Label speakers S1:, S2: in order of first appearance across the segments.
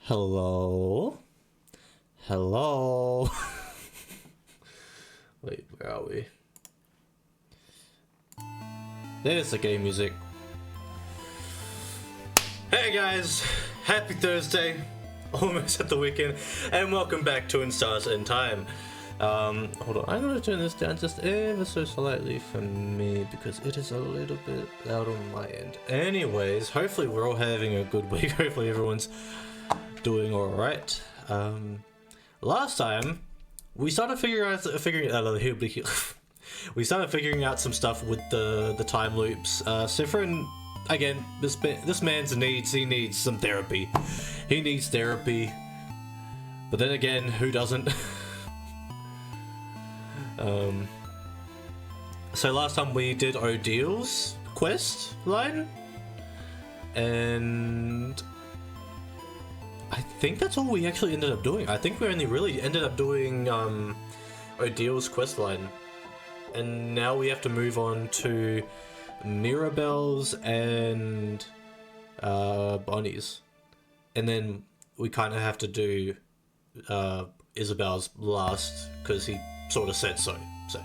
S1: Hello? Hello? Wait, where are we? There's the game music. Hey guys! Happy Thursday! Almost at the weekend, and welcome back to In Stars in Time. Hold on, I'm gonna turn this down just ever so slightly for me because it is a little bit loud on my end. Anyways, hopefully we're all having a good week. Hopefully everyone's doing alright. Last time we started figuring out some stuff with the time loops. Sifrin, again, this man's he needs some therapy. He needs therapy. But then again, who doesn't? So last time we did Odil's quest line, and I think that's all we actually ended up doing. I think we only really ended up doing Odil's quest line, and now we have to move on to Mirabelle's and Bonnie's, and then we kind of have to do Isabel's last because he sort of said so. So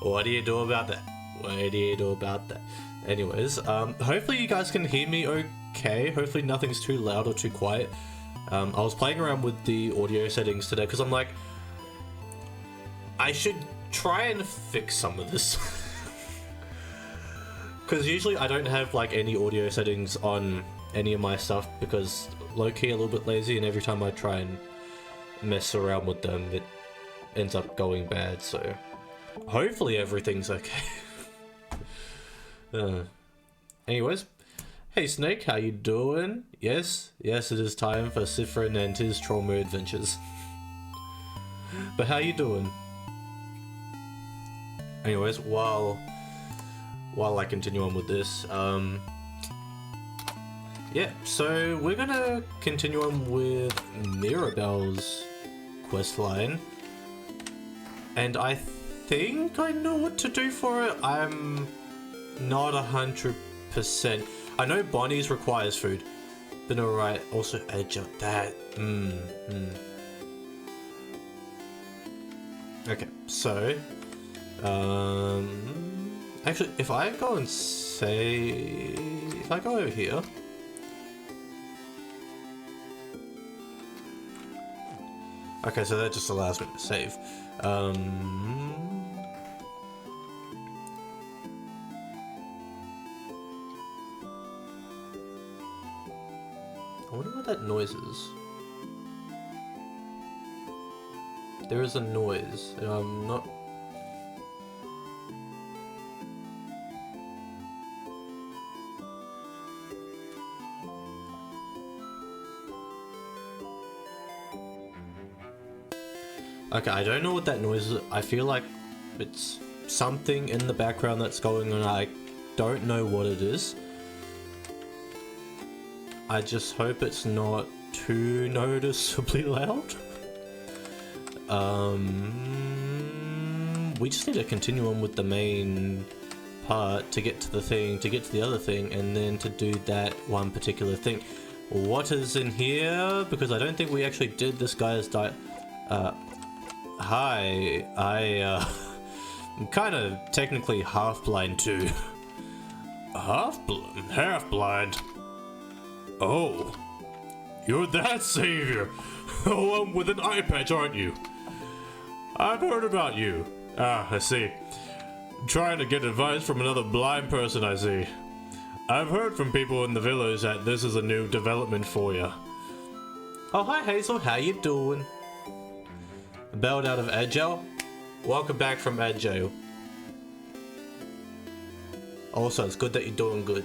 S1: what do you do about that? What do you do about that? Anyways, hopefully you guys can hear me okay. Hopefully nothing's too loud or too quiet. I was playing around with the audio settings today because I'm like, I should try and fix some of this. Because usually I don't have like any audio settings on any of my stuff because low-key a little bit lazy, and every time I try and mess around with them it ends up going bad, so hopefully everything's okay. Anyways, hey Snake, how you doing? Yes, it is time for Sifrin and his trauma adventures. But how you doing? Anyways, while I continue on with this, yeah, so we're gonna continue on with Mirabelle's questline, and I think I know what to do for it. I'm not 100%. I know Bonnie's requires food, but alright, also edge up that. Okay, so actually, if I go over here. Okay, so that just allows me to save. I wonder what that noise is. There is a noise, and I'm not... Okay, I don't know what that noise is. I feel like it's something in the background that's going on. I don't know what it is. I just hope it's not too noticeably loud. We just need to continue on with the main part to get to the thing, to get to the other thing, and then to do that one particular thing. What is in here? Because I don't think we actually did this guy's hi, I'm kind of technically half-blind too. Half-blind? Oh, you're that savior. The one with an eye patch, aren't you? I've heard about you. Ah, I see. Trying to get advice from another blind person, I see. I've heard from people in the village that this is a new development for you. Oh, hi Hazel, how you doing? Bailed out of Agile? Welcome back from Agile. Also, it's good that you're doing good.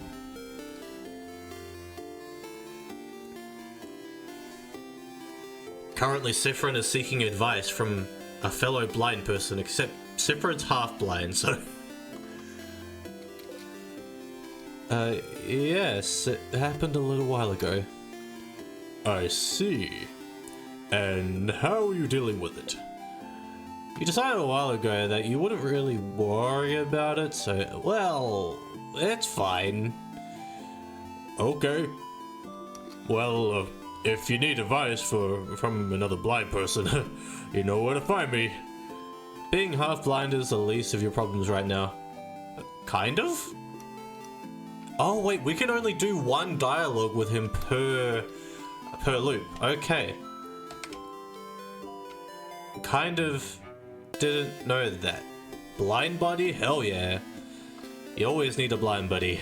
S1: Currently, Sifrin is seeking advice from a fellow blind person, except Sifrin's half blind, so... yes, it happened a little while ago. I see. And how are you dealing with it? You decided a while ago that you wouldn't really worry about it, so, well, it's fine. Okay. Well, If you need advice from another blind person, you know where to find me. Being half blind is the least of your problems right now. Kind of? Oh wait, we can only do one dialogue with him per loop. Okay. Kind of didn't know that. Blind buddy? Hell yeah. You always need a blind buddy.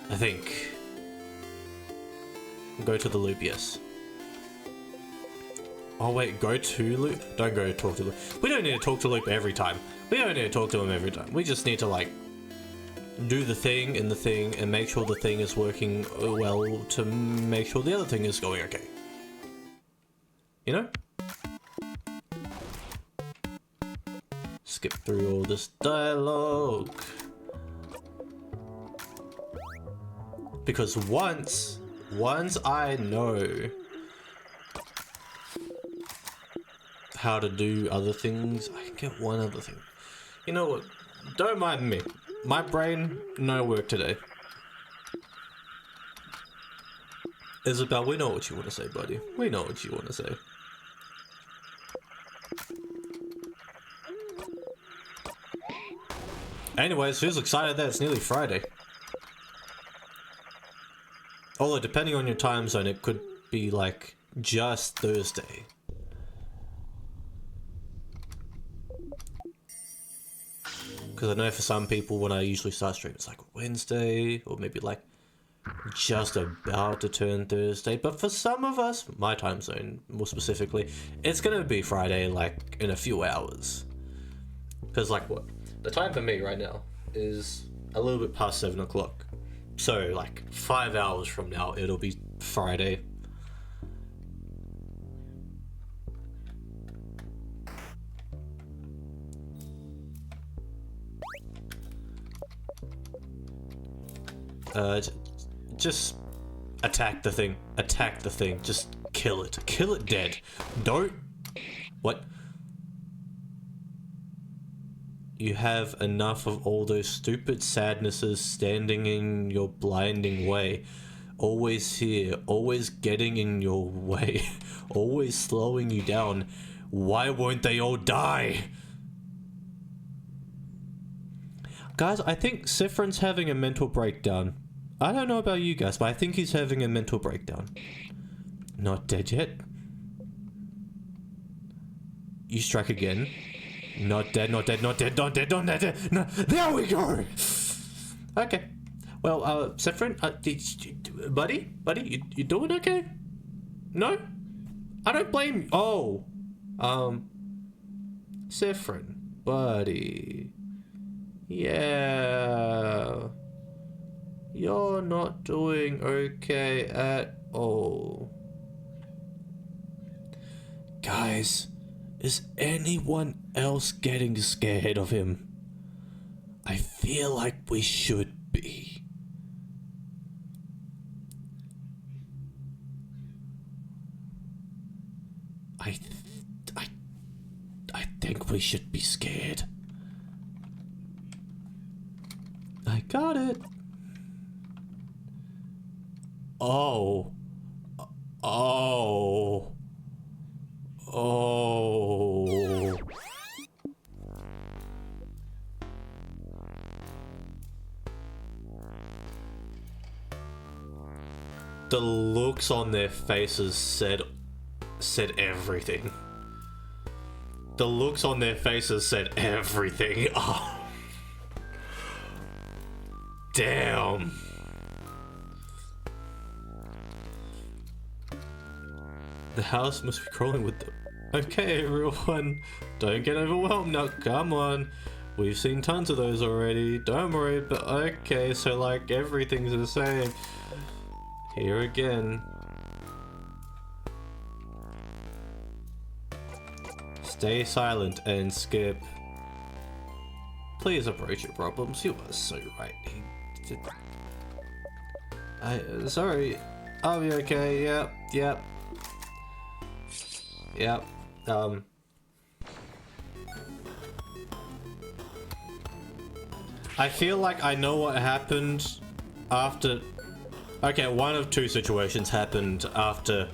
S1: I think. Go to the loop, yes. Oh wait, go to loop? Don't go talk to loop. We don't need to talk to loop every time. We don't need to talk to him every time. We just need to like do the thing in the thing and make sure the thing is working well to make sure the other thing is going okay. You know? Skip through all this dialogue. Because once I know how to do other things, I can get one other thing. You know what? Don't mind me. My brain, no work today. Isabel, we know what you want to say, buddy. We know what you want to say. Anyways, who's excited that it's nearly Friday? Although, depending on your time zone, it could be like just Thursday. Because I know for some people, when I usually start streaming, it's like Wednesday, or maybe like just about to turn Thursday. But for some of us, my time zone more specifically, it's gonna be Friday like in a few hours. Because like what? The time for me right now is a little bit past 7 o'clock. So like 5 hours from now, it'll be Friday. Just attack the thing. Attack the thing. Just kill it. Kill it dead. Don't... What? You have enough of all those stupid sadnesses standing in your blinding way. Always here. Always getting in your way. Always slowing you down. Why won't they all die? Guys, I think Sifrin's having a mental breakdown. I don't know about you guys, but I think he's having a mental breakdown. Not dead yet. You strike again. Not dead, not dead, not dead, not dead, not dead. No, there we go! Okay. Well, Sifrin, buddy, you doing okay? No? I don't blame you. Oh. Sifrin, buddy. Yeah. You're not doing okay at all. Guys, is anyone else getting scared of him? I feel like we should be. I think we should be scared. I got it. Oh. Oh. Oh. The looks on their faces said everything. The looks on their faces said everything. Oh. Damn. The house must be crawling with them. Okay, everyone. Don't get overwhelmed now. Come on. We've seen tons of those already. Don't worry, but okay, so like everything's the same. Here again. Stay silent and skip. Please approach your problems. You are so right. Sorry. I'll be okay. Yep. Yep. Yep. I feel like I know what happened after Okay, one of two situations happened after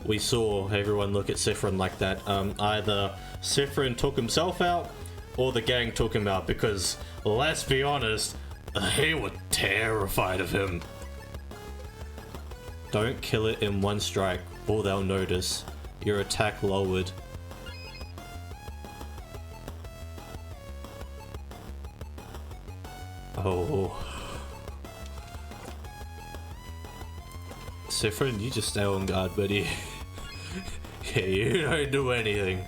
S1: we saw everyone look at Sifrin like that. Either Sifrin took himself out, or the gang took him out, because, let's be honest, they were terrified of him. Don't kill it in one strike, or they'll notice. Your attack lowered. Oh. Sifrin, you just stay on guard, buddy. Yeah, you don't do anything.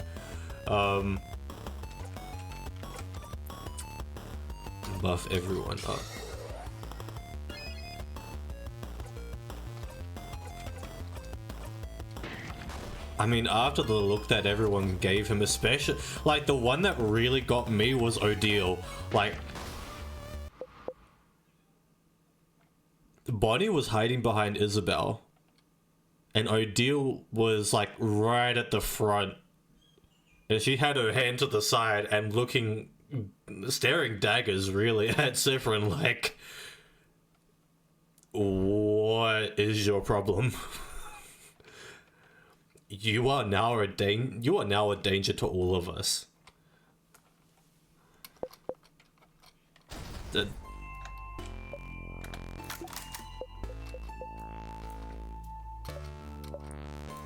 S1: Buff everyone up. I mean, after the look that everyone gave him, especially, like, the one that really got me was Odile. Like, Bonnie was hiding behind Isabel, and Odile was, like, right at the front, and she had her hand to the side and looking, staring daggers, really, at Sifrin, like, what is your problem? You are now a danger to all of us.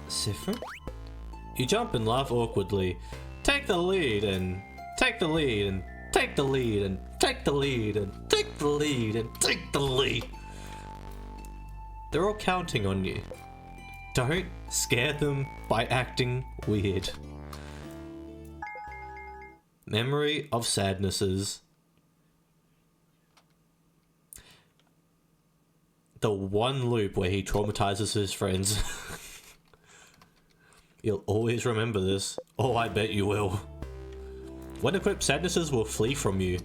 S1: Sifrin? You jump and laugh awkwardly. Take the lead and take the lead and take the lead and take the lead and take the lead and take the lead. They're all counting on you. Don't scare them by acting weird. Memory of sadnesses. The one loop where he traumatizes his friends. You'll always remember this. Oh, I bet you will. When equipped, sadnesses will flee from you.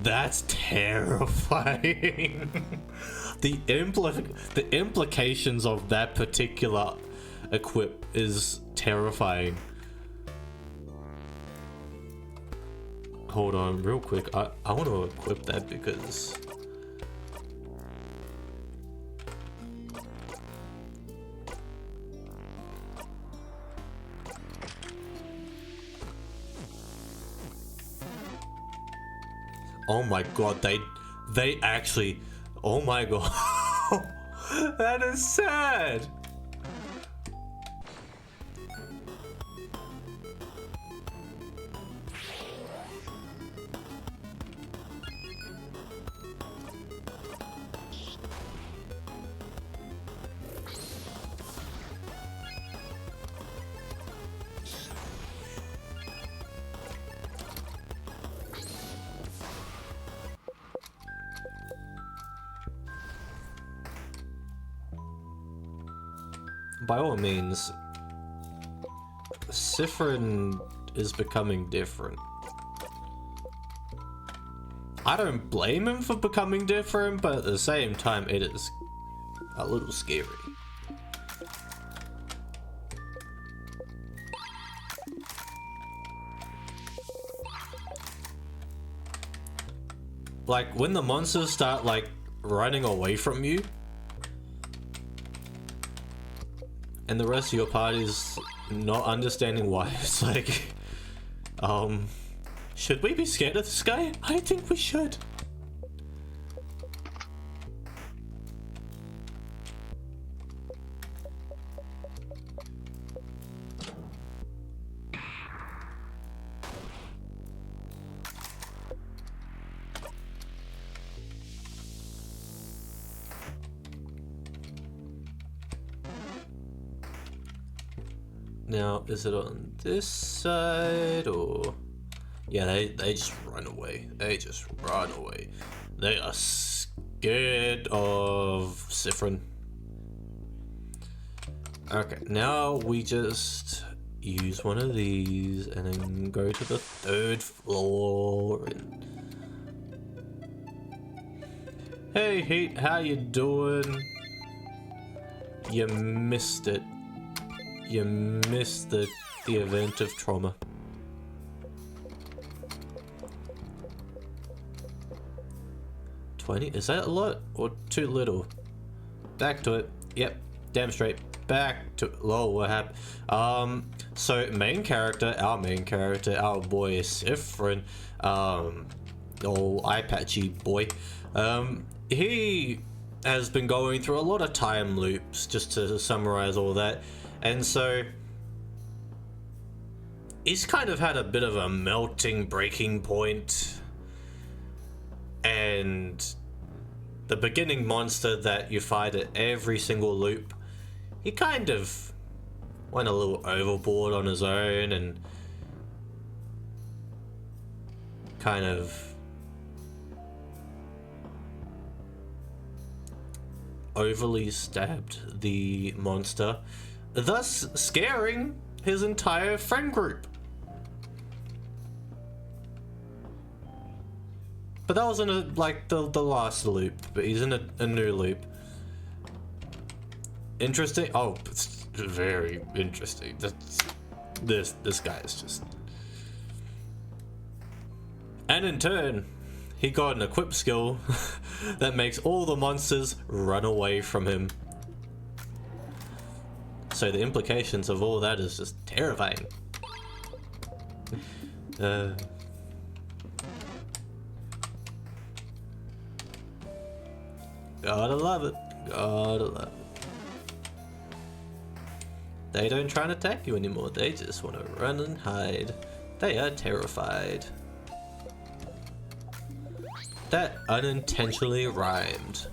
S1: That's terrifying. The implications of that particular equip is terrifying. Hold on, real quick. I want to equip that because... Oh my god, they actually... Oh my god. That is sad. By all means, Sifrin is becoming different. I don't blame him for becoming different, but at the same time, it is a little scary. Like, when the monsters start, like, running away from you, and the rest of your party's not understanding why, it's like, should we be scared of this guy? I think we should. Now, is it on this side or... Yeah, they just run away. They just run away. They are scared of Sifrin. Okay, now we just use one of these and then go to the 3rd floor and... Hey Heat, how you doing? You missed it. You missed the event of trauma. 20? Is that a lot or too little? Back to it. Yep, damn straight. Back to lol, what happened? So our main character, our boy Sifrin, eye patchy boy, he has been going through a lot of time loops, just to summarize all that, and so he's kind of had a bit of a melting breaking point, and the beginning monster that you fight at every single loop, he kind of went a little overboard on his own and kind of overly stabbed the monster, thus scaring his entire friend group. But that was in the last loop, but he's in a new loop. Interesting. Oh, it's very interesting. This guy is just. And in turn, he got an equip skill that makes all the monsters run away from him. So the implications of all that is just terrifying. Gotta love it. Gotta love it. They don't try and attack you anymore. They just want to run and hide. They are terrified. That unintentionally rhymed.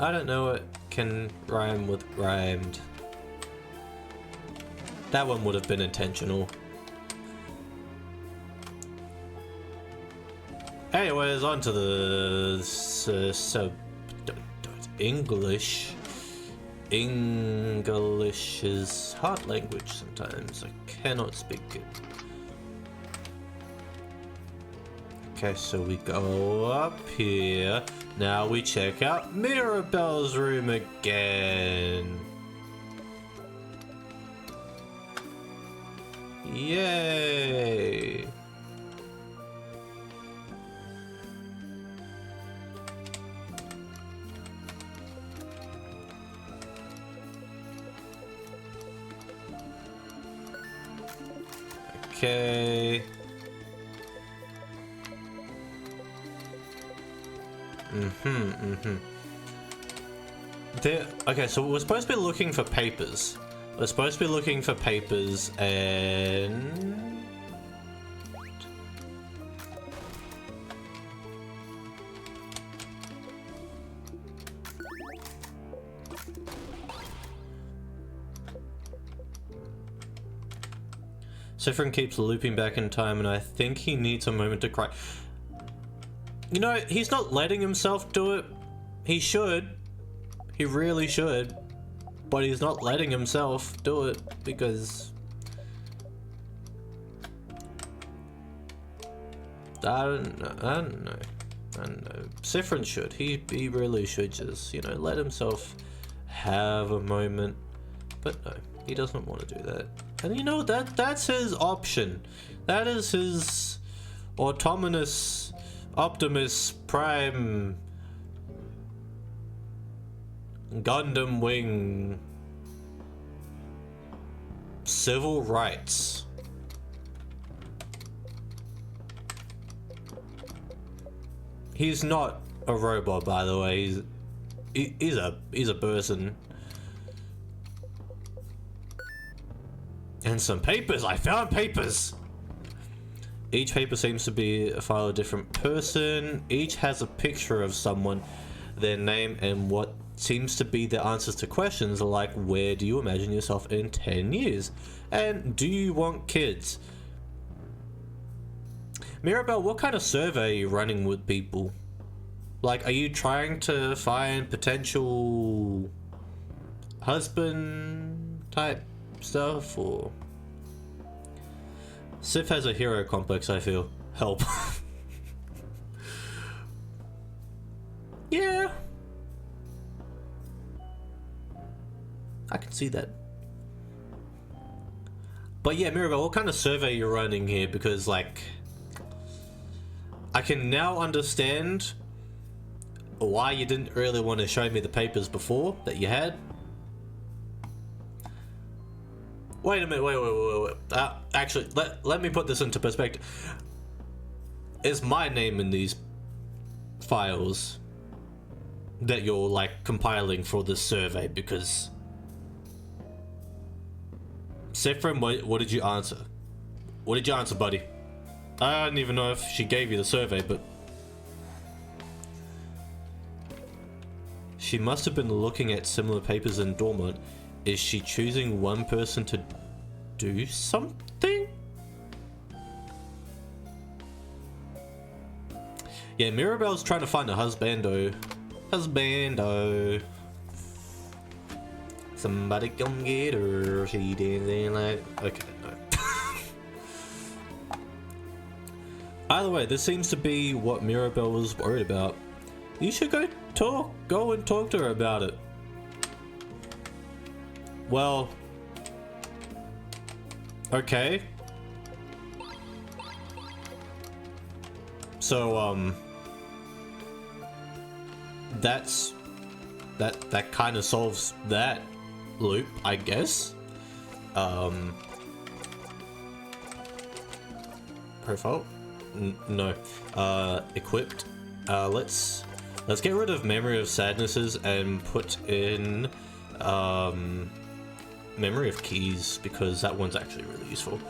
S1: I don't know what can rhyme with rhymed. That one would have been intentional. Anyways, on to the English. English is hard language sometimes. I cannot speak it. Okay, so we go up here. Now we check out Mirabelle's room again. Yay! Okay. Okay, so we're supposed to be looking for papers. We're supposed to be looking for papers and... Sifrin keeps looping back in time, and I think he needs a moment to cry. You know, he's not letting himself do it. He should. He really should. But he's not letting himself do it because... I don't know. Sifrin should. He really should just, you know, let himself have a moment. But no, he doesn't want to do that. And you know, that's his option. That is his autonomous Optimus Prime Gundam Wing civil rights. He's not a robot, by the way. He's a person. And some papers. I found papers. Each paper seems to be a file of a different person. Each has a picture of someone, their name, and what seems to be the answers to questions like, where do you imagine yourself in 10 years? And do you want kids? Mirabelle, what kind of survey are you running with people? Like, are you trying to find potential husband type stuff, or... Sif has a hero complex, I feel. Help. Yeah. I can see that. But yeah, Mirabelle, what kind of survey you're running here? Because, like, I can now understand why you didn't really want to show me the papers before that you had. Wait a minute, wait. Actually, let me put this into perspective. Is my name in these files that you're, like, compiling for this survey? Because... Sephram, what did you answer? What did you answer, buddy? I don't even know if she gave you the survey, but... She must have been looking at similar papers in Dormont. Is she choosing one person to do something? Yeah, Mirabelle's trying to find a husbando. Husbando. Somebody come get her. She dancing like... Okay, no. Either way, this seems to be what Mirabelle was worried about. You should go and talk to her about it. Well... Okay. So, that kind of solves that loop, I guess. Profile? No. Equipped. Let's get rid of Memory of Sadnesses and put in Memory of Keys, because that one's actually really useful.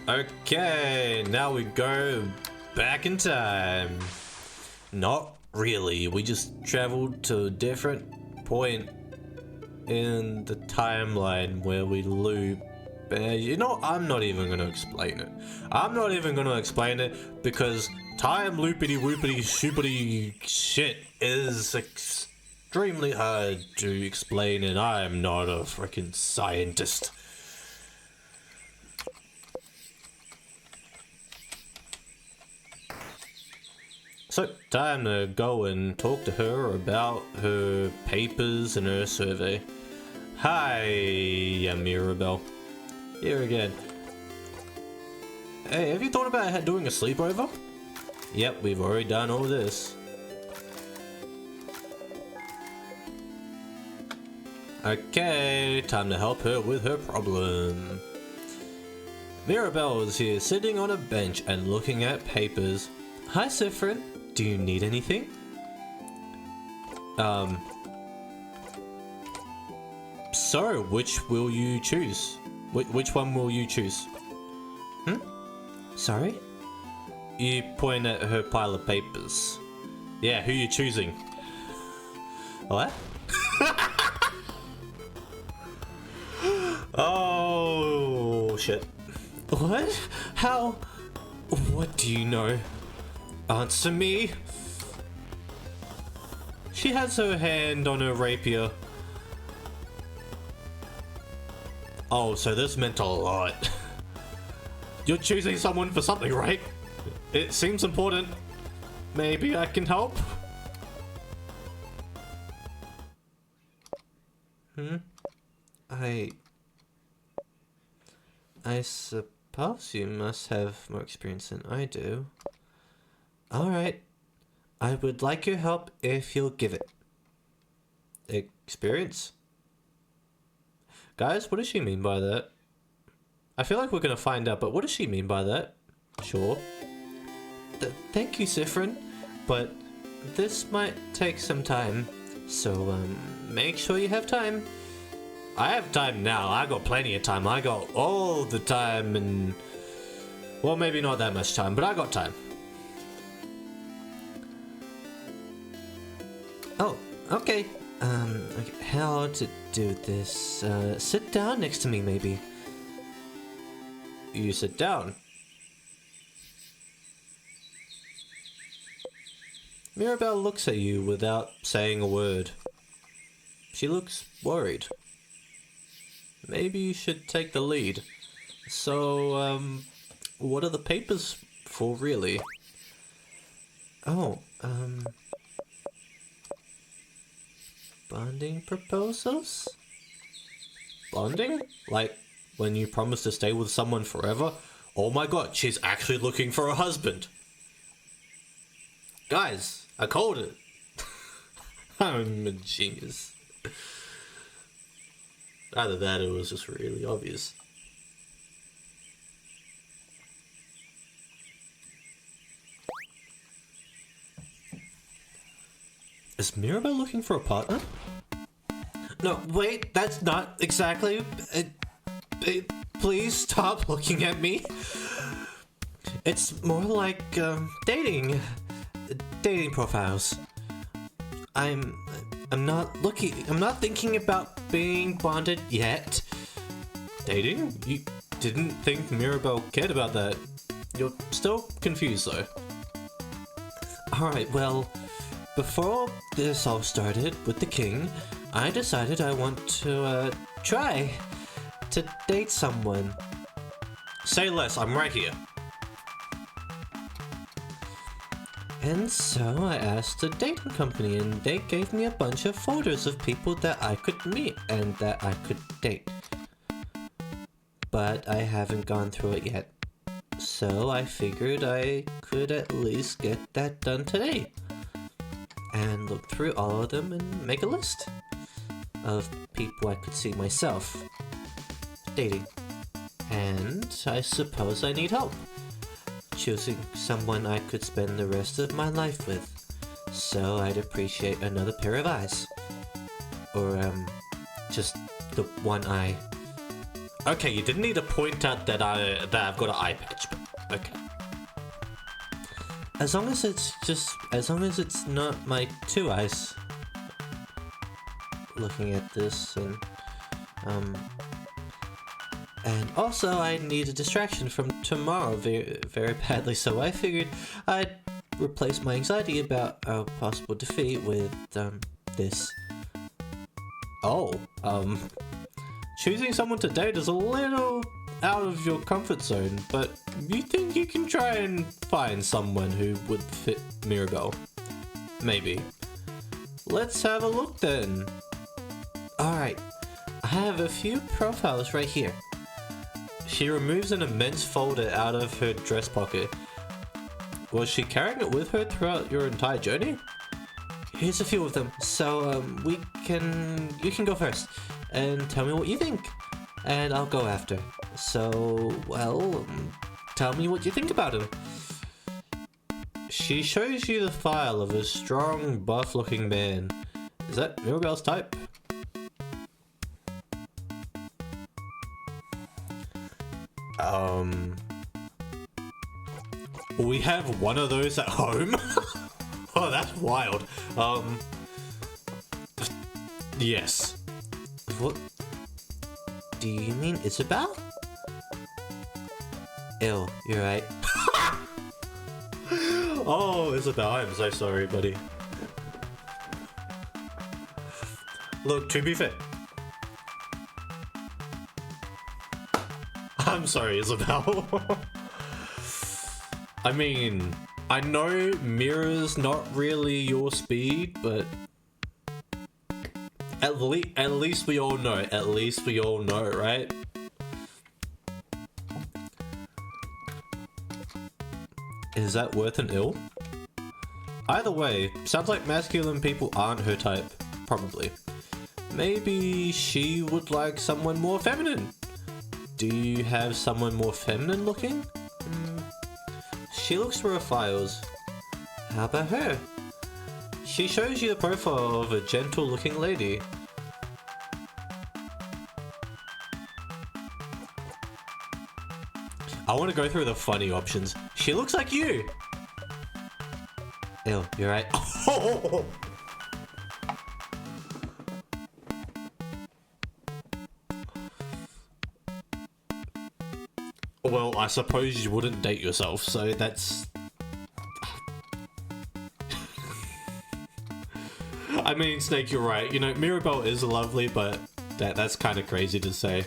S1: Okay, now we go back in time. Not really, we just traveled to a different point in the timeline where we loop. You know, I'm not even gonna explain it. I'm not even gonna explain it because time loopity whoopity shoopity shit is extremely hard to explain, and I'm not a freaking scientist. So, time to go and talk to her about her papers and her survey. Hi, Mirabelle. Here again. Hey, have you thought about doing a sleepover? Yep, we've already done all this. Okay, time to help her with her problem. Mirabelle is here, sitting on a bench and looking at papers. Hi, Sifrin. Do you need anything? So, which will you choose? Which one will you choose? Sorry? You point at her pile of papers. Yeah, who you choosing? What? Oh, shit. What? How? What do you know? Answer me. She has her hand on her rapier. Oh, so this meant a lot. You're choosing someone for something, right? It seems important. Maybe I can help? I suppose you must have more experience than I do. Alright. I would like your help if you'll give it. Experience? Guys, what does she mean by that? I feel like we're gonna find out, but what does she mean by that? Sure. Thank you, Sifrin, but this might take some time, so make sure you have time. I have time now. I got plenty of time. I got all the time, and well, maybe not that much time, but I got time. Oh, okay. Okay, how to do this? Sit down next to me, maybe. You sit down. Mirabelle looks at you without saying a word. She looks worried. Maybe you should take the lead. So, what are the papers for, really? Oh, Bonding proposals? Bonding? Like, when you promise to stay with someone forever? Oh my god, she's actually looking for a husband. Guys, I called it. I'm a genius. Either that or it was just really obvious. Is Mirabelle looking for a partner? No, wait, that's not exactly... please stop looking at me. It's more like, dating. Dating profiles. I'm not thinking about being bonded yet. Dating? You didn't think Mirabelle cared about that. You're still confused though. Alright, well, before this all started with the king, I decided I want to, try to date someone. Say less, I'm right here. And so I asked a dating company and they gave me a bunch of photos of people that I could meet and that I could date. But I haven't gone through it yet. So I figured I could at least get that done today. And look through all of them and make a list of people I could see myself dating. And I suppose I need help choosing someone I could spend the rest of my life with. So I'd appreciate another pair of eyes. Or, just the one eye. Okay, you didn't need to point out that I've got an eye patch, but okay. As long as it's not my two eyes. Looking at this and also I need a distraction from tomorrow very, very badly, so I figured I'd replace my anxiety about a possible defeat with, this. Oh, choosing someone to date is a little out of your comfort zone, but you think you can try and find someone who would fit Mirabelle? Maybe. Let's have a look then. Alright, I have a few profiles right here. She removes an immense folder out of her dress pocket. Was she carrying it with her throughout your entire journey? Here's a few of them, so you can go first and tell me what you think, and I'll go after. So, well, tell me what you think about him. She shows you the file of a strong, buff-looking man. Is that Mirabelle's type? We have one of those at home? Oh, that's wild. Yes. What? Do you mean Isabel? Ew, you're right. Oh, Isabel, I'm so sorry, buddy. Look, to be fair. I'm sorry, Isabel. I mean, I know Mira's not really your speed, but at least we all know. At least we all know, right? Is that worth an ill? Either way, sounds like masculine people aren't her type. Probably. Maybe she would like someone more feminine. Do you have someone more feminine looking? She looks through her files. How about her? She shows you the profile of a gentle looking lady. I want to go through the funny options. She looks like you! Ew, you're right. Well, I suppose you wouldn't date yourself, so that's... I mean, Snake, you're right. You know, Mirabelle is lovely, but that's kind of crazy to say.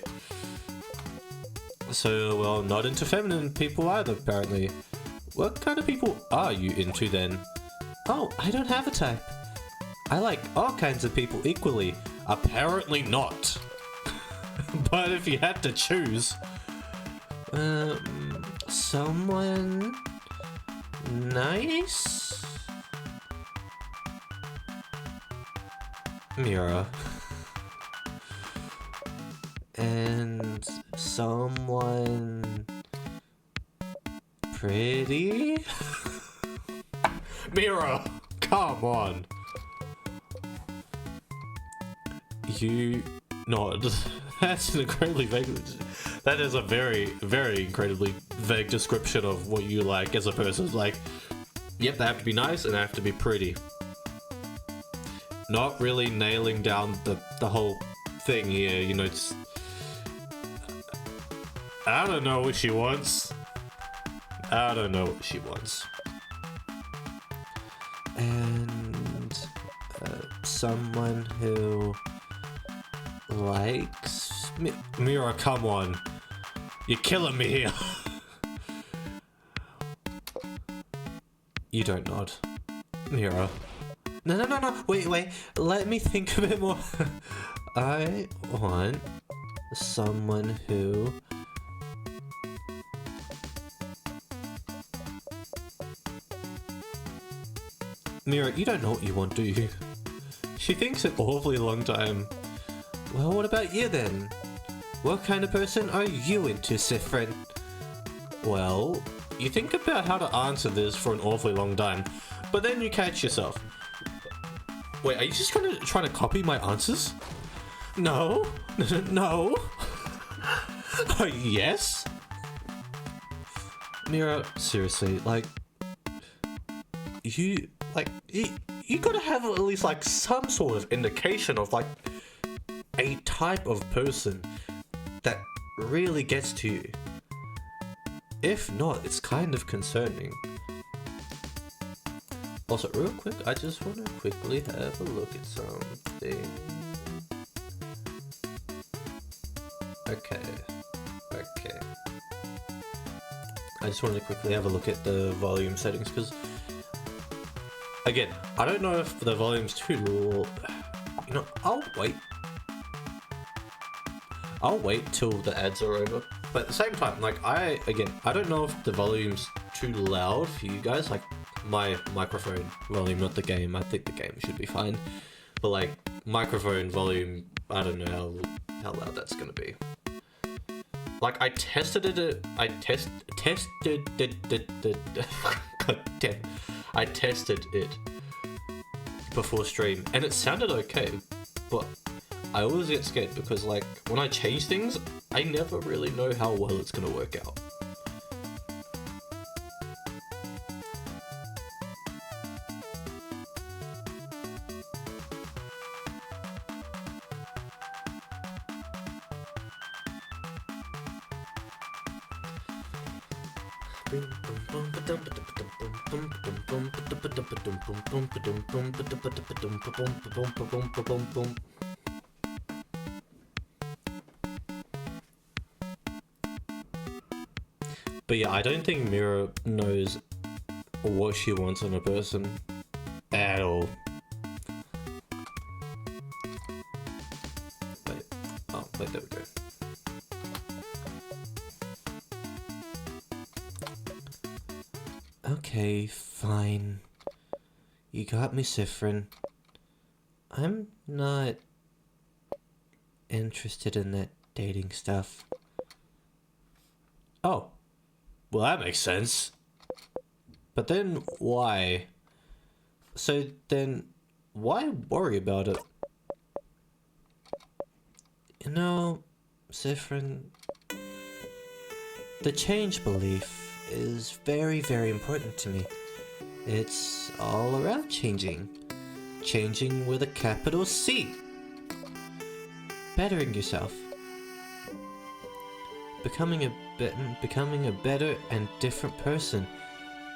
S1: So, well, not into feminine people either, apparently. What kind of people are you into then? Oh, I don't have a type. I like all kinds of people equally. Apparently not. But if you had to choose... someone... nice? Mira. And someone... pretty? Mira! Come on! You... nod. That's an incredibly vague... That is a very, very incredibly vague description of what you like as a person. Like, yep, they have to be nice and they have to be pretty. Not really nailing down the whole thing here, you know, just... I don't know what she wants. I don't know what she wants. And... someone who... likes... Mira, come on. You're killing me here. You don't nod. Mira. No. Wait. Let me think a bit more. I want someone who... Mira, you don't know what you want, do you? She thinks an awfully long time. Well, what about you then? What kind of person are you into, Sifrin? Well, you think about how to answer this for an awfully long time, but then you catch yourself. Wait, are you just trying to copy my answers? No. No. Yes? Mira, seriously, you gotta have at least like some sort of indication of like a type of person that really gets to you. If not, it's kind of concerning. Also, real quick, I just want to quickly have a look at something. Okay. I just wanted to quickly have a look at the volume settings, because, again, I don't know if the volume's too low. You know, I'll wait till the ads are over. But at the same time, like, I don't know if the volume's too loud for you guys. Like, my microphone volume, not the game. I think the game should be fine. But, like, microphone volume, I don't know how loud that's gonna be. Like, I tested it. I tested it before stream, and it sounded okay, but I always get scared because, like, when I change things, I never really know how well it's gonna work out. But yeah, I don't think Mira knows what she wants in a person at all. Wait, there we go. Okay, fine. You got me, Sifrin. I'm not interested in that dating stuff. Oh. Well, that makes sense. But then why? So then why worry about it? You know, Sifrin, the change belief is very, very important to me. It's all around changing. Changing with a capital C. Bettering yourself. Becoming a better and different person.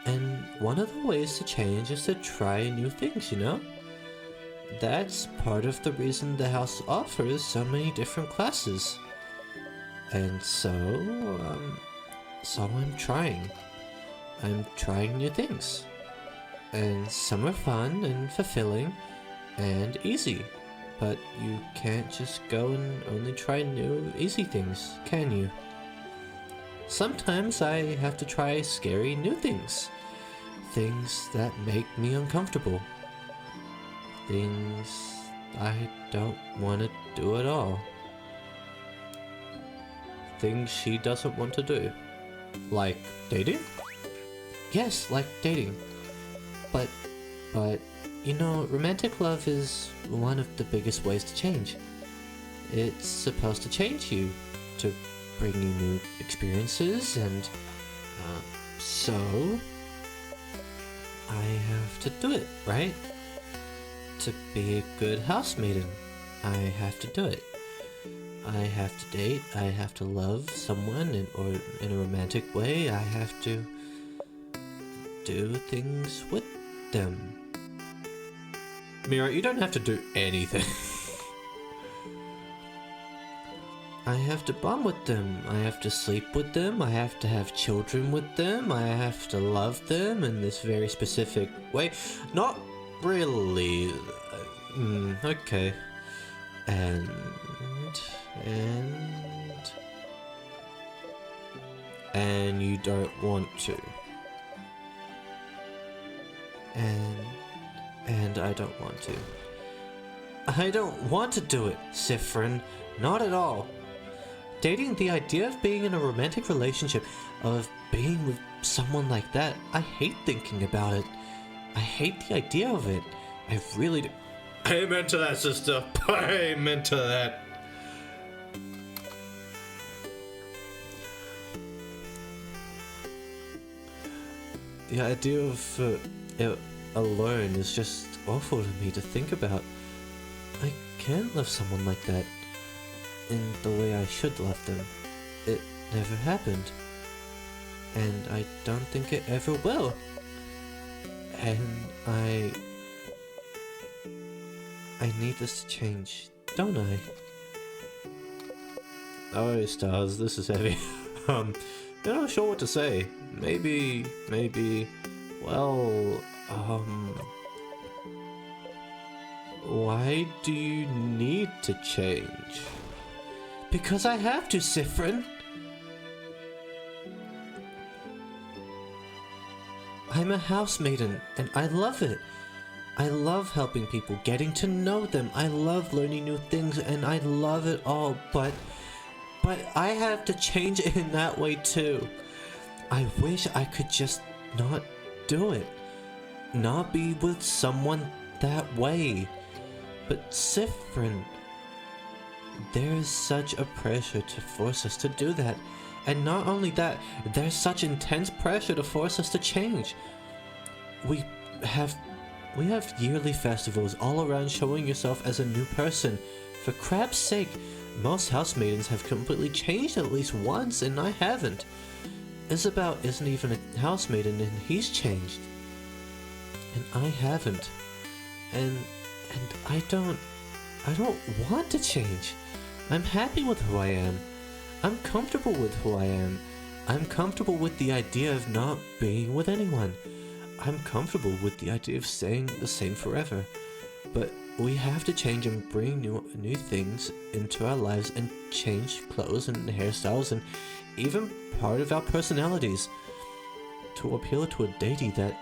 S1: And one of the ways to change is to try new things, you know? That's part of the reason the house offers so many different classes. And so I'm trying. I'm trying new things. And some are fun and fulfilling, and easy. But you can't just go and only try new, easy things, can you? Sometimes I have to try scary new things. Things that make me uncomfortable. Things I don't want to do at all. Things she doesn't want to do. Like dating? Yes, like dating. But, you know, romantic love is one of the biggest ways to change. It's supposed to change you, to bring you new experiences, and so I have to do it, right? To be a good housemaiden, I have to do it. I have to date, I have to love someone or in a romantic way, I have to do things with them. Mira, you don't have to do anything. I have to bond with them, I have to sleep with them, I have to have children with them, I have to love them in this very specific way. Not really. Okay. And you don't want to. And I don't want to. I don't want to do it, Sifrin. Not at all. Dating, the idea of being in a romantic relationship, of being with someone like that, I hate thinking about it. I hate the idea of it. I really do. Amen to that, sister. Amen to that. The idea of it alone is just awful to me to think about. I can't love someone like that in the way I should love them. It never happened. And I don't think it ever will. And I need this to change, don't I? Oh, stars, this is heavy. I'm not sure what to say. Maybe, well, why do you need to change? Because I have to, Sifrin. I'm a housemaiden, and I love it. I love helping people, getting to know them. I love learning new things, and I love it all, but I have to change it in that way too. I wish I could just not do it. Not be with someone that way. But Sifrin, there is such a pressure to force us to do that. And not only that, there's such intense pressure to force us to change. We have yearly festivals all around showing yourself as a new person. For crap's sake, most housemaidens have completely changed at least once, and I haven't. Isabel isn't even a housemaiden, and he's changed. And I haven't. And I don't want to change. I'm happy with who I am. I'm comfortable with who I am. I'm comfortable with the idea of not being with anyone. I'm comfortable with the idea of staying the same forever. But we have to change and bring new things into our lives and change clothes and hairstyles and even part of our personalities to appeal to a deity that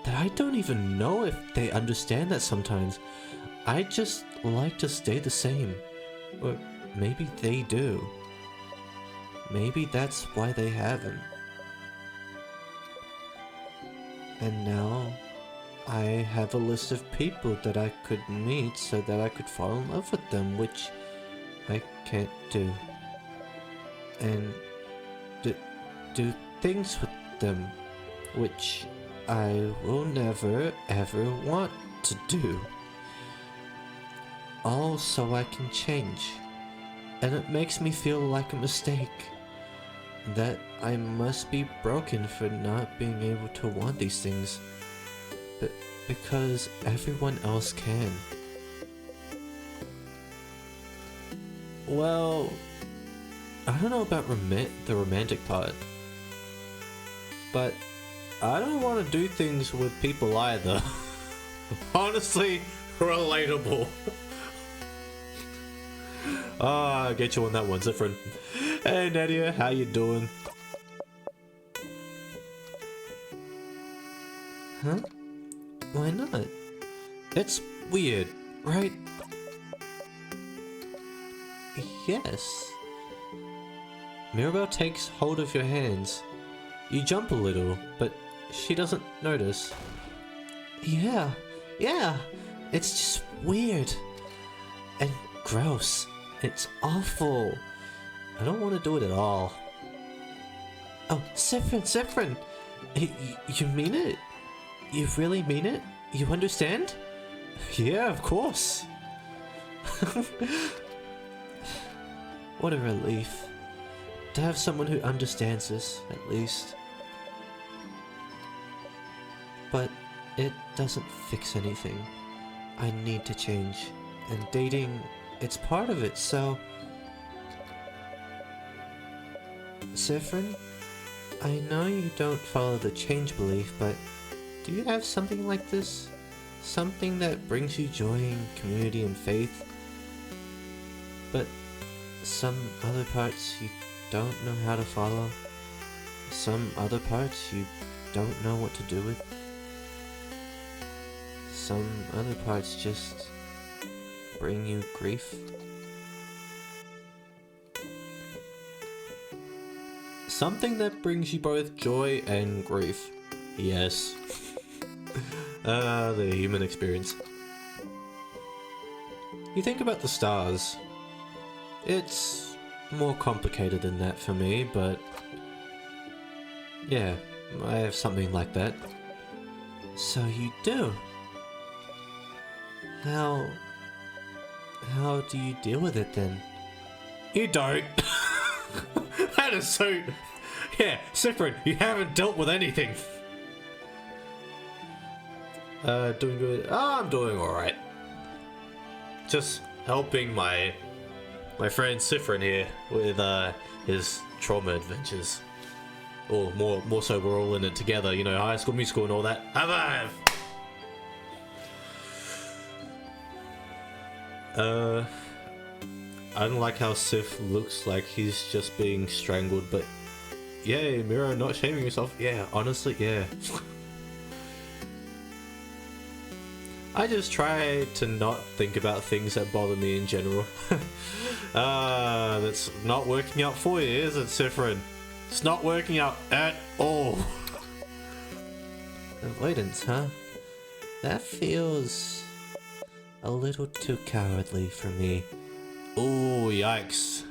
S1: I don't even know if they understand that sometimes. I just like to stay the same. Or maybe they do. Maybe that's why they haven't. And now I have a list of people that I could meet so that I could fall in love with them, which I can't do. And do things with them, which I will never ever want to do. All so I can change. And it makes me feel like a mistake. That I must be broken for not being able to want these things. But because everyone else can. Well, I don't know about the romantic part. But I don't want to do things with people either. Honestly, relatable. Ah, get you on that one, Zifrin. Hey Nadia, how you doing? Huh? Why not? It's weird, right? Yes. Mirabelle takes hold of your hands. You jump a little, but she doesn't notice. Yeah, it's just weird. And gross. It's awful. I don't want to do it at all. Oh, Zifrin! You mean it? You really mean it? You understand? Yeah, of course. What a relief. To have someone who understands this, at least. But it doesn't fix anything. I need to change. And dating, it's part of it, so... Zifrin, I know you don't follow the change belief, but do you have something like this? Something that brings you joy and community and faith? But some other parts you don't know how to follow? Some other parts you don't know what to do with? Some other parts just bring you grief? Something that brings you both joy and grief. Yes. The human experience. You think about the stars. It's more complicated than that for me, but... yeah, I have something like that. So you do? How do you deal with it then? You don't. That is so... yeah, Zifrin, you haven't dealt with anything. Doing good. Oh, I'm doing alright. Just helping my friend Zifrin here with his trauma adventures. Or more so we're all in it together, you know, High School Musical and all that. Have I don't like how Sif looks like he's just being strangled, but yay, Mira, not shaming yourself. Yeah, honestly, yeah. I just try to not think about things that bother me in general. That's not working out for you, is it, Zifrin? It's not working out at all. Avoidance, huh? That feels a little too cowardly for me. Oh, yikes.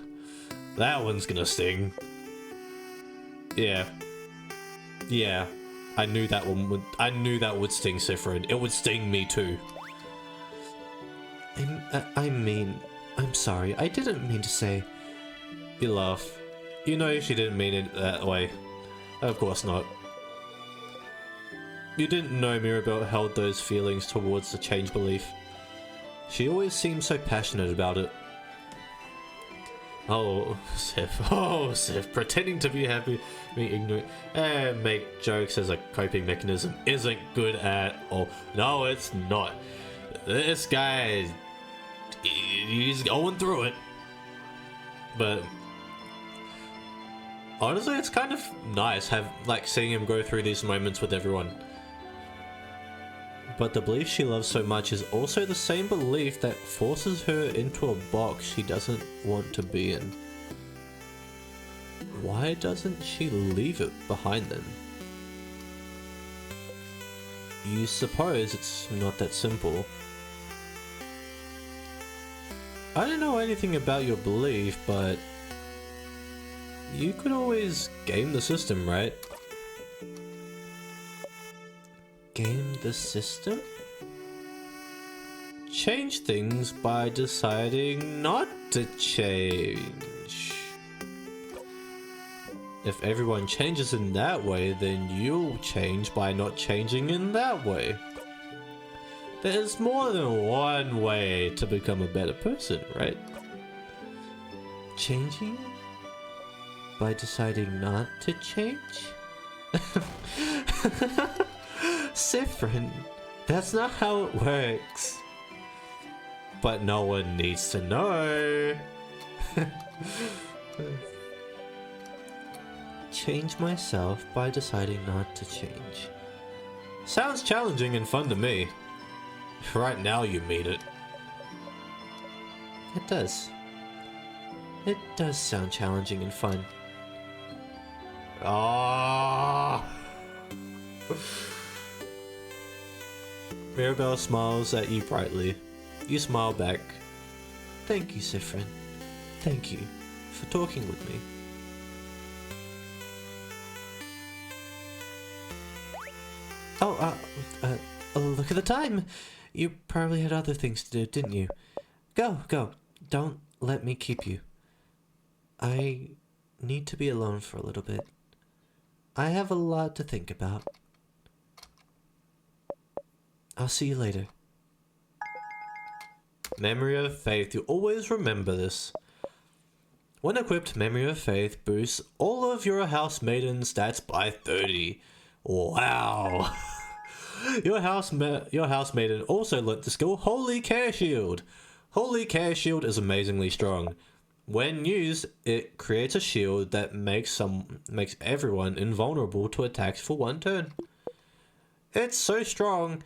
S1: That one's gonna sting. Yeah. I knew that would sting Zifrin. It would sting me too. I'm sorry. I didn't mean to say... You laugh. You know she didn't mean it that way. Of course not. You didn't know Mirabelle held those feelings towards the change belief. She always seemed so passionate about it. Oh, Sif, pretending to be happy, being ignorant, and make jokes as a coping mechanism isn't good at all. No, it's not. This guy, he's going through it. But honestly, it's kind of nice seeing him go through these moments with everyone. But the belief she loves so much is also the same belief that forces her into a box she doesn't want to be in. Why doesn't she leave it behind then? You suppose it's not that simple. I don't know anything about your belief, but you could always game the system, right? Game the system? Change things by deciding not to change. If everyone changes in that way, then you'll change by not changing in that way. There's more than one way to become a better person, right? Changing by deciding not to change? Zifrin, That's not how it works. But no one needs to know. Change myself by deciding not to change. Sounds challenging and fun to me. Right now you mean it. It does. It does sound challenging and fun. Ah. Mirabelle smiles at you brightly. You smile back. Thank you, Siffrin. Thank you for talking with me. Oh, look at the time. You probably had other things to do, didn't you? Go. Don't let me keep you. I need to be alone for a little bit. I have a lot to think about. I'll see you later. Memory of Faith. You always remember this. When equipped, Memory of Faith boosts all of your house maiden stats by 30. Wow. Your house maiden also learnt the skill Holy Care Shield. Holy Care Shield is amazingly strong. When used, it creates a shield that makes everyone invulnerable to attacks for 1 turn. It's so strong,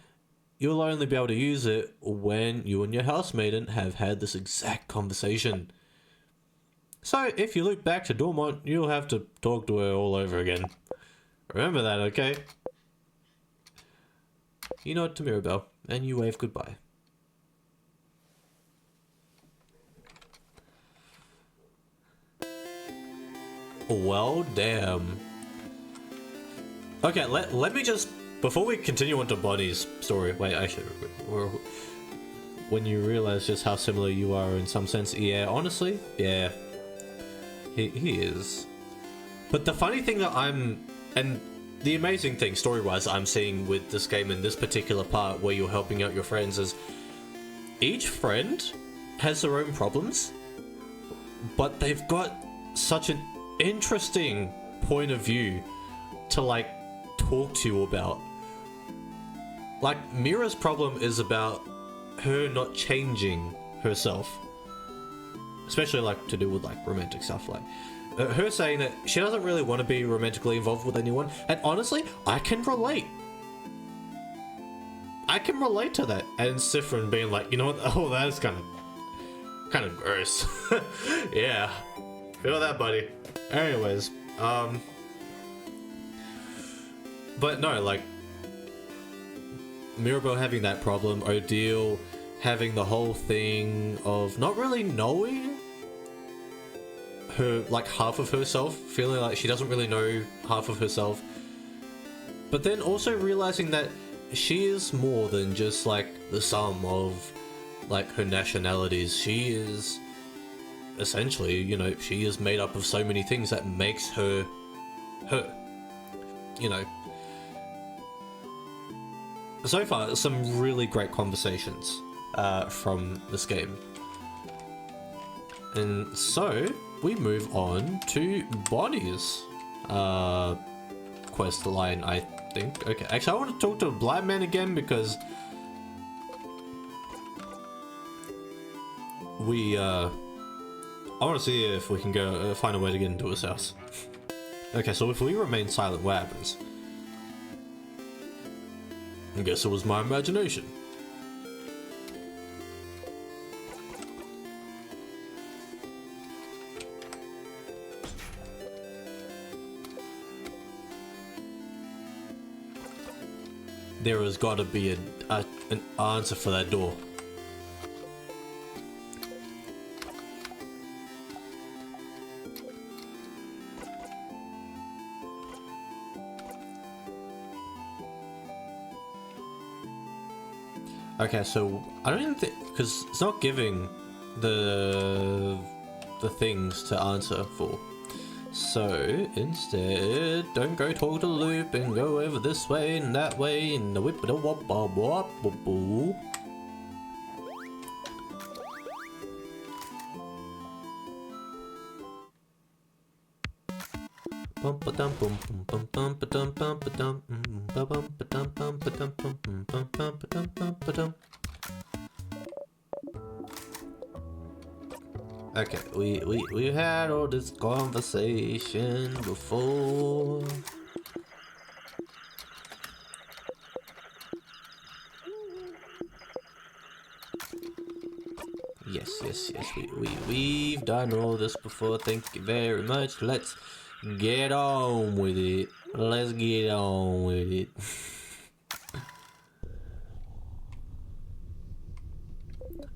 S1: you'll only be able to use it when you and your house maiden have had this exact conversation. So if you loop back to Dormont, you'll have to talk to her all over again. Remember that, okay? You nod to Mirabelle, and you wave goodbye. Well, damn. Okay, let me just... Before we continue on to Bonnie's story... Wait, actually... When you realize just how similar you are in some sense... Yeah, honestly, yeah. He is. But the funny thing that I'm... And the amazing thing, story-wise, I'm seeing with this game in this particular part where you're helping out your friends is... Each friend has their own problems, but they've got such an interesting point of view to, like, talk to you about. Like, Mira's problem is about her not changing herself. Especially, like, to do with, like, romantic stuff, like... her saying that she doesn't really want to be romantically involved with anyone, and honestly, I can relate. I can relate to that. And Siffrin being like, you know what, oh, that is kind of gross. Yeah. Feel that, buddy. Anyways, but no, like, Mirabelle having that problem, Odile having the whole thing of not really knowing her, like, half of herself, feeling like she doesn't really know half of herself, but then also realizing that she is more than just, like, the sum of, like, her nationalities. She is essentially, you know, she is made up of so many things that makes her her, you know. So far, some really great conversations from this game. And so we move on to Bonnie's quest line, I think. Okay, actually, I want to talk to a blind man again because we I want to see if we can go find a way to get into his house. Okay, so if we remain silent, what happens? I guess it was my imagination. There has got to be an answer for that door. Okay, so I don't even think, because it's not giving the things to answer for. So instead, don't go talk to the loop and go over this way and that way and the whip a wop wop wop wop boo. Bum ba dum bum bum bum bum ba dum bum ba dum. Okay, we had all this conversation before. Yes, we've done all this before. Thank you very much. Let's get on with it. Let's get on with it.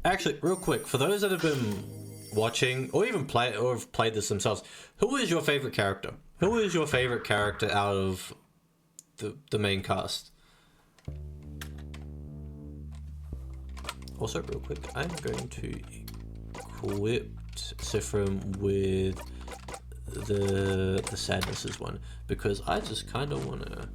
S1: Actually, real quick, for those that have been watching or even have played this themselves, who is your favorite character? Who is your favorite character out of the main cast? Also, real quick, I'm going to equip Sifrim with the sadnesses one because I just kind of wanna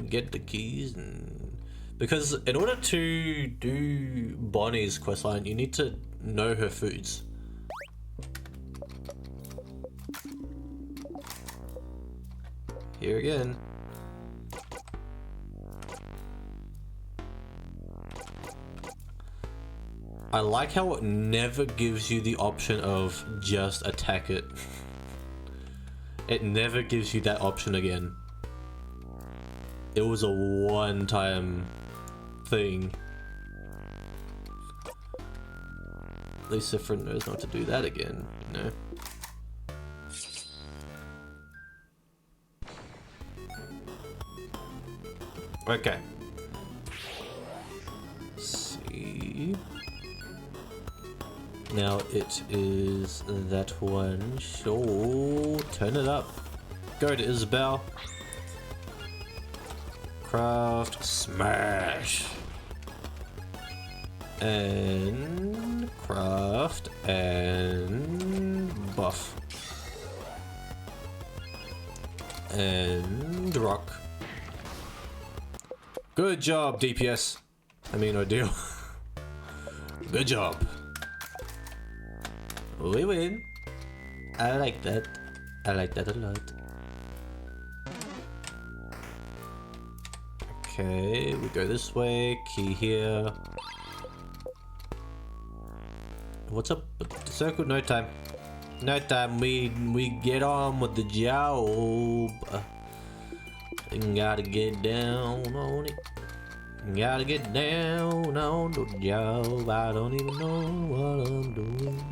S1: get the keys, and because in order to do Bonnie's questline, you need to know her foods. Here again. I like how it never gives you the option of just attack it. It never gives you that option again. It was a one-time thing. At least Sifrin knows not to do that again, you know? Okay. Let's see. Now it is that one. Sure, turn it up. Go to Isabel. Craft, smash. And craft and buff. And rock. Good job, DPS. I mean, Ordeal. Good job. We win. I like that. I like that a lot. Okay, we go this way. Key here. What's up with the circle? No time. No time. We get on with the job. Gotta get down on it. Gotta get down on the job. I don't even know what I'm doing.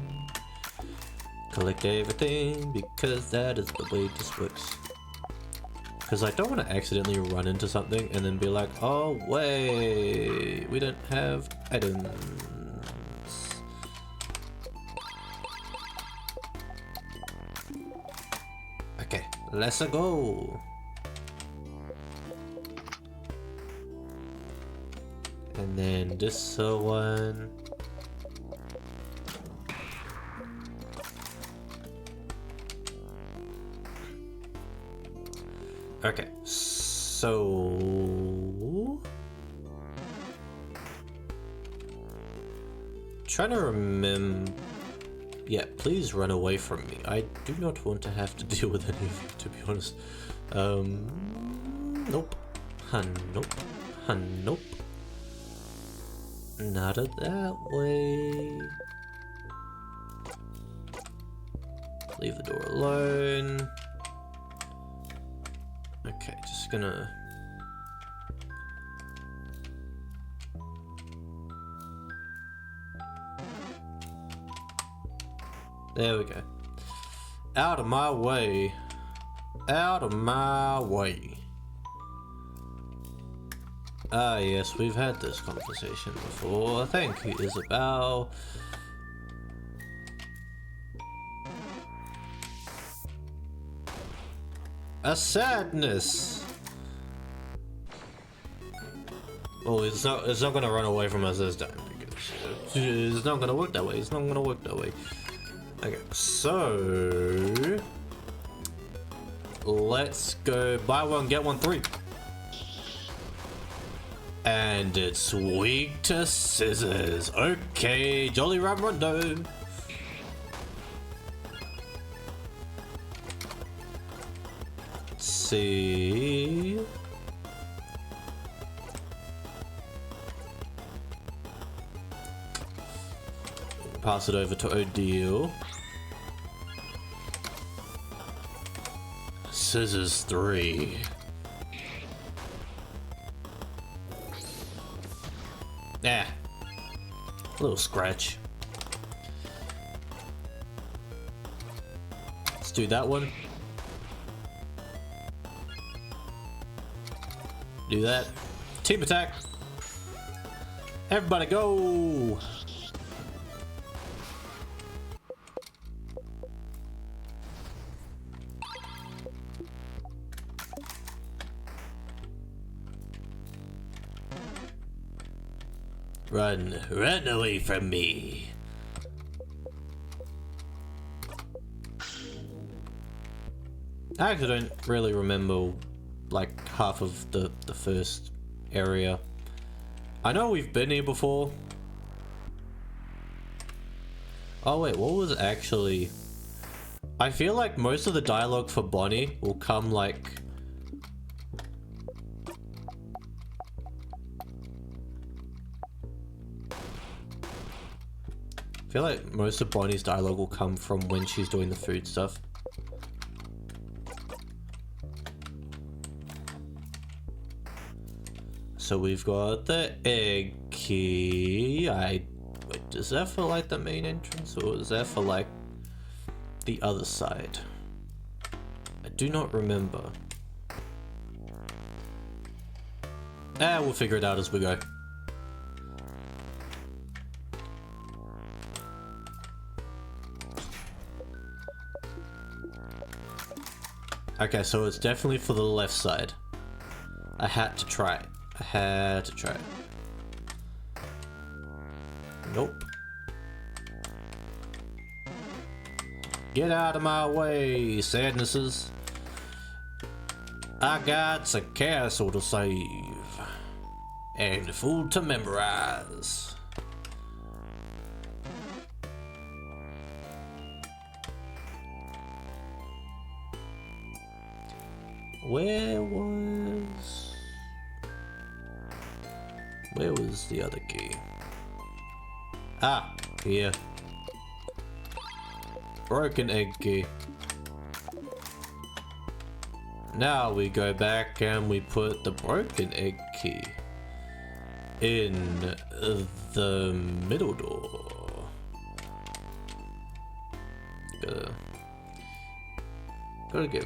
S1: Collect everything because that is the way this works. Because I don't want to accidentally run into something and then be like, oh wait, we don't have items. Okay, let's go. And then this one. Okay, so trying to remember. Yeah, please run away from me. I do not want to have to deal with any of you, to be honest. Nope. Nope. Nope. Not it that way. Leave the door alone. Okay, just gonna... There we go. Out of my way. Out of my way. Ah yes, we've had this conversation before. Thank you, Isabel. A sadness. Oh, it's not gonna run away from us this time because it's not gonna work that way. It's not gonna work that way. Okay, so let's go buy one get one 3. And it's weak to scissors. Okay, Jolly Rondo. Let's see. pass it over to Odile. Scissors 3. Yeah. A little scratch. Let's do that one. Do that. Team attack. Everybody go. Run, run away from me. I actually don't really remember like half of the first area. I know we've been here before. Oh wait, what was actually... I feel like most of the dialogue for Bonnie will come like... I feel like most of Bonnie's dialogue will come from when she's doing the food stuff. So we've got the egg key. Wait, is that for like the main entrance or is that for like the other side? I do not remember. We'll figure it out as we go. Okay, so it's definitely for the left side. I had to try it. I had to try it. Nope. Get out of my way, sadnesses. I got a castle to save. And food to memorize. Where was the other key? Ah, here. Broken egg key. Now we go back and we put the broken egg key in the middle door. Gotta give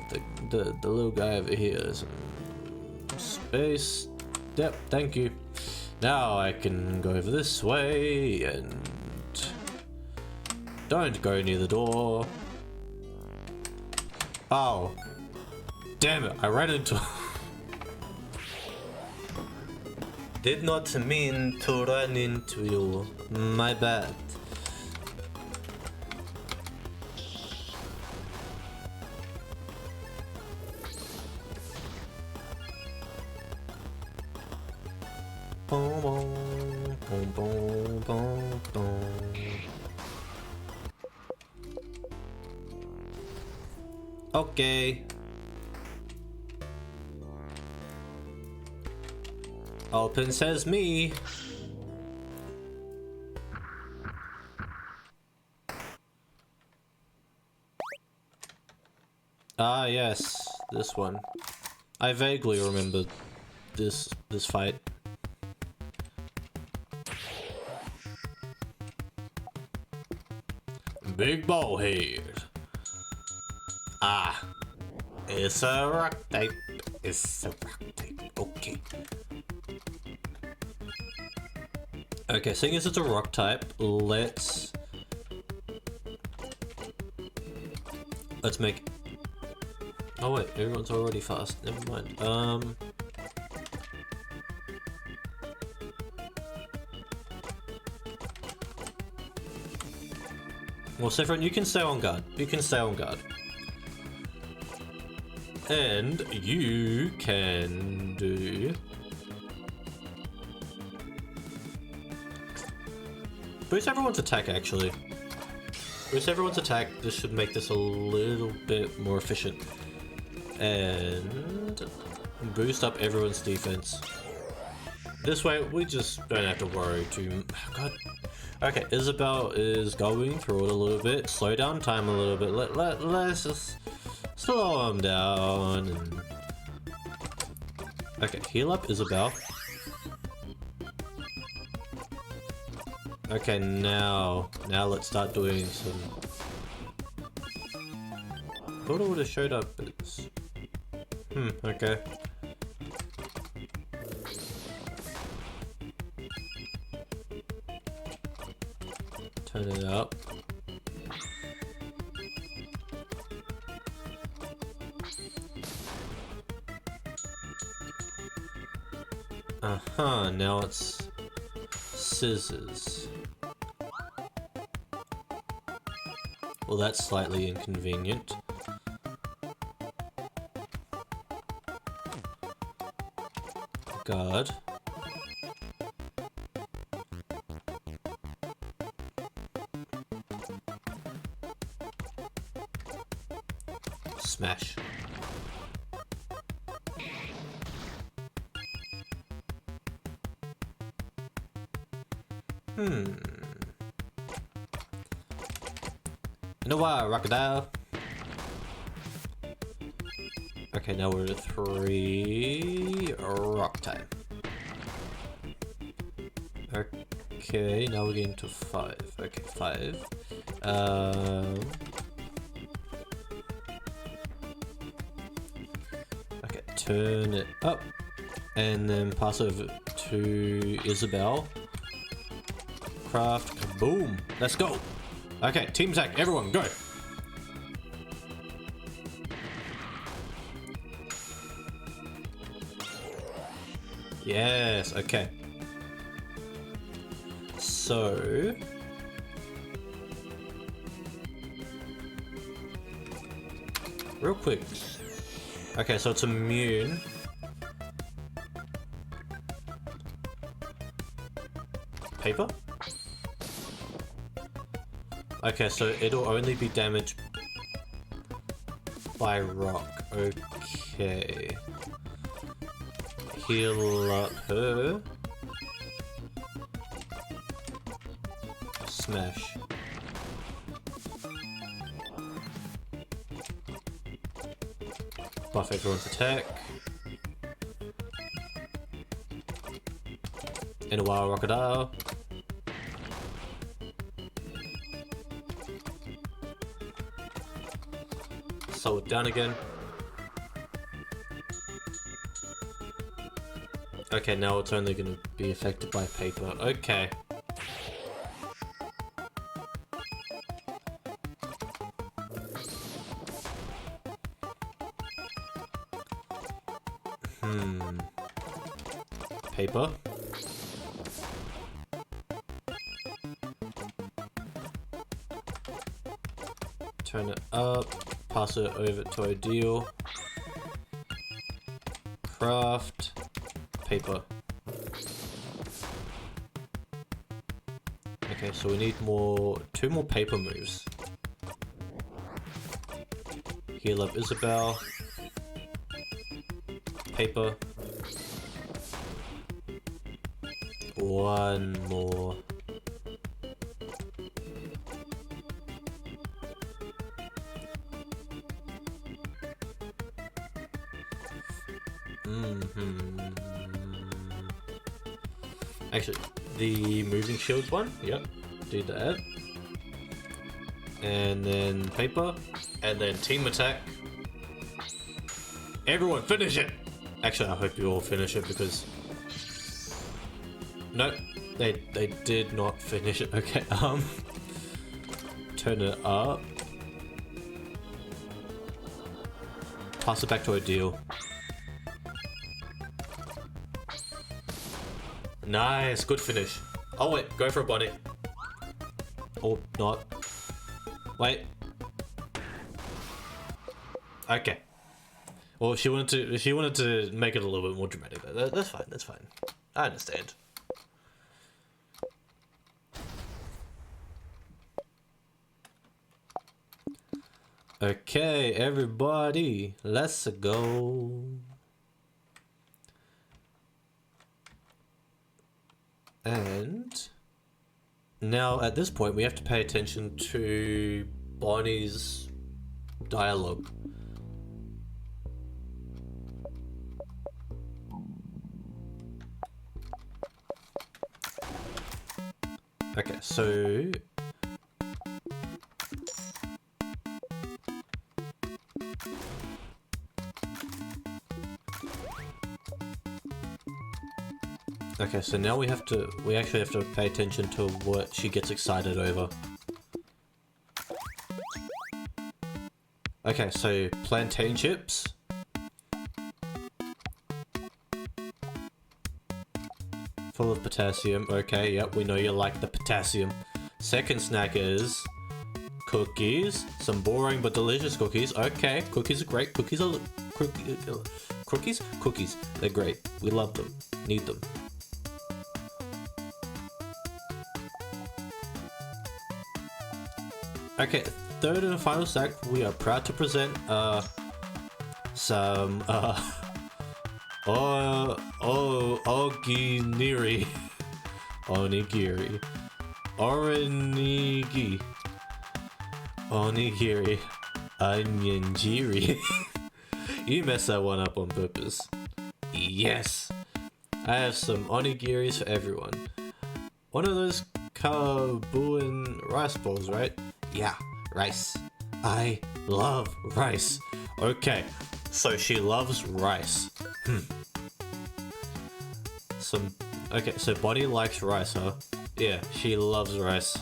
S1: the little guy over here some space. Yep, thank you. Now I can go over this way and don't go near the door. Oh, damn it, I ran into... Did not mean to run into you, my bad. Boom, boom, boom, boom, boom, boom. Okay. Open says me. Ah yes, this one. I vaguely remember this fight. Big ball head. Ah, it's a rock type. It's a rock type. Okay. Okay, seeing as it's a rock type, let's make. Oh wait, everyone's already fast. Never mind. Well, Saffron, you can stay on guard. You can stay on guard. And you can do... Boost everyone's attack, actually. Boost everyone's attack. This should make this a little bit more efficient. And boost up everyone's defense. This way, we just don't have to worry too... God, Okay, Isabel is going through it a little bit. Slow down time a little bit. Let's just slow him down. And... Okay, heal up Isabel. Okay, now let's start doing some... Thought it would have showed up. It's... okay. Turn it up. Now it's scissors. Well, that's slightly inconvenient. Guard. Smash. You know what, Rockadile? Okay, now we're at 3 rock time. Okay, now we're getting to 5. Okay, 5. Okay, turn it up and then pass over to Isabel. Craft, boom, let's go. Okay, team attack, everyone go. Yes, okay. So real quick. Okay, so it's immune. Paper? Okay, so it'll only be damaged by rock. Okay. Heal up her. Smash. Buff everyone's attack. In a while, Rockadile. Slow it down again. Okay, now it's only going to be affected by paper. Okay. Paper. Turn it up. Pass it over to Ideal. Craft. Paper. Okay, so we need two more paper moves. Heal up Isabel. Paper. One more. Actually, the moving shield one, yep, do that. And then paper, and then team attack. Everyone finish it! Actually, I hope you all finish it because... Nope, they did not finish it. Okay, turn it up. Pass it back to Ideal. Nice, good finish. Oh wait, go for a bunny. Or not. Wait. Okay. Well, she wanted to make it a little bit more dramatic. That's fine. That's fine. I understand. Okay, everybody, let's go. And Now, at this point, we have to pay attention to Bonnie's dialogue. Okay, so... Okay, so now we actually have to pay attention to what she gets excited over. Okay, so plantain chips. Full of potassium. Okay, yep, we know you like the potassium. Second snack is cookies. Some boring but delicious cookies. Okay, cookies are great. Cookies. They're great. We love them. Need them. Okay, third and final snack, we are proud to present some onigiri. Onigiri. Onigiri. You messed that one up on purpose. Yes! I have some onigiris for everyone. One of those Kabuin rice balls, right? Yeah, rice. I love rice. Okay, so she loves rice. Okay, so Bonnie likes rice, huh? Yeah, she loves rice.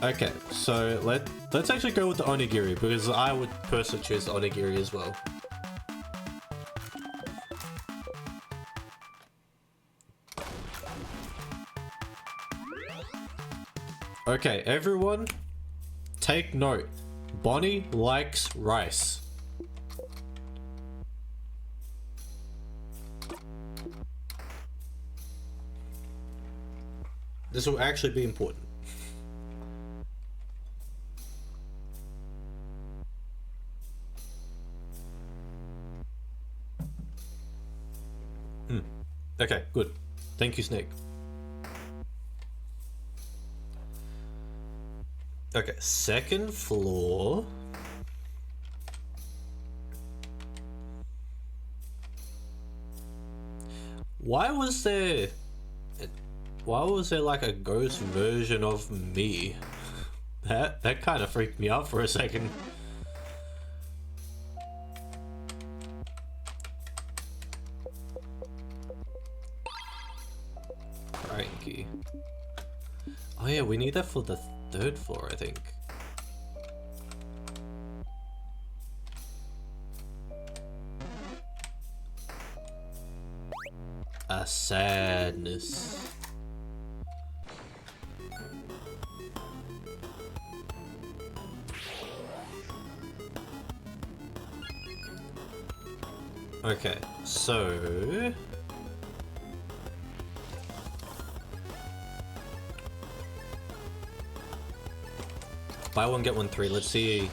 S1: Okay, so let's actually go with the onigiri, because I would personally choose the onigiri as well. Okay, everyone, take note. Bonnie likes rice. This will actually be important. Okay, good. Thank you, Snake. Okay, second floor. Why was there like a ghost version of me? That kind of freaked me out for a second. Cranky. Oh yeah, we need that for the third floor, I think. A sadness. Okay, so buy one get one 3. Let's see.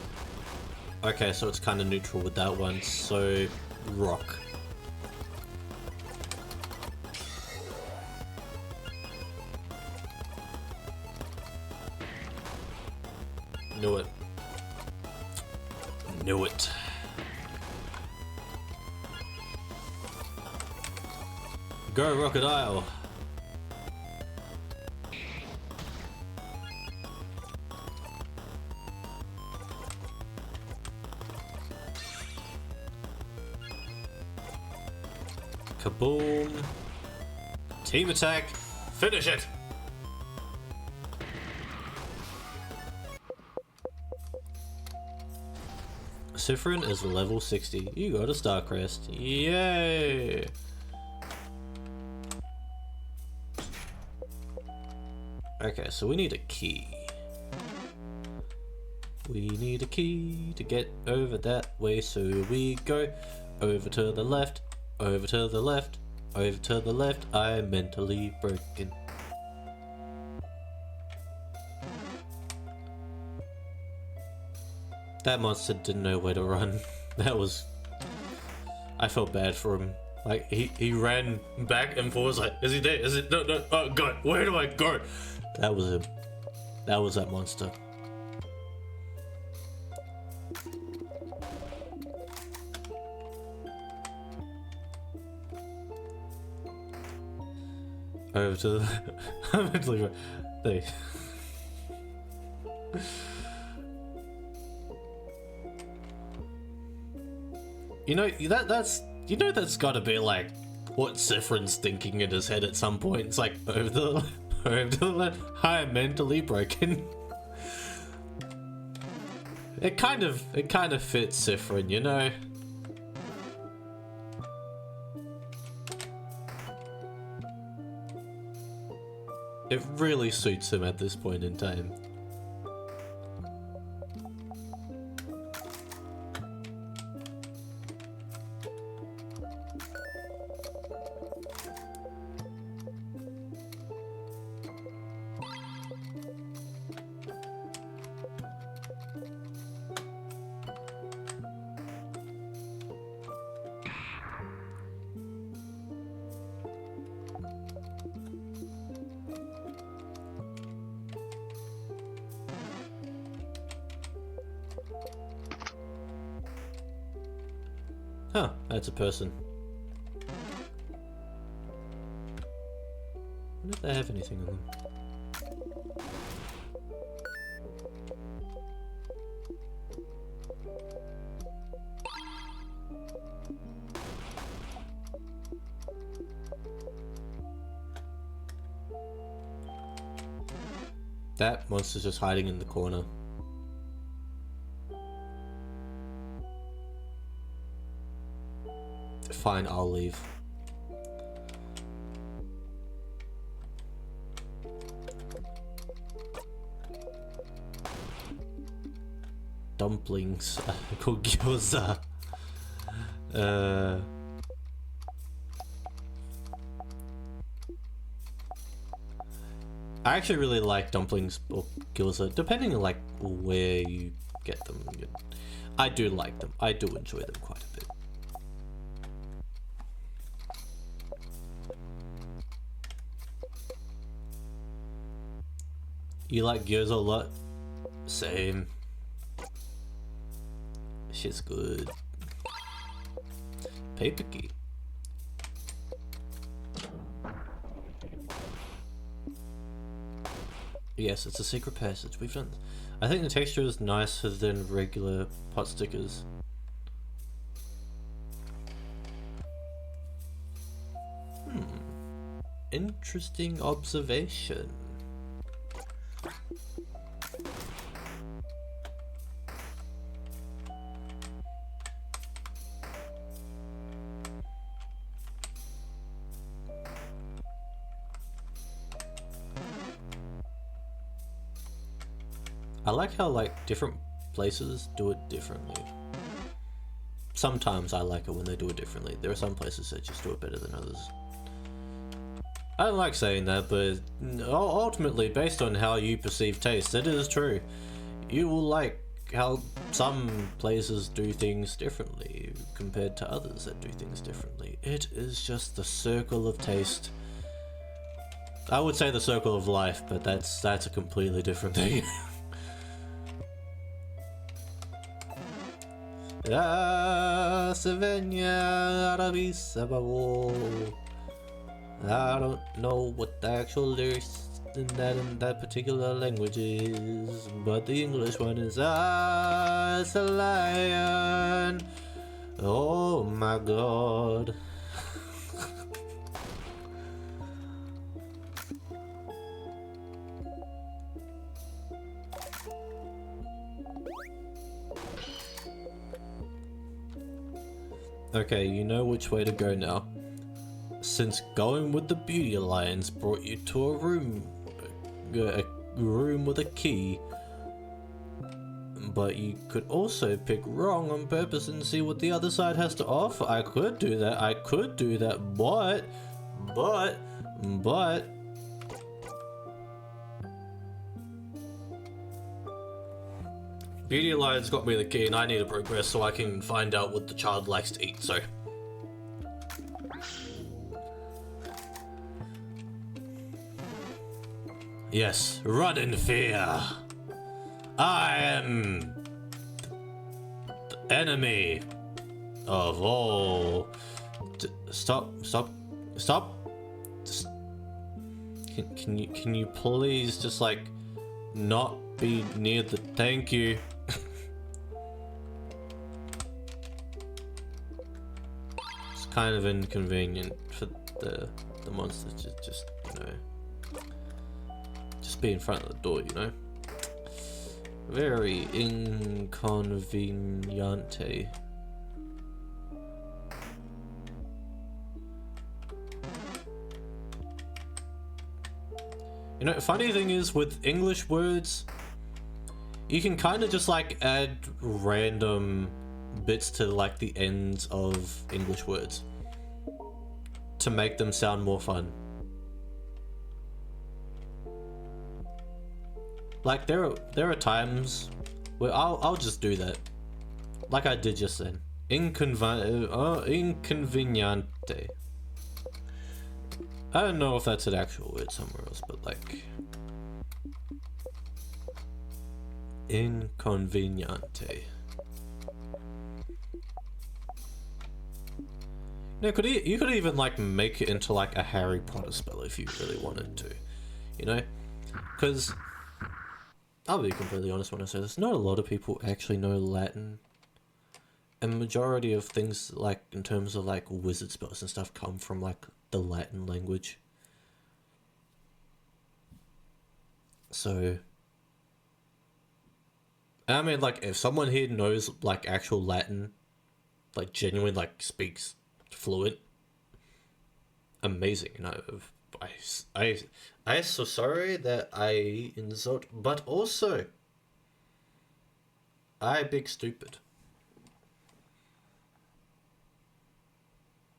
S1: Okay, so it's kind of neutral with that one. So rock. Knew it. Knew it. Go Crocodile. Kaboom. Team attack. Finish it. Sifrin is level 60. You got a star crest. Yay! Okay, so we need a key. We need a key to get over that way, so we go over to the left, over to the left, over to the left. I'm mentally broken. That monster didn't know where to run. That was... I felt bad for him. Like, he ran back and forth like, is he there? Is it? No, no, oh god, where do I go? That was him. That was that monster. Over to the... I'm mentally... There. You know, that's gotta be like what Sifrin's thinking in his head at some point. It's like, over to the left, I'm mentally broken. It kind of fits Sifrin, you know? It really suits him at this point in time. Huh, that's a person. I wonder if they have anything on them. That monster's just hiding in the corner. Fine, I'll leave. Dumplings called gyoza. I actually really like dumplings or gyoza, depending on like where you get them. I do like them. I do enjoy them quite a bit. You like gyoza a lot? Same. Shit's good. Paper key. Yes, it's a secret passage. We've done. I think the texture is nicer than regular pot stickers. Interesting observation. I like how like different places do it differently. Sometimes I like it when they do it differently. There are some places that just do it better than others. I don't like saying that, but ultimately, based on how you perceive taste, it is true. You will like how some places do things differently compared to others that do things differently. It is just the circle of taste. I would say the circle of life, but that's a completely different thing. I don't know what the actual lyrics in that particular language is, but the English one is it's a lion. Oh my god. Okay, you know which way to go now. Since going with the Beauty Alliance brought you to a room with a key, but you could also pick wrong on purpose and see what the other side has to offer. I could do that, but Beauty Alliance got me the key and I need to progress so I can find out what the child likes to eat, so Yes, run in fear. I am the enemy of all. Stop! Just, can you please just like not be near the? Thank you. It's kind of inconvenient for the monsters to just, you know, just be in front of the door, you know. Very inconveniente. You know, funny thing is with English words, you can kind of just like add random bits to like the ends of English words to make them sound more fun. Like there are times where I'll just do that, like I did just then. Inconveniente. I don't know if that's an actual word somewhere else, but like inconveniente. No, you could even like make it into like a Harry Potter spell if you really wanted to, you know? Because I'll be completely honest when I say this, not a lot of people actually know Latin. And majority of things like in terms of like wizard spells and stuff come from like the Latin language. So I mean, like if someone here knows like actual Latin, like genuinely like speaks fluent, amazing. You know, I so sorry that I insult, but also I big stupid.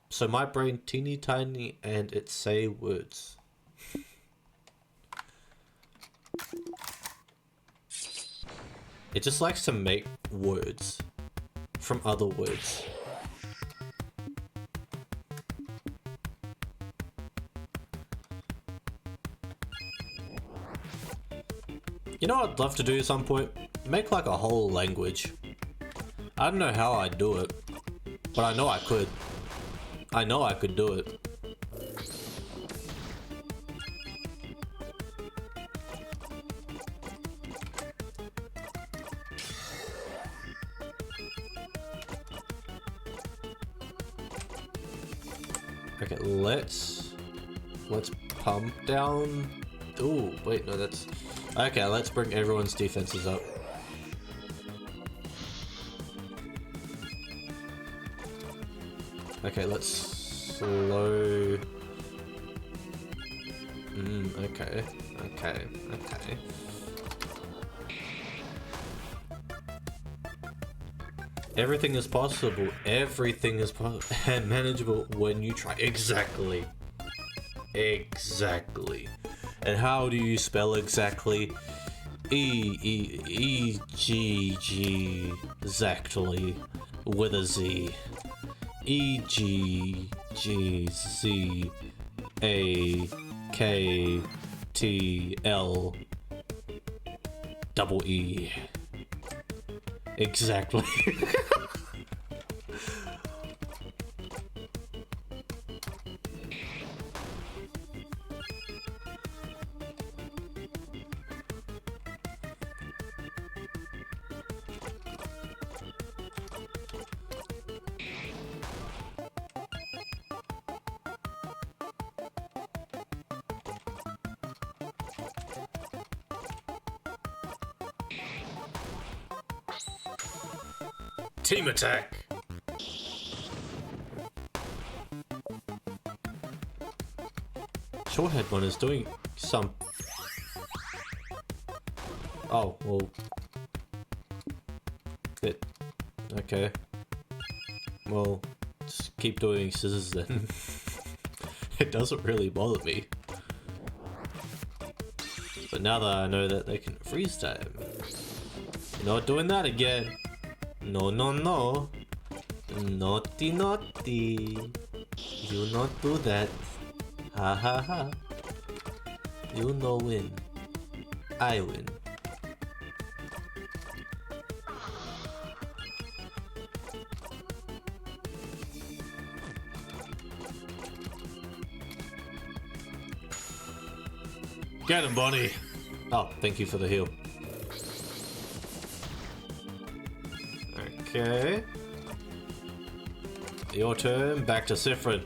S1: So my brain teeny tiny and it say words. It just likes to make words from other words. You know what I'd love to do at some point? Make like a whole language. I don't know how I'd do it, but I know I could. I know I could do it. Okay, let's pump down. Ooh, wait, no, that's okay. Let's bring everyone's defenses up. Okay, let's slow. Okay. Everything is possible. Everything is and manageable when you try. Exactly. And how do you spell exactly? E-G-G exactly with a Z. E-G-G-Z-A-K-T-L-E-E. Exactly. Team attack! Shorthead one is doing some... Oh, well... It... Okay. Well, just keep doing scissors then. It doesn't really bother me. But now that I know that they can freeze time... You're not doing that again! No. Naughty. You not do that. Ha. You no win. I win. Get him, Bonnie! Oh, thank you for the heal. Okay. Your turn, back to Sifrin.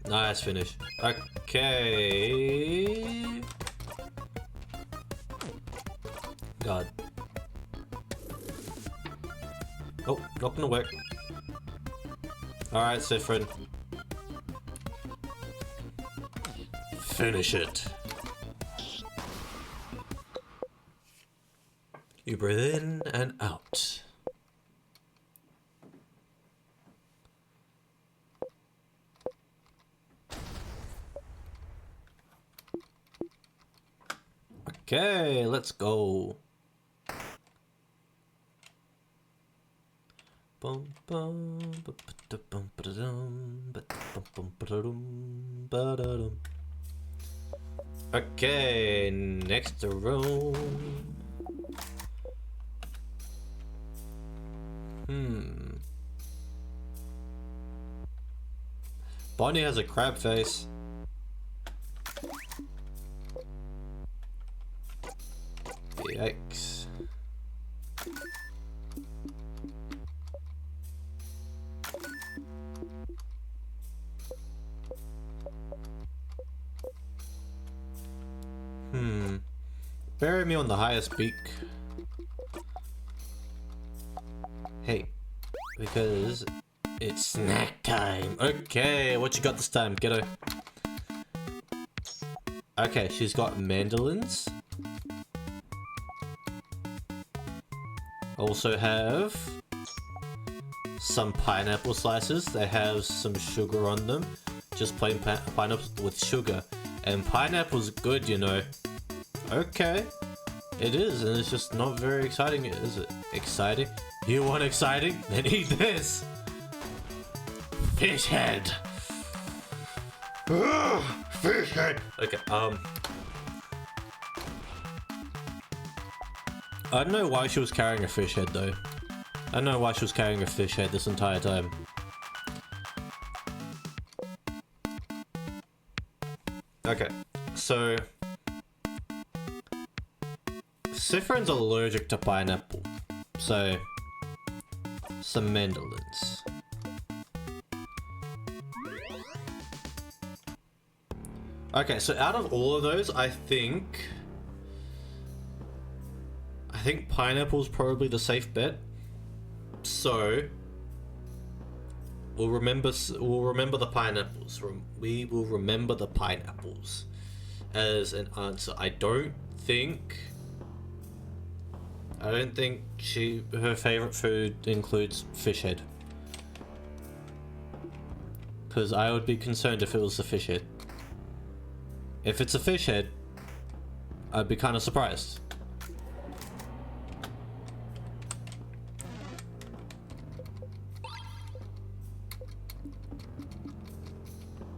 S1: Nice finish. Okay. God. Oh, not gonna work. Alright, Sifrin. Finish it. You breathe in and out. Okay, let's go. Okay, next room. Bonnie has a crab face. Yikes. Bury me on the highest peak. Hey, because it's snack time. Okay, what you got this time, kiddo? Okay, she's got mandolins. Also have some pineapple slices. They have some sugar on them. Just plain pineapple with sugar. And pineapple's good, you know. Okay. It is, and it's just not very exciting, is it? Exciting? You want exciting? Then eat this! Fish head! Ugh, fish head! Okay, I don't know why she was carrying a fish head, though. I don't know why she was carrying a fish head this entire time. Okay, so... Sifrin's allergic to pineapple, so... some mandolins. Okay, so out of all of those, I think pineapple's probably the safe bet. So we'll remember the pineapples. We will remember the pineapples as an answer. I don't think her favorite food includes fish head. Because I would be concerned if it was the fish head. If it's a fish head, I'd be kind of surprised.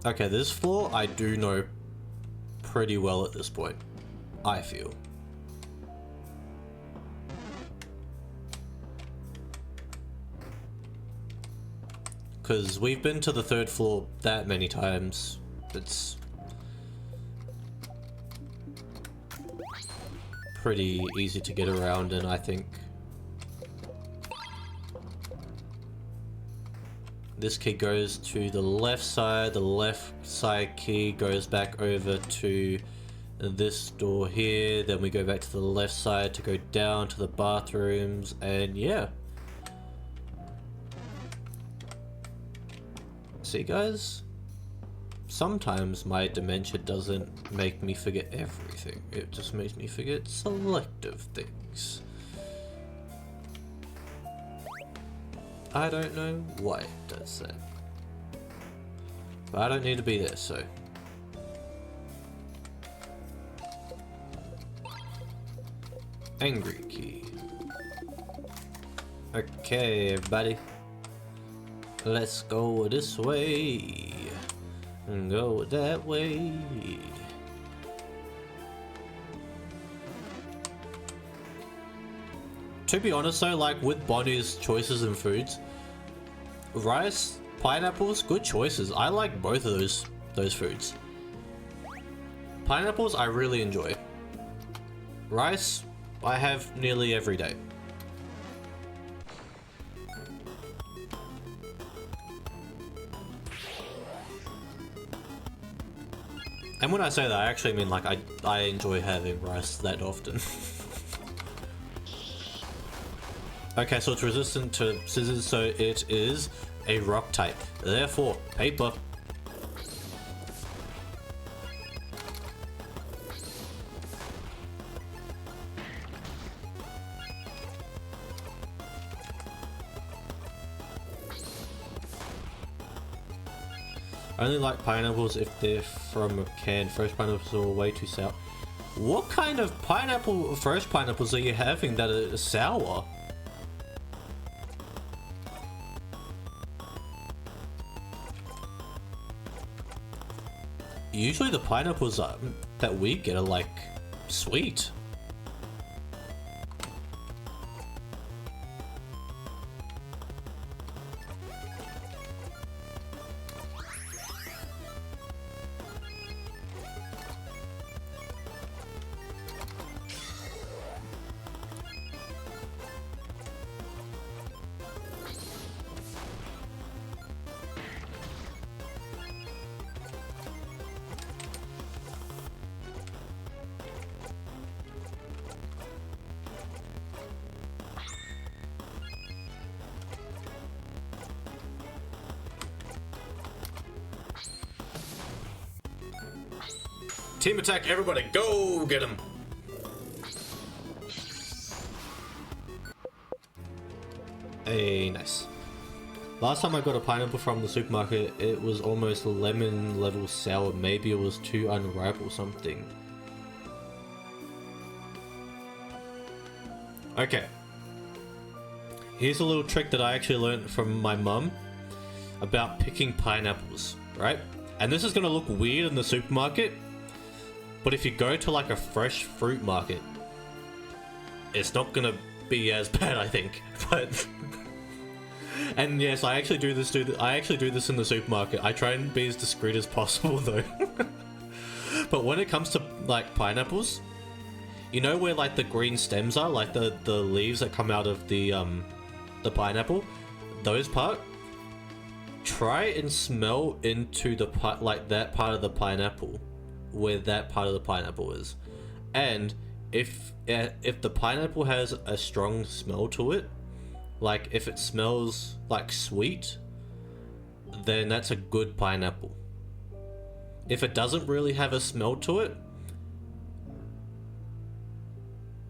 S1: Okay, this floor I do know pretty well at this point, I feel. Because we've been to the third floor that many times. It's pretty easy to get around in, I think. This key goes to the left side key goes back over to this door here, then we go back to the left side to go down to the bathrooms, and yeah. See guys? Sometimes my dementia doesn't make me forget everything, it just makes me forget selective things. I don't know why it does that. But I don't need to be there, so. Angry key. Okay, everybody. Let's go this way and go that way. To be honest though, like with Bonnie's choices in foods, rice, pineapples, good choices. I like both of those foods. Pineapples I really enjoy. Rice I have nearly every day. And when I say that, I actually mean like I enjoy having rice that often. Okay, so it's resistant to scissors, so it is a rock type. Therefore, paper. I only like pineapples if they're from a can. Fresh pineapples are way too sour. What kind of fresh pineapples are you having that are sour? Usually the pineapples that we get are like sweet. Team attack, everybody, go get him! Hey, nice. Last time I got a pineapple from the supermarket, it was almost lemon level sour. Maybe it was too unripe or something. Okay. Here's a little trick that I actually learned from my mum about picking pineapples, right? And this is gonna look weird in the supermarket, but if you go to like a fresh fruit market, it's not gonna be as bad, I think. But and yes, I actually do this in the supermarket. I try and be as discreet as possible though. But when it comes to like pineapples, you know where like the green stems are, like the leaves that come out of the pineapple, those part. Try and smell into the like that part of the pineapple, where that part of the pineapple is, and if the pineapple has a strong smell to it, like if it smells like sweet, then that's a good pineapple. If it doesn't really have a smell to it,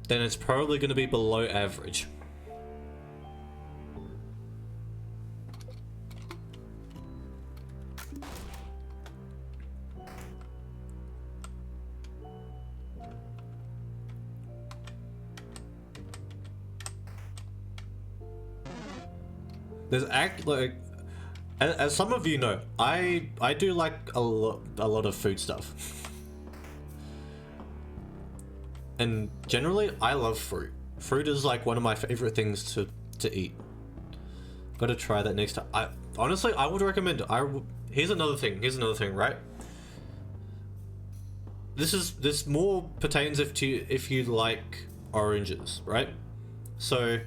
S1: then it's probably going to be below average. There's as some of you know, I do like a lot of food stuff. And generally, I love fruit. Fruit is like one of my favorite things to eat. Gotta try that next time. Honestly, I would recommend it. Here's another thing, right? This more pertains if you like oranges, right? So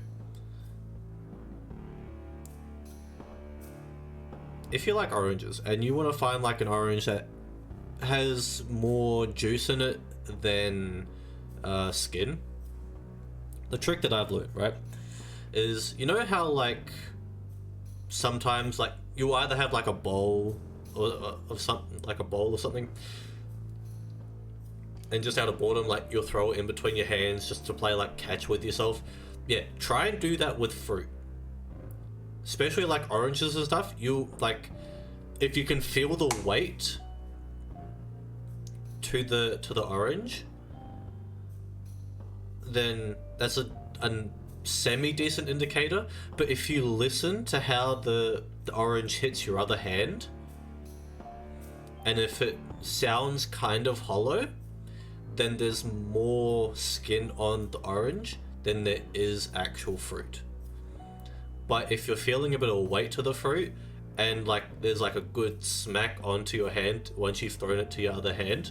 S1: if you like oranges and you want to find like an orange that has more juice in it than skin, the trick that I've learned, right, is, you know how like sometimes like you either have like a bowl of something, like a bowl or something, and just out of boredom like you'll throw it in between your hands just to play like catch with yourself. Yeah, try and do that with fruit. Especially like oranges and stuff, you like, if you can feel the weight to the orange, then that's a semi-decent indicator, but if you listen to how the orange hits your other hand, and if it sounds kind of hollow, then there's more skin on the orange than there is actual fruit. But if you're feeling a bit of weight to the fruit, and like there's like a good smack onto your hand once you've thrown it to your other hand,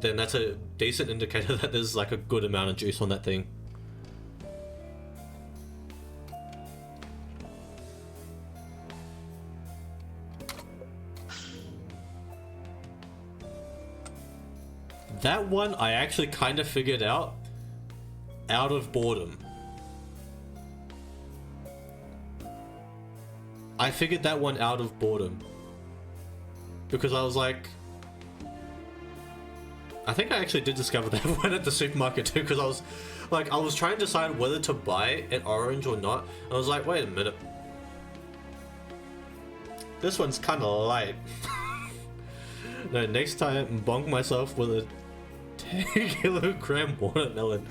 S1: then that's a decent indicator that there's like a good amount of juice on that thing. That one I actually kind of figured out of boredom. I figured that one out of boredom. Because I was like... I think I actually did discover that one at the supermarket too, because I was trying to decide whether to buy an orange or not. I was like, wait a minute. This one's kind of light. No, next time, bonk myself with a 10 kilogram watermelon.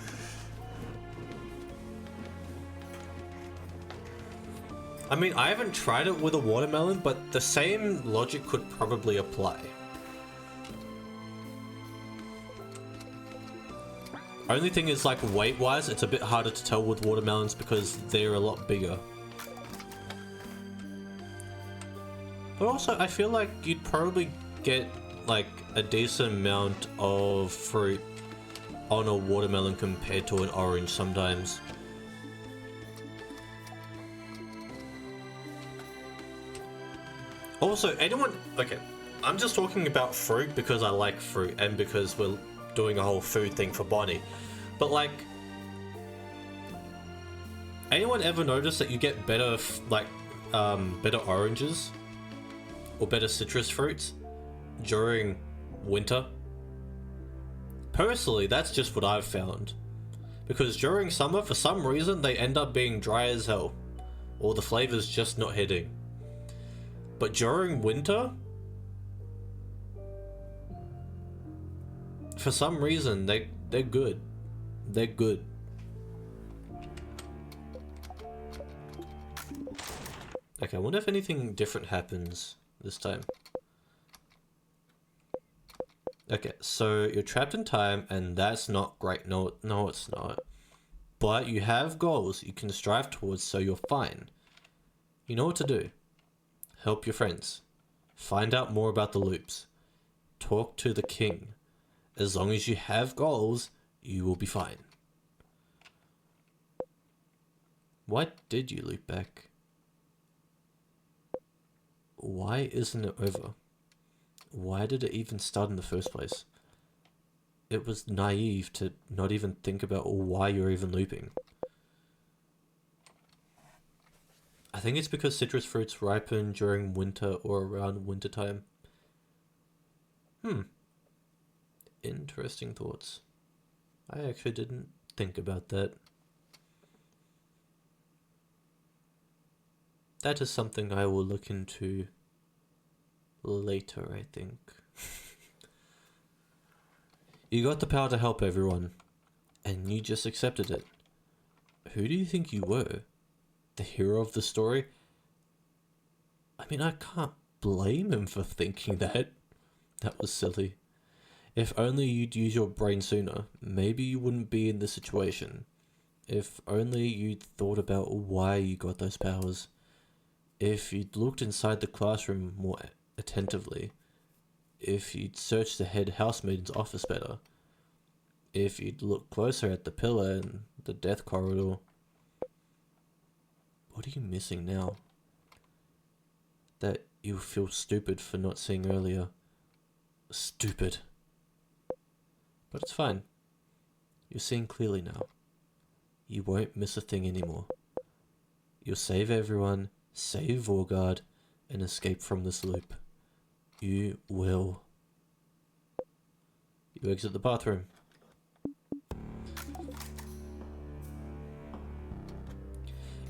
S1: I mean, I haven't tried it with a watermelon, but the same logic could probably apply. Only thing is, like, weight-wise, it's a bit harder to tell with watermelons because they're a lot bigger. But also, I feel like you'd probably get, like, a decent amount of fruit on a watermelon compared to an orange sometimes. Also, okay, I'm just talking about fruit because I like fruit and because we're doing a whole food thing for Bonnie. But like, anyone ever notice that you get better, better oranges or better citrus fruits during winter? Personally, that's just what I've found. Because during summer, for some reason, they end up being dry as hell. Or the flavor's just not hitting. But during winter, for some reason, they're good. They're good. Okay, I wonder if anything different happens this time. Okay, so you're trapped in time, and that's not great. No, it's not. But you have goals you can strive towards, so you're fine. You know what to do. Help your friends. Find out more about the loops. Talk to the king. As long as you have goals, you will be fine. Why did you loop back? Why isn't it over? Why did it even start in the first place? It was naive to not even think about why you're even looping. I think it's because citrus fruits ripen during winter or around winter time. Interesting thoughts. I actually didn't think about that. That is something I will look into later, I think. You got the power to help everyone, and you just accepted it. Who do you think you were? The hero of the story? I mean, I can't blame him for thinking that. That was silly. If only you'd use your brain sooner, maybe you wouldn't be in this situation. If only you'd thought about why you got those powers. If you'd looked inside the classroom more attentively. If you'd searched the head housemaiden's office better. If you'd looked closer at the pillar and the death corridor. What are you missing now? That you feel stupid for not seeing earlier. Stupid. But it's fine. You're seeing clearly now. You won't miss a thing anymore. You'll save everyone, save Vorgard, and escape from this loop. You will. You exit the bathroom.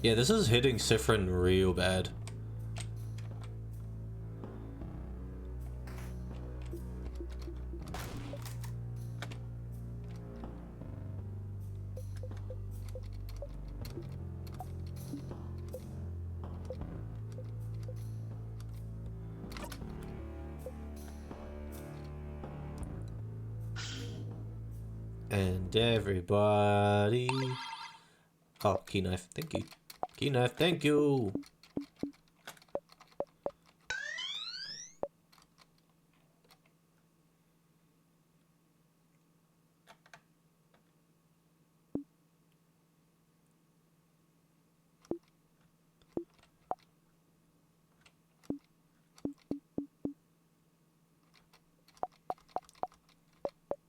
S1: Yeah, this is hitting Sifrin real bad. And everybody... Oh, key knife, thank you. Key knife, thank you!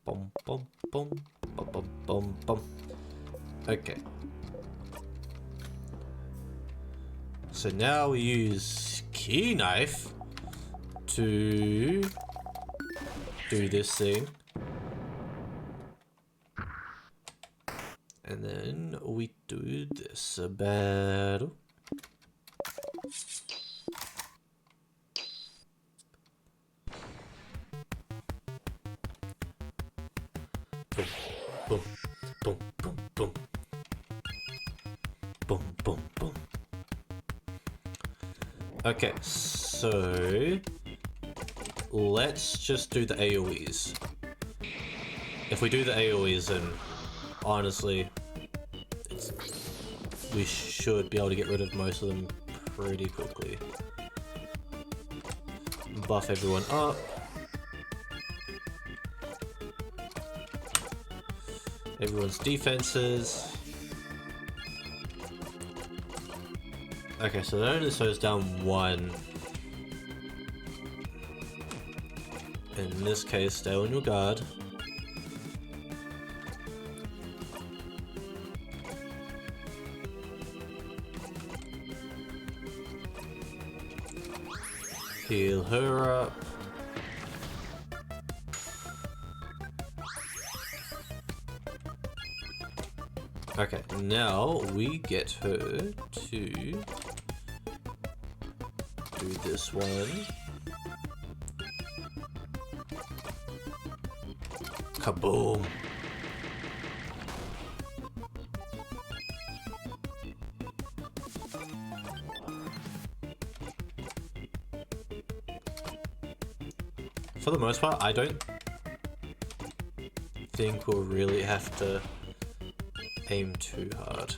S1: Boom, boom, boom, boom, boom, boom, boom. Okay. So now we use key knife to do this thing. And then we do this battle. Boom, boom, boom, boom, boom. Boom, boom, boom. Okay, so let's just do the AoEs. If we do the AoEs, then honestly, we should be able to get rid of most of them pretty quickly. Buff everyone up. Everyone's defenses. Okay, so that only slows down one. In this case, stay on your guard. Heal her up. Okay, now we get her to do this one. Kaboom! For the most part, I don't think we'll really have to aim too hard.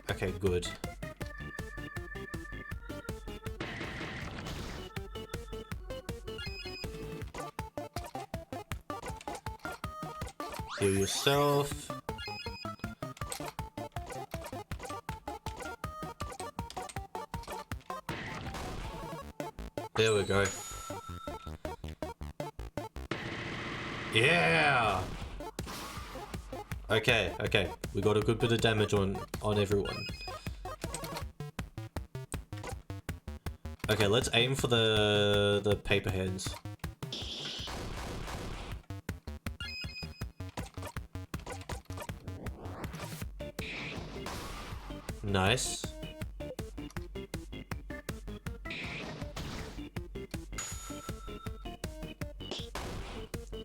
S1: Okay, good. Heal yourself. There we go. Yeah! Okay, okay. We got a good bit of damage on everyone. Okay, let's aim for the paper hands. Nice.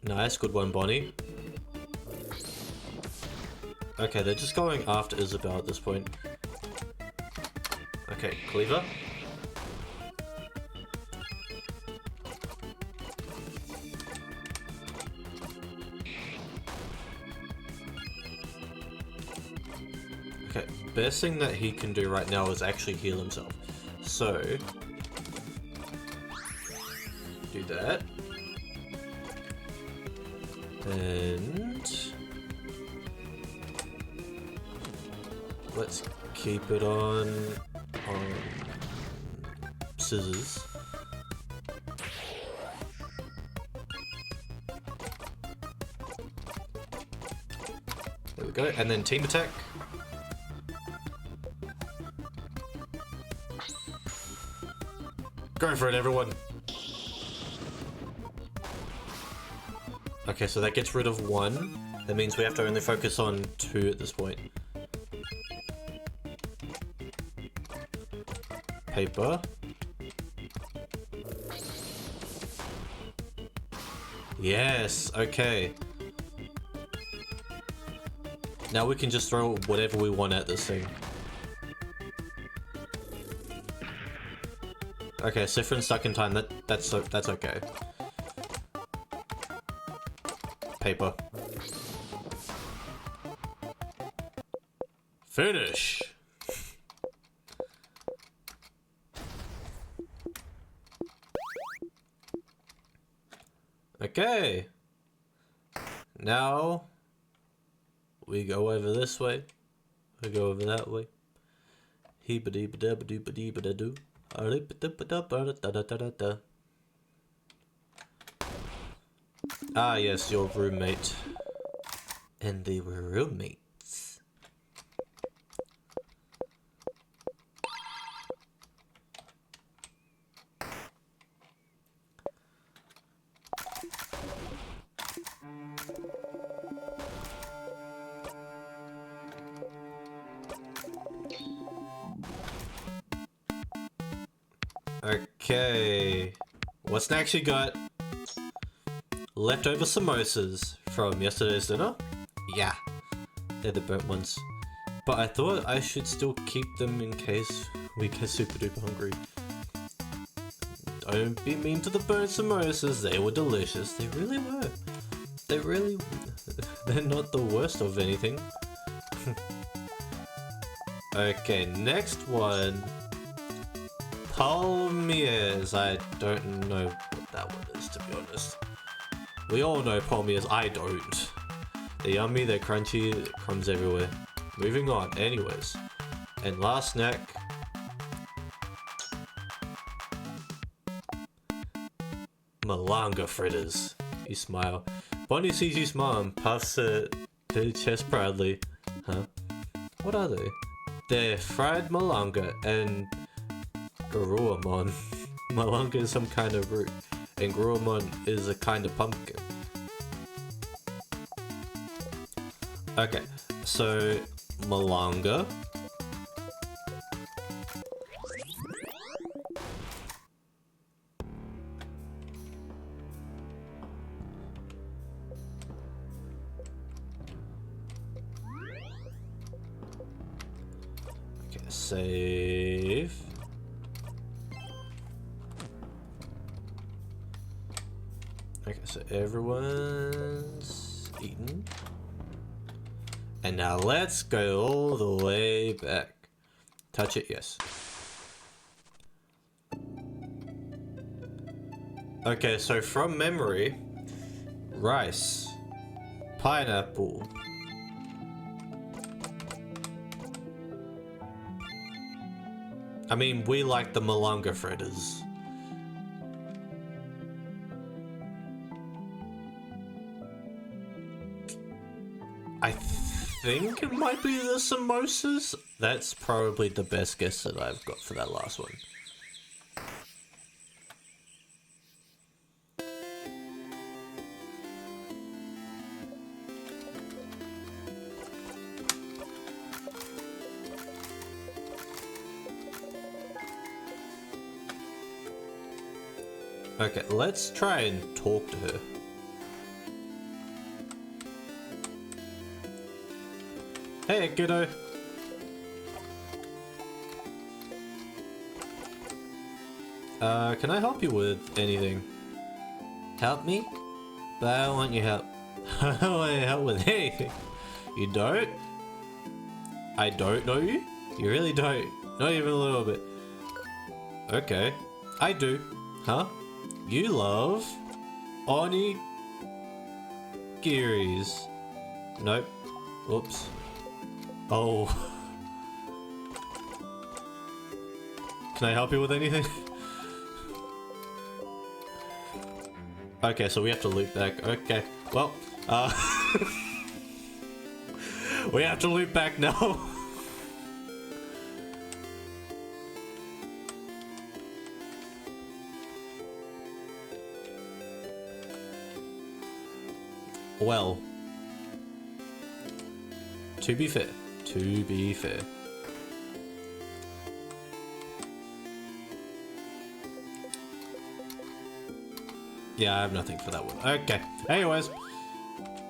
S1: Nice, good one, Bonnie. Okay, they're just going after Isabel at this point. Okay, Cleaver. Okay, best thing that he can do right now is actually heal himself. So, do that. And let's keep it on scissors. There we go, and then team attack. Go for it, everyone. Okay, so that gets rid of one. That means we have to only focus on two at this point. Paper. Yes, okay. Now we can just throw whatever we want at this thing. Okay, Siffrin's stuck in time. That's okay. Paper. Finish. Okay. Now we go over this way. We go over that way. Heeba-deeba-dabba-dooba-deeba-da-doo. Ah, yes, your roommate. And they were roommates. Okay. What's next you got? Leftover samosas from yesterday's dinner? Yeah. They're the burnt ones. But I thought I should still keep them in case we get super duper hungry. Don't be mean to the burnt samosas, they were delicious. They really were. They're not the worst of anything. Okay, next one. Palmiers. I don't know what that one is, to be honest. We all know palmiers, I don't. They're yummy, they're crunchy, crumbs everywhere. Moving on, anyways. And last snack. Malanga fritters. You smile. Bonnie sees you smile and puffs her chest proudly. Huh? What are they? They're fried malanga and garuamon. Malanga is some kind of root, and garuamon is a kind of pumpkin. Okay, so malanga. Okay, save. Okay, so everyone's eaten. And now let's go all the way back. Touch it, yes. Okay, so from memory, rice, pineapple, I mean, we like the malanga fritters. I think it might be the samosas. That's probably the best guess that I've got for that last one. Okay, let's try and talk to her. Hey, kiddo. Can I help you with anything? Help me? But I don't want your help. I don't want your help with anything. You don't? I don't know you? You really don't? Not even a little bit. Okay. I do. Huh? You love onigiris. Nope. Oops. Oh. Can I help you with anything? Okay, so we have to loop back. Okay. Well, we have to loop back now. Well, to be fair. Yeah, I have nothing for that one. Okay. Anyways,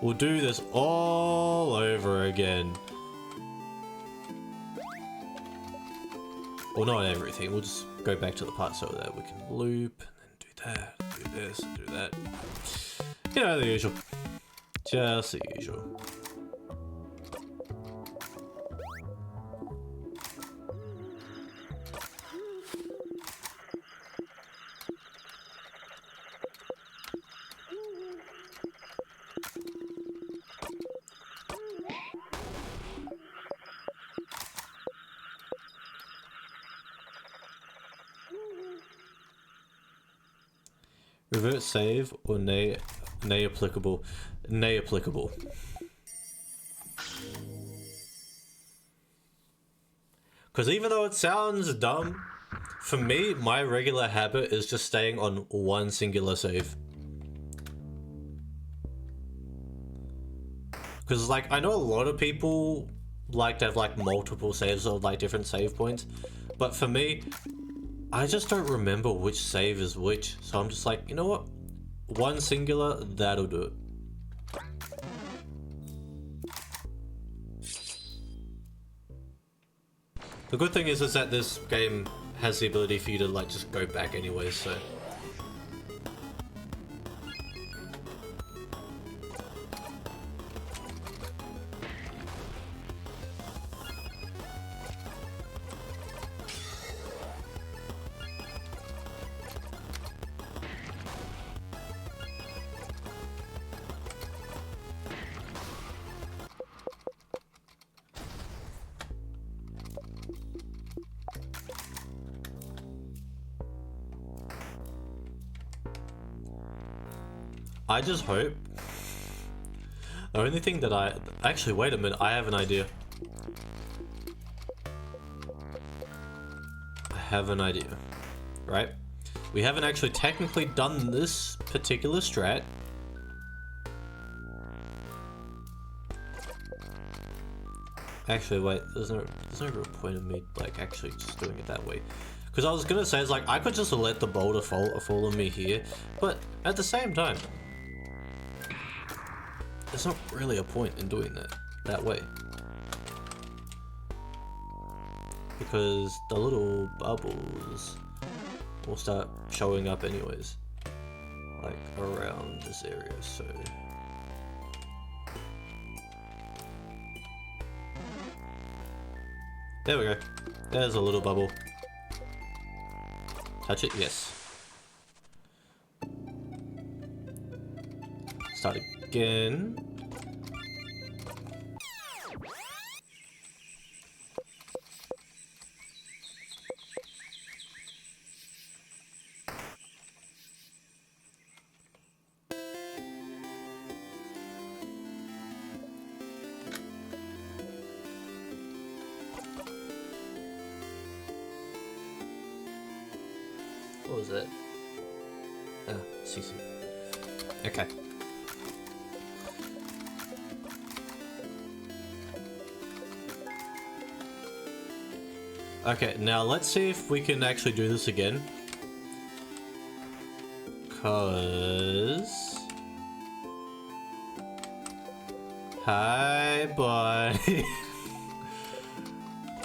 S1: we'll do this all over again. Or not everything, we'll just go back to the part so that we can loop, and then do that, do this, and do that. You know, the usual. Just the usual. Revert save or nay applicable? Nay applicable. Because even though it sounds dumb, for me, my regular habit is just staying on one singular save. Because like, I know a lot of people like to have like multiple saves or like different save points, but for me, I just don't remember which save is which, so I'm just like, you know what? One singular, that'll do it. The good thing is that this game has the ability for you to like just go back anyways, so... I just hope. The only thing that actually, wait a minute, I have an idea. I have an idea, right? We haven't actually technically done this particular strat. Actually, wait, there's no real point in me like actually just doing it that way. Because I was gonna say, it's like, I could just let the boulder fall on me here, but at the same time, there's not really a point in doing that way. Because the little bubbles will start showing up anyways. Like around this area, so... There we go. There's a little bubble. Touch it? Yes. Start again. What was that? Ah, CC. Okay. Okay, now let's see if we can actually do this again. Cause... Hi, buddy.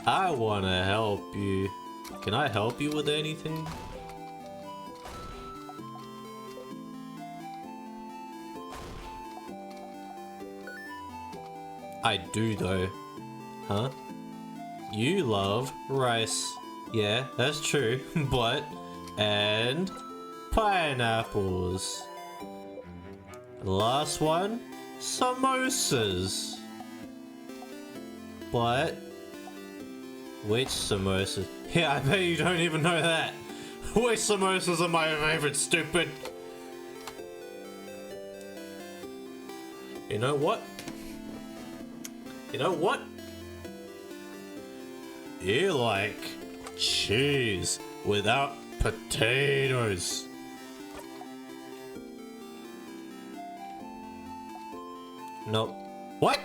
S1: I wanna help you. Can I help you with anything? I do though. Huh? You love rice. Yeah, that's true. But... and... pineapples. Last one... samosas. But... which samosas? Yeah, I bet you don't even know that. Which samosas are my favorite, stupid? You know what? You know what? You like cheese without potatoes. Nope. What?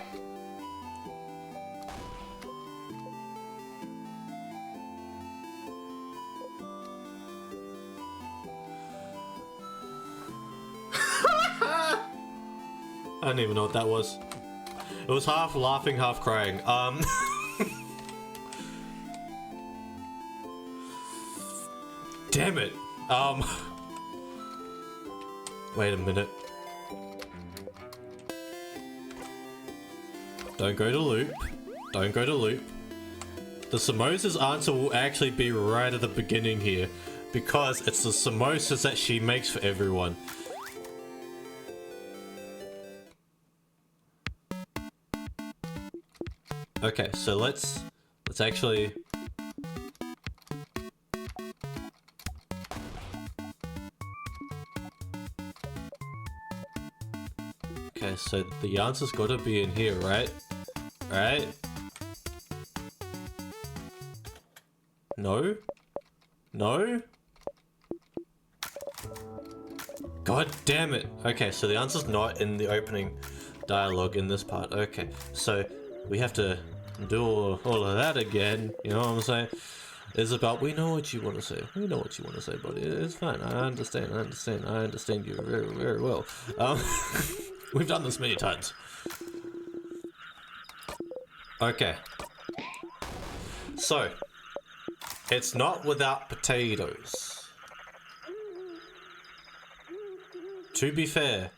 S1: I don't even know what that was. It was half laughing, half crying. damn it. Wait a minute. Don't go to loop. Don't go to loop. The samosas answer will actually be right at the beginning here, because it's the samosas that she makes for everyone. Okay, so let's actually... Okay, so the answer's gotta be in here, right? Right? No? No? God damn it! Okay, so the answer's not in the opening dialogue in this part. Okay, so we have to do all of that again, you know what I'm saying? It's about, we know what you want to say. We know what you want to say, buddy. It's fine. I understand you very, very well. We've done this many times. Okay. So, it's not without potatoes. To be fair,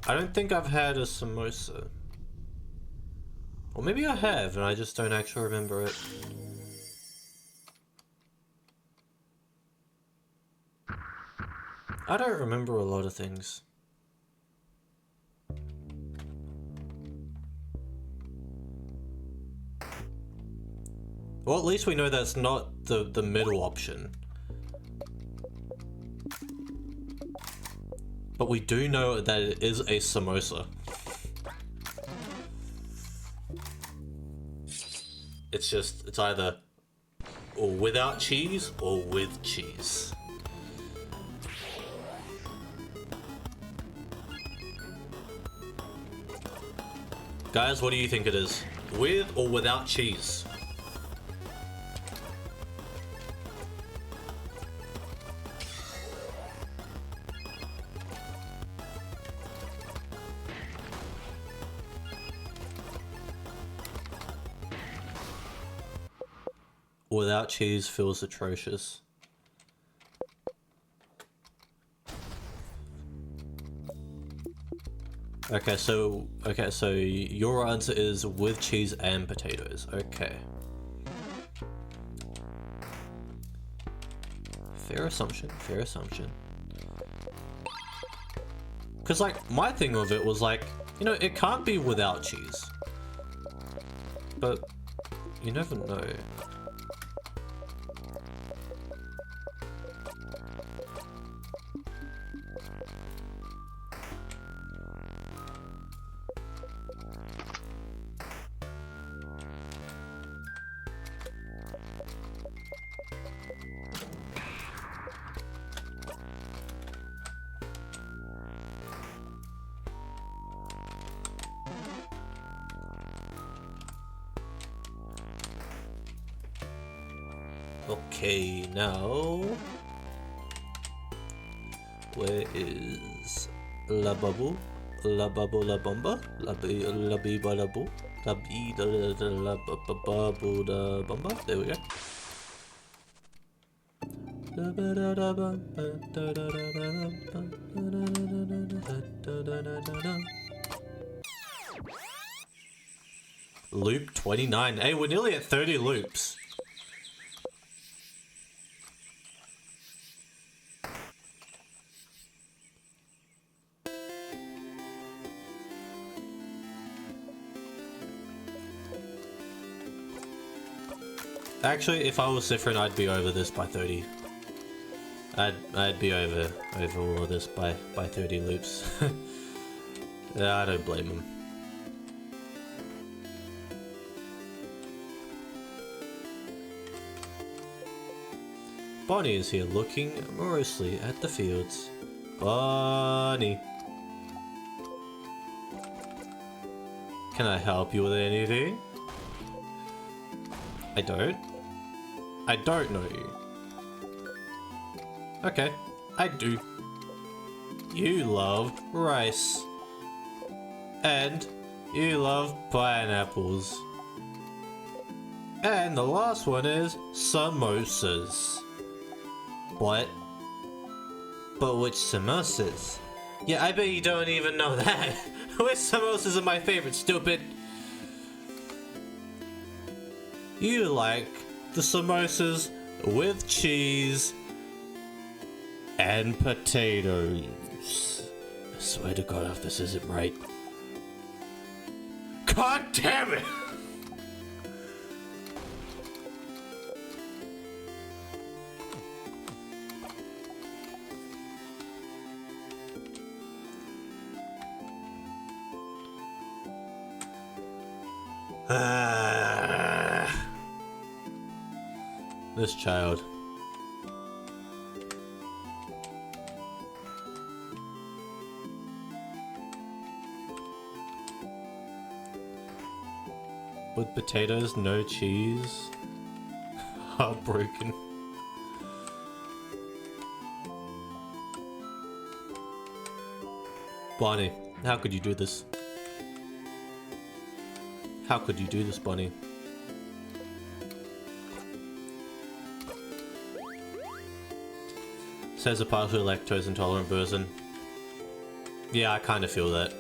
S1: I don't think I've had a samosa. Or maybe I have, and I just don't actually remember it. I don't remember a lot of things. Well, at least we know that's not the middle option. But we do know that it is a samosa. It's just, it's either or without cheese or with cheese. Guys, what do you think it is? With or without cheese? Without cheese feels atrocious. Okay, so your answer is with cheese and potatoes. Okay. Fair assumption, fair assumption. Cause like, my thing of it was like, you know, it can't be without cheese. But you never know. Okay, now where is La Bubble? La Bubble La Bomba? La Biba La Boo? La Bida La Bubble La Bomba? There we go. Loop 29. Hey, we're nearly at 30 loops. Actually, if I was different, I'd be over this by 30. I'd be over all of this by 30 loops. Yeah, I don't blame him. Bonnie is here looking morosely at the fields. Bonnie. Can I help you with anything? I don't know you. Okay, I do. You love rice. And you love pineapples. And the last one is samosas. What? But which samosas? Yeah, I bet you don't even know that. Which samosas are my favorite, stupid? You like the samosas with cheese and potatoes. I swear to God if this isn't right. God damn it! This child. With potatoes, no cheese. Heartbroken. Bonnie, how could you do this? How could you do this, Bonnie? Says a partially lactose intolerant person. Yeah, I kind of feel that.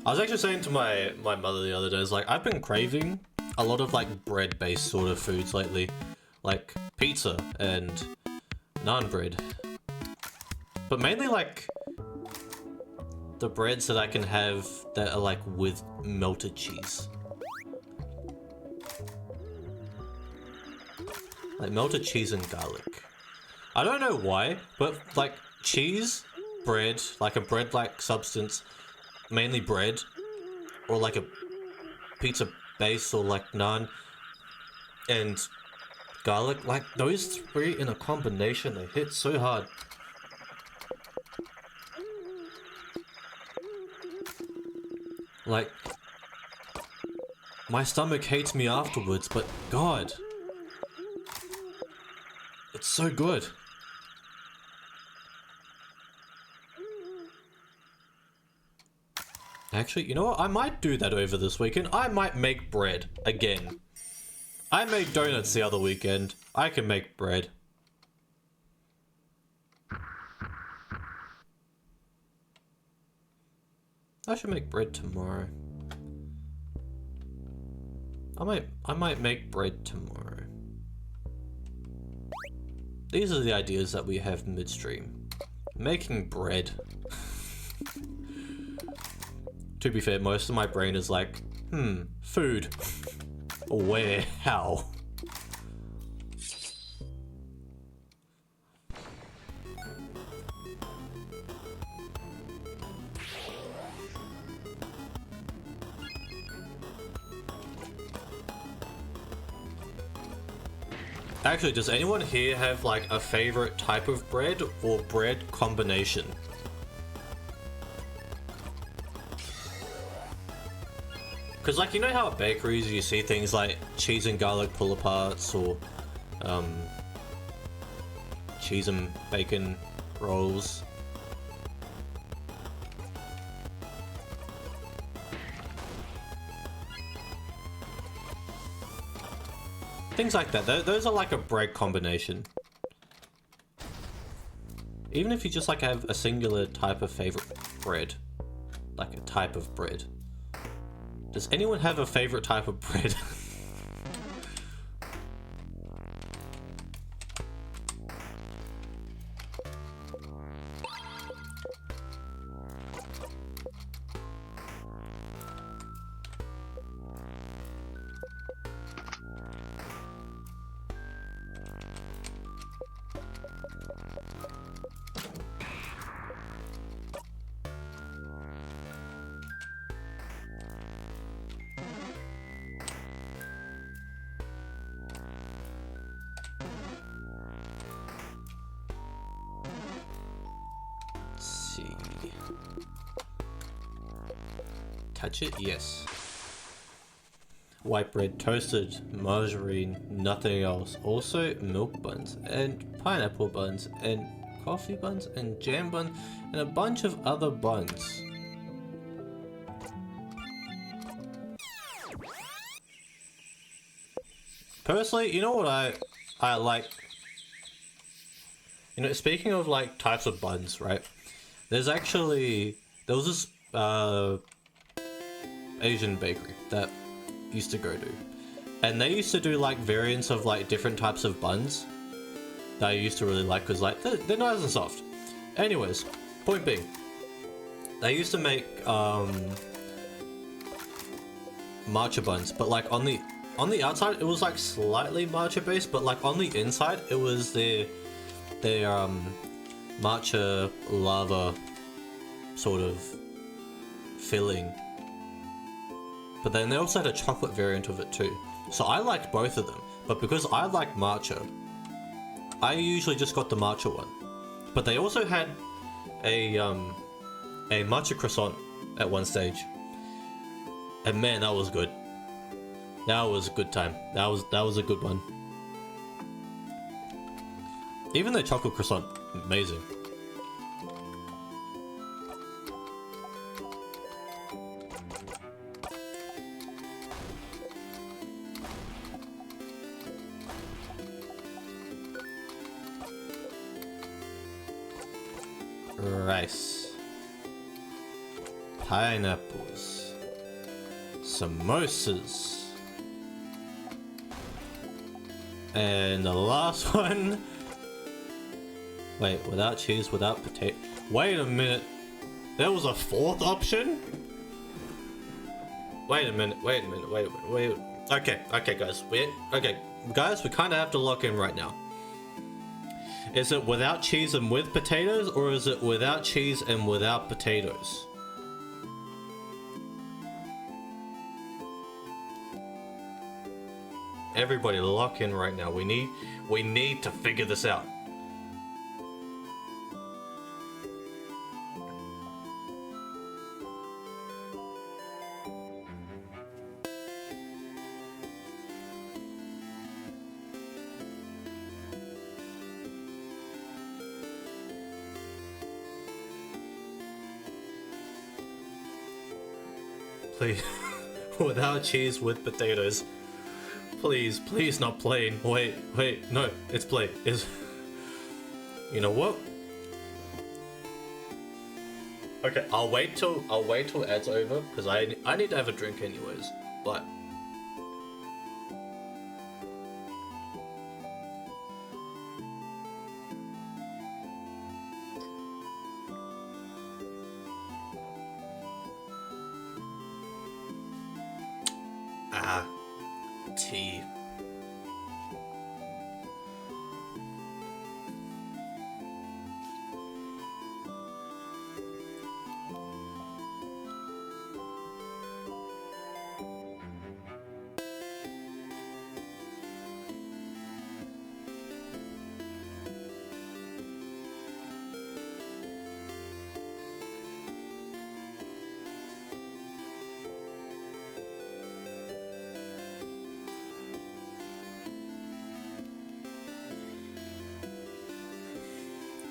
S1: I was actually saying to my mother the other day, it's like, I've been craving a lot of like bread-based sort of foods lately. Like pizza and naan bread. But mainly like the breads that I can have that are like with melted cheese. Like melted cheese and garlic. I don't know why, but like cheese, bread, like a bread-like substance, mainly bread, or like a pizza base or like naan, and garlic, like those three in a combination, they hit so hard. Like, my stomach hates me afterwards, but God, it's so good. Actually, you know what? I might do that over this weekend. I might make bread again. I made donuts the other weekend. I can make bread. I should make bread tomorrow. I might make bread tomorrow. These are the ideas that we have midstream. Making bread. To be fair, most of my brain is like, food. Where? How? Actually, does anyone here have like a favorite type of bread or bread combination? Because like, you know how at bakeries you see things like cheese and garlic pull-aparts or cheese and bacon rolls? Things like that. Those are like a bread combination. Even if you just like have a singular type of favorite bread. Like a type of bread. Does anyone have a favorite type of bread? Touch it? Yes. White bread, toasted, margarine, nothing else. Also milk buns, and pineapple buns, and coffee buns, and jam buns, and a bunch of other buns. Personally, you know what I like? You know, speaking of like types of buns, right? There was this Asian bakery that used to go to, and they used to do like variants of like different types of buns that I used to really like because like they're nice and soft. Anyways, point being, they used to make matcha buns, but like on the outside it was like slightly matcha based, but like on the inside it was their matcha lava sort of filling. But then they also had a chocolate variant of it too. So I liked both of them, but because I like matcha, I usually just got the matcha one. But they also had a matcha croissant at one stage. And man, that was good. That was a good time. That was a good one. Even the chocolate croissant, amazing. Rice. Pineapples. Samosas. And the last one. Wait, without cheese, without potato. Wait a minute. There was a fourth option? Wait a minute. Okay, guys. Guys, we kind of have to lock in right now. Is it without cheese and with potatoes, or is it without cheese and without potatoes? Everybody lock in right now. We need to figure this out. Please, without cheese, with potatoes. Please, please, not plain. Wait, no, it's plain. You know what? Okay, I'll wait till ads over because I need to have a drink anyways. But tea.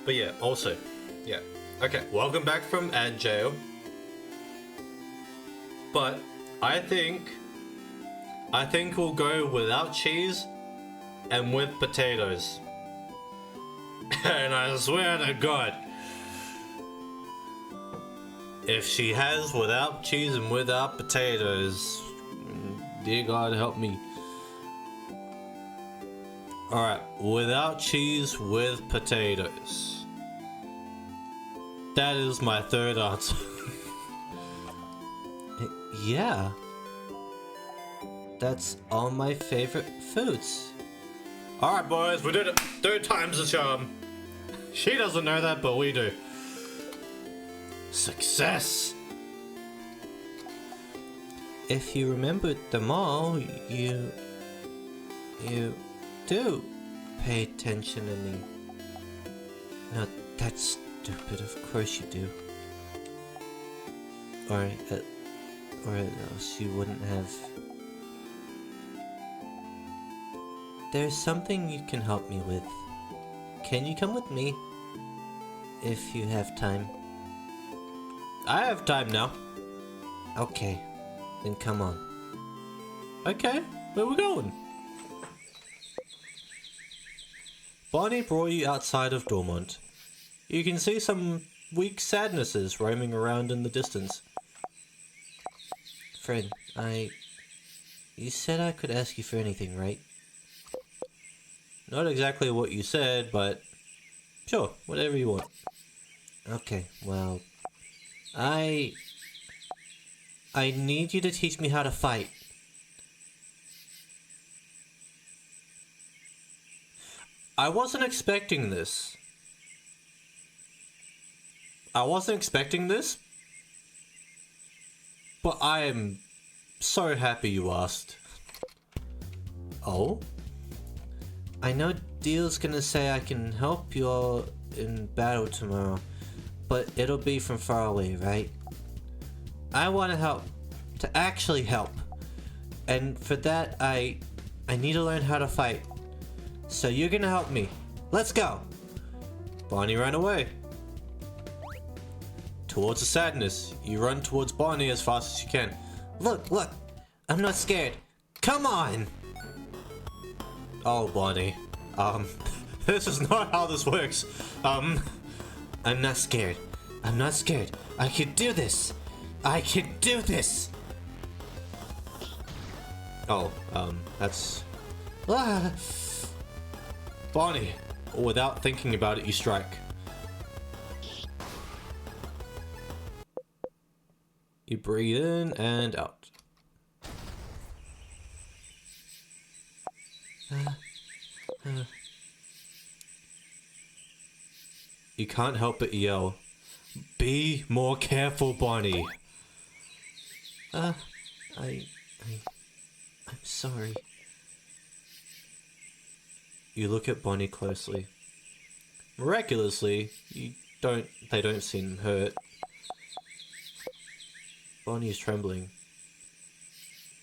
S1: But yeah, also, yeah. Okay, welcome back from ad jail. But I think we'll go without cheese and with potatoes. And I swear to God, if she has without cheese and without potatoes, dear God help me. Alright, without cheese, with potatoes. That is my third answer. Yeah. That's all my favorite foods. Alright boys, we did it. 3 times the charm. She doesn't know that, but we do. Success! If you remembered them all, you do pay attention to me. Not that stupid, of course you do. Or else you wouldn't have. There's something you can help me with. Can you come with me? If you have time. I have time now. Okay, then come on. Okay, where we going? Bonnie brought you outside of Dormont. You can see some weak sadnesses roaming around in the distance. Friend, you said I could ask you for anything, right? Not exactly what you said, but sure, whatever you want. Okay, well, I need you to teach me how to fight. I wasn't expecting this. But I am so happy you asked. Oh? I know Deal's gonna say I can help you all in battle tomorrow, but it'll be from far away, right? I want to help. To actually help. And for that, I need to learn how to fight. So you're gonna help me. Let's go! Bonnie ran away. Towards the sadness, you run towards Bonnie as fast as you can. Look! I'm not scared. Come on! Oh, Bonnie. This is not how this works. I'm not scared. I can do this. Oh, that's... Ah! Bonnie, without thinking about it, you strike. You breathe in and out. You can't help but yell, "Be more careful, Bonnie!" I'm sorry. You look at Bonnie closely. Miraculously, they don't seem hurt. Bonnie is trembling.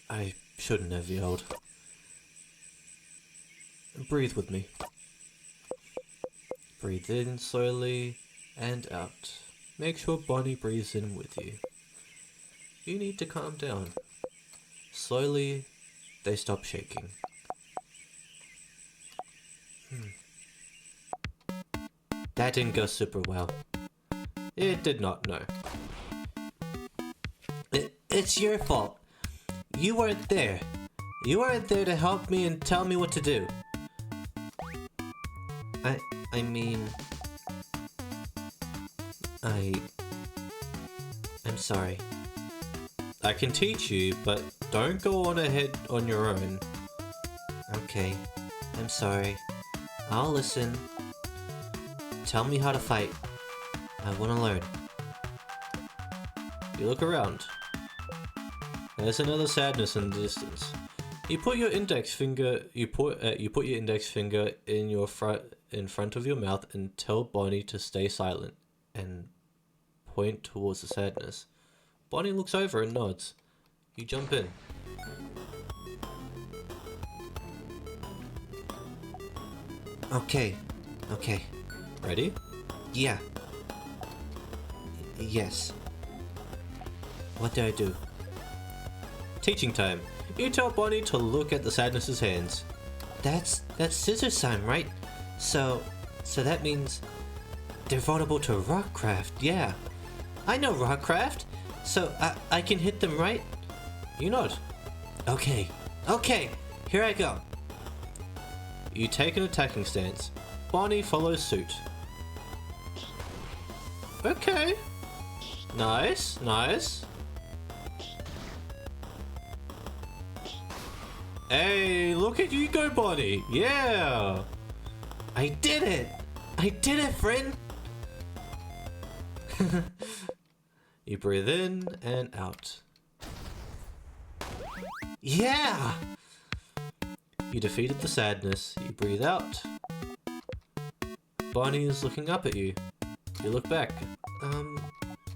S1: I shouldn't have yelled. Breathe with me. Breathe in slowly and out. Make sure Bonnie breathes in with you. You need to calm down. Slowly, they stop shaking. That didn't go super well. It did not, no. It's your fault. You weren't there. You weren't there to help me and tell me what to do. I mean... I'm sorry. I can teach you, but don't go on ahead on your own. Okay, I'm sorry. I'll listen. Tell me how to fight. I want to learn. You look around. There's another sadness in the distance. You put your index finger. You put your index finger in front of your mouth and tell Bonnie to stay silent, and point towards the sadness. Bonnie looks over and nods. You jump in. Okay. Ready? Yeah. Yes. What do I do? Teaching time. You tell Bonnie to look at the sadness's hands. That's scissor sign, right? So that means they're vulnerable to rockcraft. Yeah. I know rockcraft. So I can hit them, right? You nod. Okay. Here I go. You take an attacking stance. Bonnie follows suit. Okay. Nice. Hey, look at you go, Bonnie. Yeah. I did it, friend. You breathe in and out. Yeah. You defeated the sadness. You breathe out. Bonnie is looking up at you. You look back.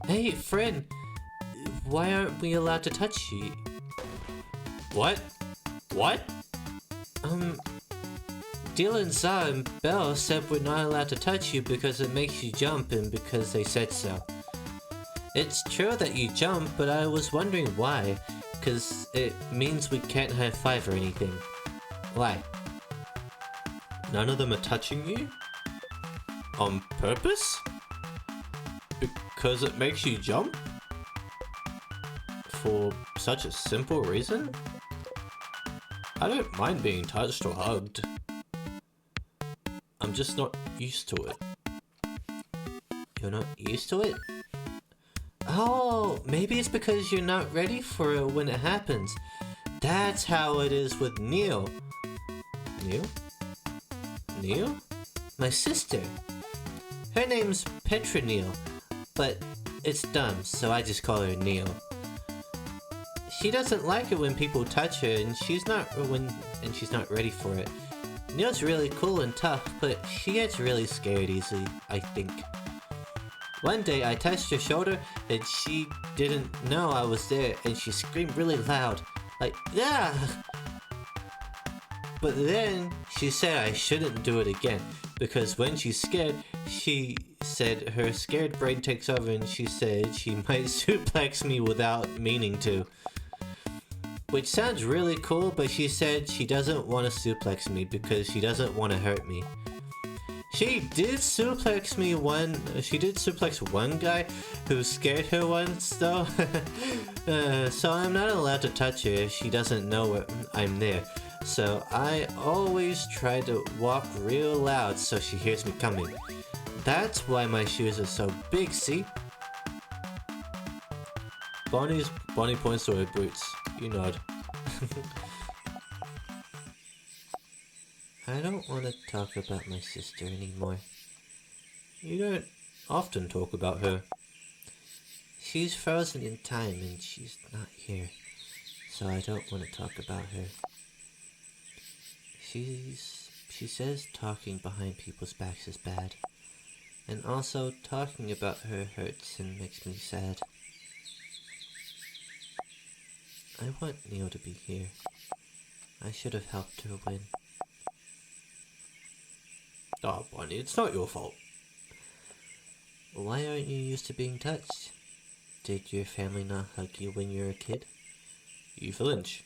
S1: Hey, friend. Why aren't we allowed to touch you? What? Dylan, Zah, and Belle said we're not allowed to touch you because it makes you jump and because they said so. It's true that you jump, but I was wondering why. Because it means we can't high five or anything. Why? None of them are touching you? On purpose? Because it makes you jump? For such a simple reason? I don't mind being touched or hugged. I'm just not used to it. You're not used to it? Oh, maybe it's because you're not ready for it when it happens. That's how it is with Neil. Neil? Neil? My sister. Her name's Petra Neil, but it's dumb, so I just call her Neil. She doesn't like it when people touch her, and she's not ready for it. Neil's really cool and tough, but she gets really scared easily, I think. One day I touched her shoulder and she didn't know I was there, and she screamed really loud, like, yeah! But then she said I shouldn't do it again, because when she's scared, she said her scared brain takes over, and she said she might suplex me without meaning to. Which sounds really cool, but she said she doesn't want to suplex me because she doesn't want to hurt me. She did suplex one guy who scared her once though. So I'm not allowed to touch her if she doesn't know I'm there. So I always try to walk real loud so she hears me coming. That's why my shoes are so big, see? Bonnie points to her boots. You nod. I don't want to talk about my sister anymore. You don't often talk about her. She's frozen in time and she's not here, so I don't want to talk about her. She says talking behind people's backs is bad, and also talking about her hurts and makes me sad. I want Neil to be here. I should have helped her win. Oh, Bonnie, it's not your fault. Why aren't you used to being touched? Did your family not hug you when you were a kid? You flinch.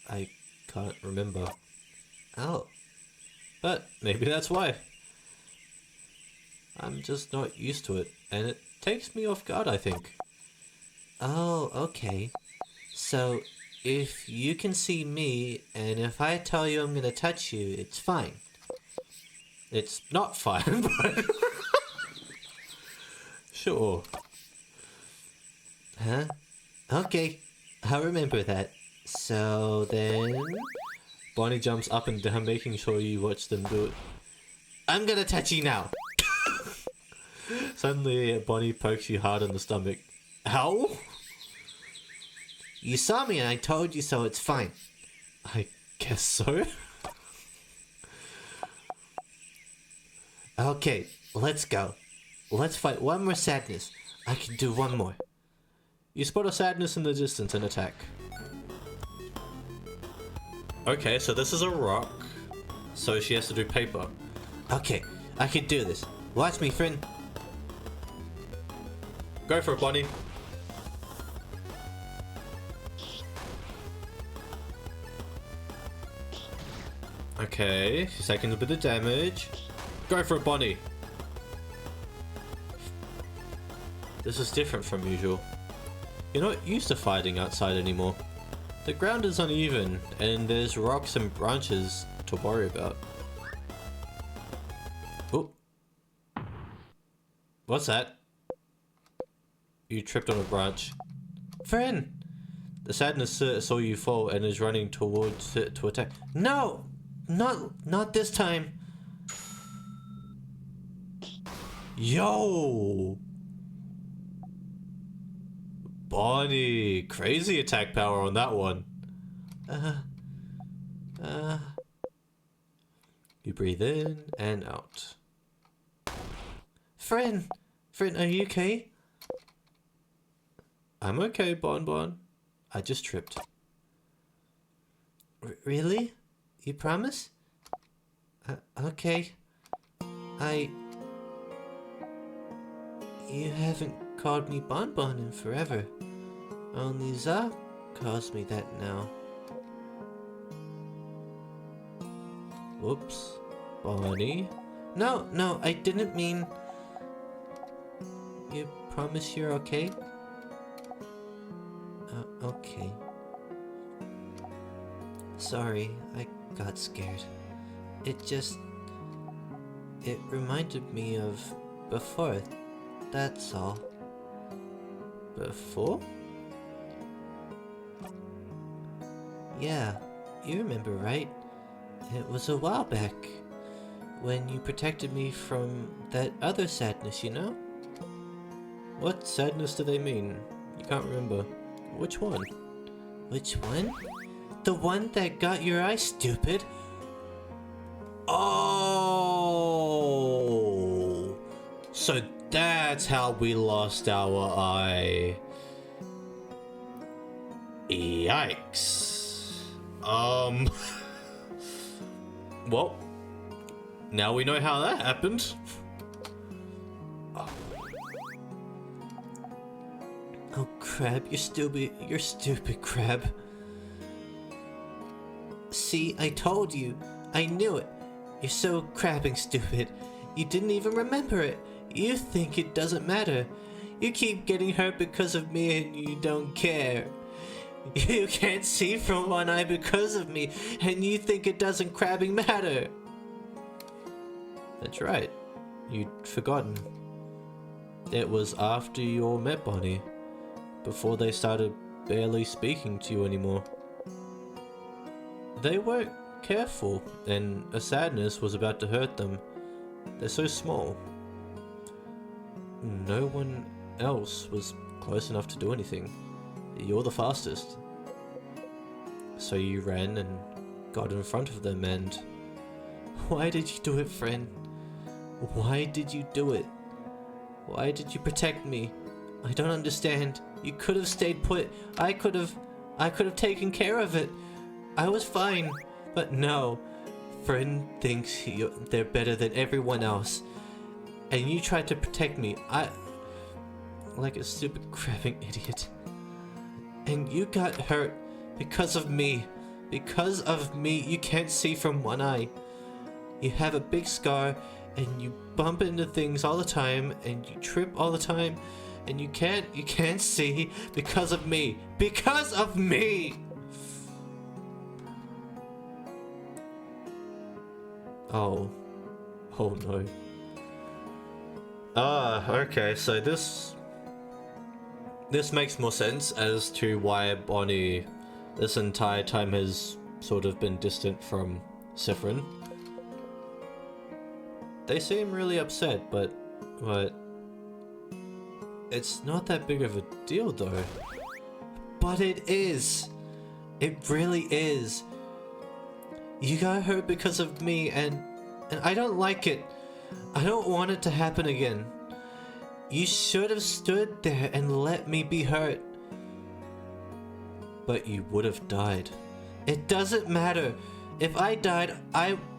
S1: I can't remember. Oh. But maybe that's why. I'm just not used to it, and it takes me off guard, I think. Oh, okay. So, if you can see me, and if I tell you I'm gonna touch you, it's fine. It's not fine, but... Sure. Huh? Okay, I'll remember that. So then... Bonnie jumps up and down, making sure you watch them do it. I'm gonna touch you now! Suddenly, Bonnie pokes you hard in the stomach. Ow? You saw me and I told you so, it's fine. I guess so. Okay, let's go. Let's fight one more sadness. I can do one more. You spot a sadness in the distance and attack. Okay, so this is a rock. So she has to do paper. Okay, I can do this. Watch me, friend. Go for it, Bonnie. Okay, she's taking a bit of damage. Go for it, Bonnie. This is different from usual. You're not used to fighting outside anymore. The ground is uneven, and there's rocks and branches to worry about. Oh. What's that? You tripped on a branch. Friend! The sadness saw you fall and is running towards it to attack. No! Not this time. Yo! Bonnie, crazy attack power on that one. You breathe in and out. Friend, are you okay? I'm okay, Bon. I just tripped. Really? You promise? Okay. You haven't called me Bon in forever. Only Za calls me that now. Oops. Bonnie? No, no, I didn't mean... You promise you're okay? Okay. Sorry, I got scared. It reminded me of before, that's all. Before? Yeah, you remember, right? It was a while back, when you protected me from that other sadness, you know? What sadness do they mean? You can't remember. Which one? Which one? The one that got your eye, stupid! Oh! So that's how we lost our eye. Yikes. Well, now we know how that happened. Oh, Crab, you're stupid, Crab. See, I told you. I knew it. You're so crabbing stupid. You didn't even remember it. You think it doesn't matter. You keep getting hurt because of me and you don't care. You can't see from one eye because of me and you think it doesn't crabbing matter. That's right. You'd forgotten. It was after you all met Bonnie. Before they started barely speaking to you anymore. They weren't careful, and a sadness was about to hurt them. They're so small. No one else was close enough to do anything. You're the fastest. So you ran and got in front of them and... Why did you do it, friend? Why did you do it? Why did you protect me? I don't understand. You could have stayed put. I could have taken care of it. I was fine. But no. Friend thinks they're better than everyone else. And you tried to protect me. Like a stupid crabbing idiot. And you got hurt because of me. Because of me, you can't see from one eye. You have a big scar and you bump into things all the time and you trip all the time. And you can't see because of me. Because of me! Oh. Oh no. Okay, so this makes more sense as to why Bonnie this entire time has sort of been distant from Saffron. They seem really upset, but it's not that big of a deal though. But it is. It really is. You got hurt because of me and I don't like it. I don't want it to happen again. You should have stood there and let me be hurt. But you would have died. It doesn't matter. If I died,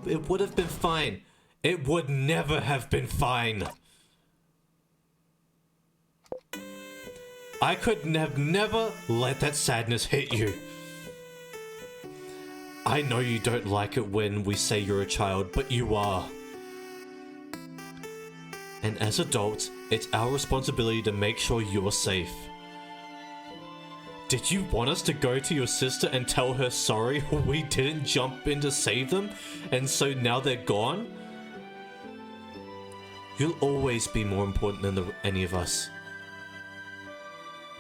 S1: it would have been fine. It would never have been fine. I could have never let that sadness hit you. I know you don't like it when we say you're a child, but you are. And as adults, it's our responsibility to make sure you're safe. Did you want us to go to your sister and tell her sorry we didn't jump in to save them, and so now they're gone? You'll always be more important than any of us.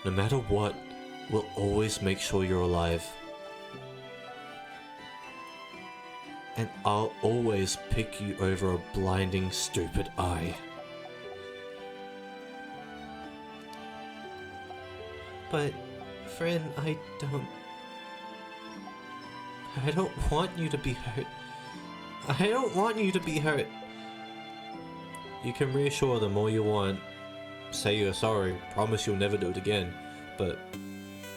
S1: No matter what, we'll always make sure you're alive. And I'll always pick you over a blinding, stupid eye. But, friend, I don't want you to be hurt. I don't want you to be hurt. You can reassure them all you want. Say you're sorry, promise you'll never do it again, but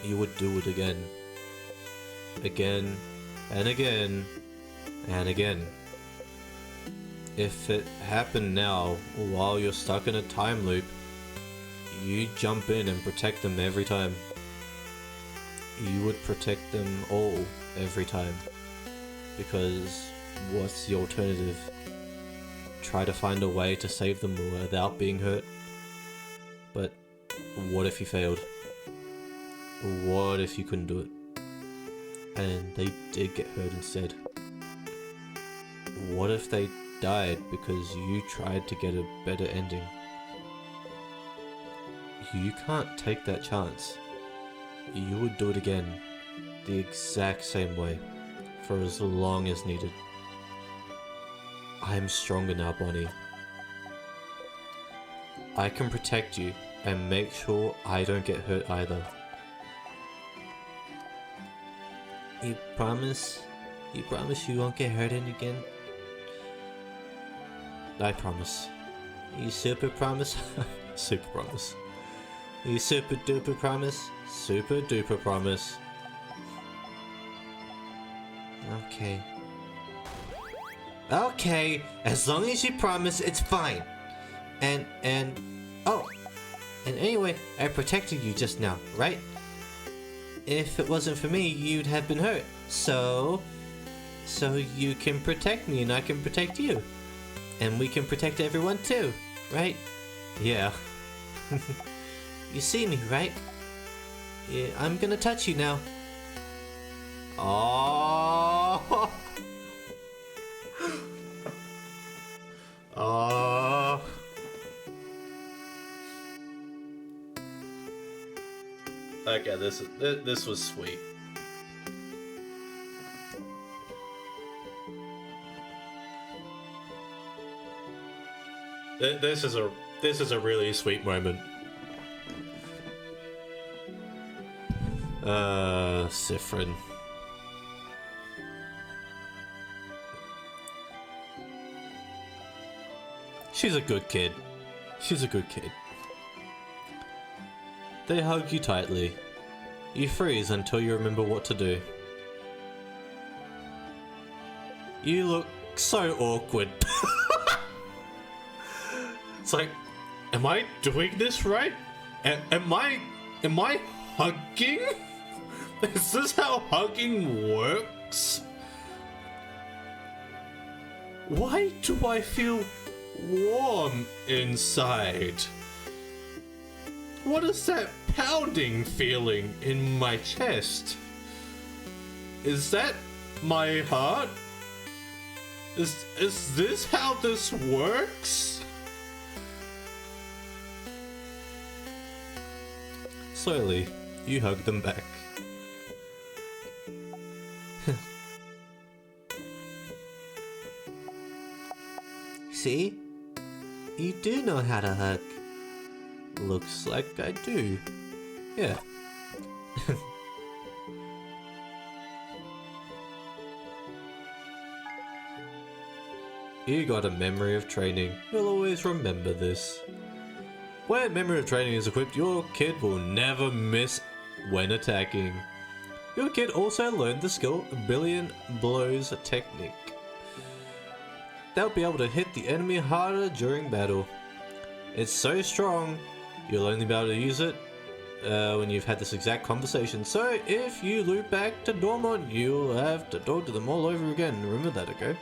S1: you would do it again. Again, and again, and again. If it happened now, while you're stuck in a time loop, you jump in and protect them every time. You would protect them all every time. Because what's the alternative? Try to find a way to save them without being hurt? But what if you failed? What if you couldn't do it? And they did get hurt instead? What if they died because you tried to get a better ending? You can't take that chance. You would do it again, the exact same way, for as long as needed. I am stronger now, Bonnie. I can protect you and make sure I don't get hurt either. You promise? You promise you won't get hurt again? I promise. You super promise? Super promise. You super duper promise? Super duper promise. Okay. Okay, as long as you promise, it's fine. Oh, and anyway, I protected you just now, right? If it wasn't for me, you'd have been hurt. So you can protect me and I can protect you. And we can protect everyone too, right? Yeah. You see me, right? Yeah, I'm gonna touch you now. Oh. Oh. Okay, this was sweet. This is a really sweet moment. Sifrin. She's a good kid. She's a good kid. They hug you tightly. You freeze until you remember what to do. You look so awkward. It's like, am I doing this right? Am I hugging? Is this how hugging works? Why do I feel warm inside? What is that pounding feeling in my chest? Is that my heart? Is this how this works? Slowly, you hug them back. See? You do know how to hug. Looks like I do. Yeah. You got a memory of training. You'll always remember this. When memory of training is equipped, your kid will never miss when attacking. Your kid also learned the skill Billion Blows technique. They'll be able to hit the enemy harder during battle. It's so strong, you'll only be able to use it when you've had this exact conversation. So if you loop back to Dormont, you'll have to talk to them all over again. Remember that, okay?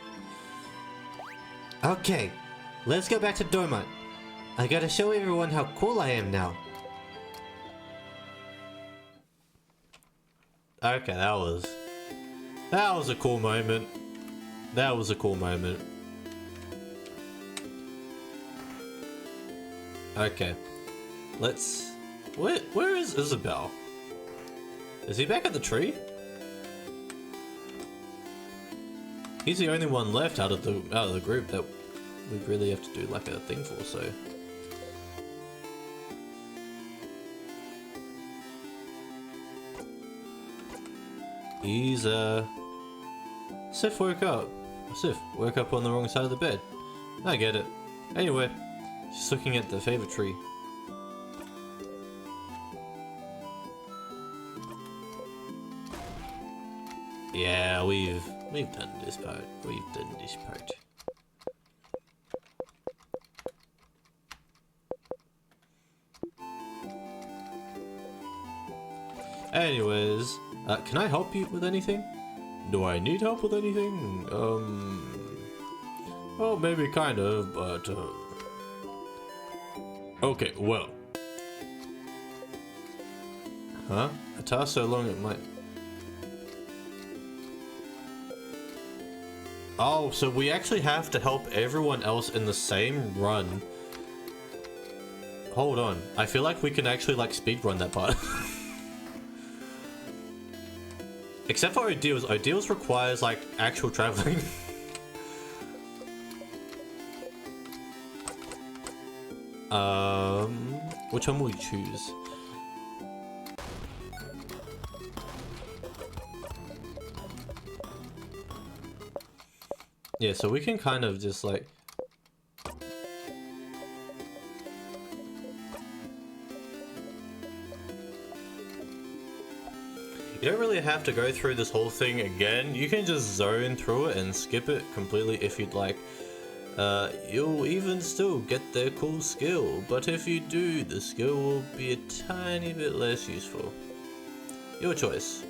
S1: Okay, let's go back to Dormont. I gotta show everyone how cool I am now. Okay, that was a cool moment. That was a cool moment. Okay, let's. Where is Isabel? Is he back at the tree? He's the only one left out of the group that we really have to do like a thing for. So. He's Sif woke up. Sif woke up on the wrong side of the bed. I get it. Anyway, she's looking at the favorite tree. Yeah, we've done this part. We've done this part. Anyways, can I help you with anything? Do I need help with anything? Well, maybe kind of, but okay, well. Huh? A task so long it might... Oh, so we actually have to help everyone else in the same run. Hold on. I feel like we can actually, like, speedrun that part. Except for Ideals. Ideals requires, like, actual traveling. Which one will we choose? Yeah, so we can kind of just, like... You don't really have to go through this whole thing again. You can just zone through it and skip it completely if you'd like. You'll even still get their cool skill, but if you do, the skill will be a tiny bit less useful. Your choice.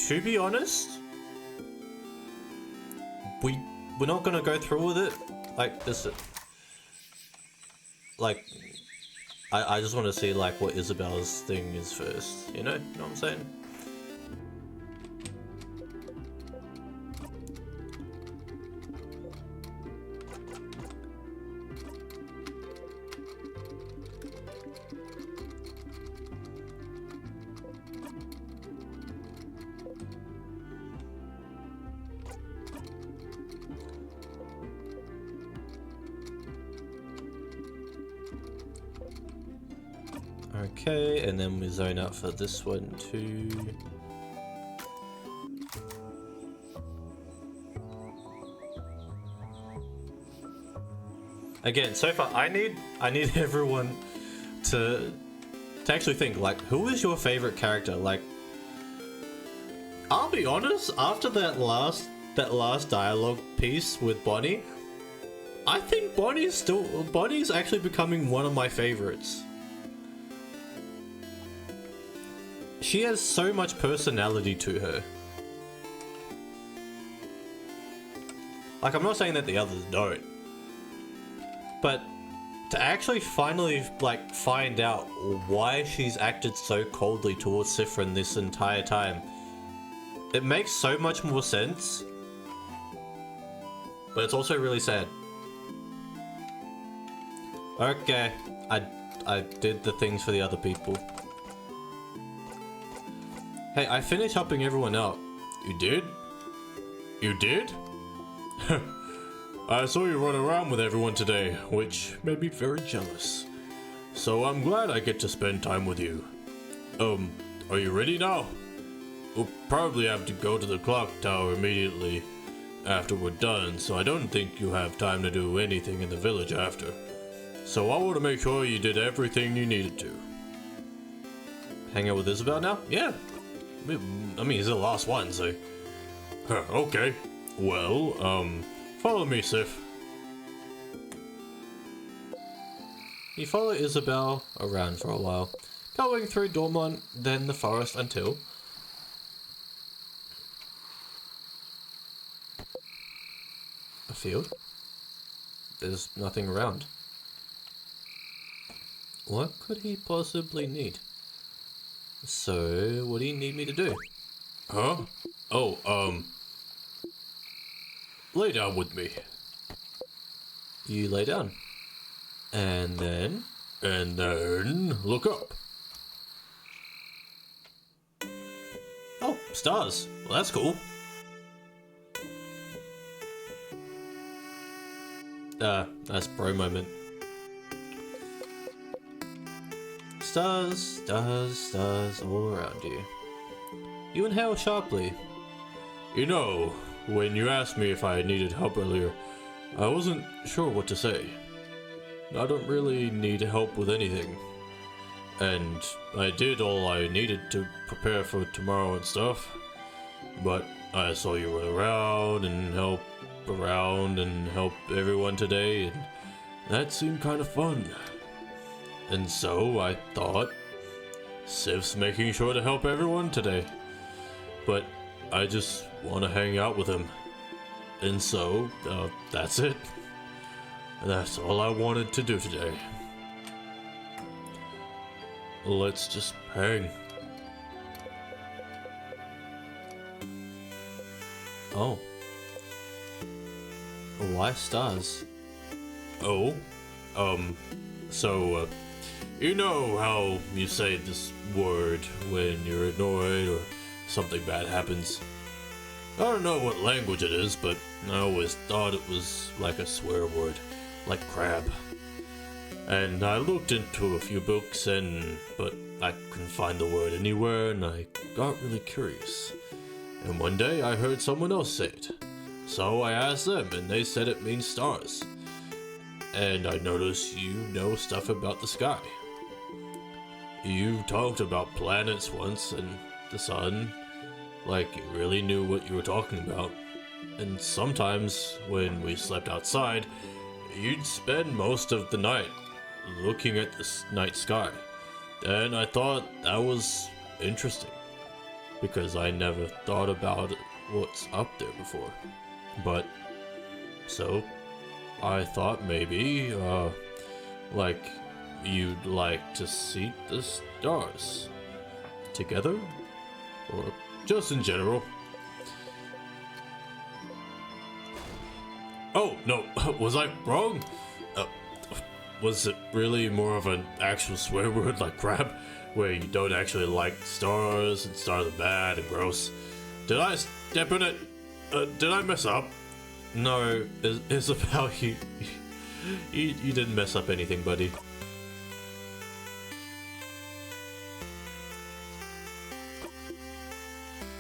S1: To be honest, we're not gonna go through with it like this. Like, I just want to see like what Isabel's thing is first. You know what I'm saying? Okay, and then we zone out for this one too. Again, so far I need everyone to actually think, like, who is your favorite character? Like, I'll be honest, after that last dialogue piece with Bonnie, I think Bonnie's actually becoming one of my favorites. She has so much personality to her. Like, I'm not saying that the others don't, but to actually finally, like, find out why she's acted so coldly towards Sifrin this entire time, it makes so much more sense, but it's also really sad. Okay, I did the things for the other people. Hey, I finished helping everyone out. You did? You did? I saw you run around with everyone today, which made me very jealous. So I'm glad I get to spend time with you. Are you ready now? We'll probably have to go to the clock tower immediately after we're done, so I don't think you have time to do anything in the village after. So I want to make sure you did everything you needed to. Hang out with Isabel now? Yeah. I mean, he's the last one, so... Okay. Well, follow me, Sif. You follow Isabel around for a while, going through Dormont, then the forest until... a field? There's nothing around. What could he possibly need? So, what do you need me to do? Huh? Oh, lay down with me. You lay down. And then? And then, look up. Oh, stars. Well, that's cool. That's bro moment. Stars, stars, stars all around you. You inhale sharply. You know, when you asked me if I needed help earlier, I wasn't sure what to say. I don't really need help with anything. And I did all I needed to prepare for tomorrow and stuff. But I saw you run around and help everyone today, and that seemed kind of fun. And so I thought, Sif's making sure to help everyone today. But I just want to hang out with him. And so, that's it. That's all I wanted to do today. Let's just hang. Oh. Why stars? Oh? So, you know how you say this word when you're annoyed or something bad happens? I don't know what language it is, but I always thought it was like a swear word, like crab. And I looked into a few books but I couldn't find the word anywhere, and I got really curious. And one day I heard someone else say it. So I asked them, and they said it means stars. And I noticed you know stuff about the sky. You talked about planets once and the sun, like you really knew what you were talking about. And sometimes, when we slept outside, you'd spend most of the night looking at the night sky. And I thought that was interesting, because I never thought about what's up there before. But, so, I thought maybe, like, you'd like to see the stars together? Or just in general? Oh, no, was I wrong? Was it really more of an actual swear word like crab, where you don't actually like stars and stars are bad and gross? Did I step in it? Did I mess up? No, it's about you. You didn't mess up anything, buddy.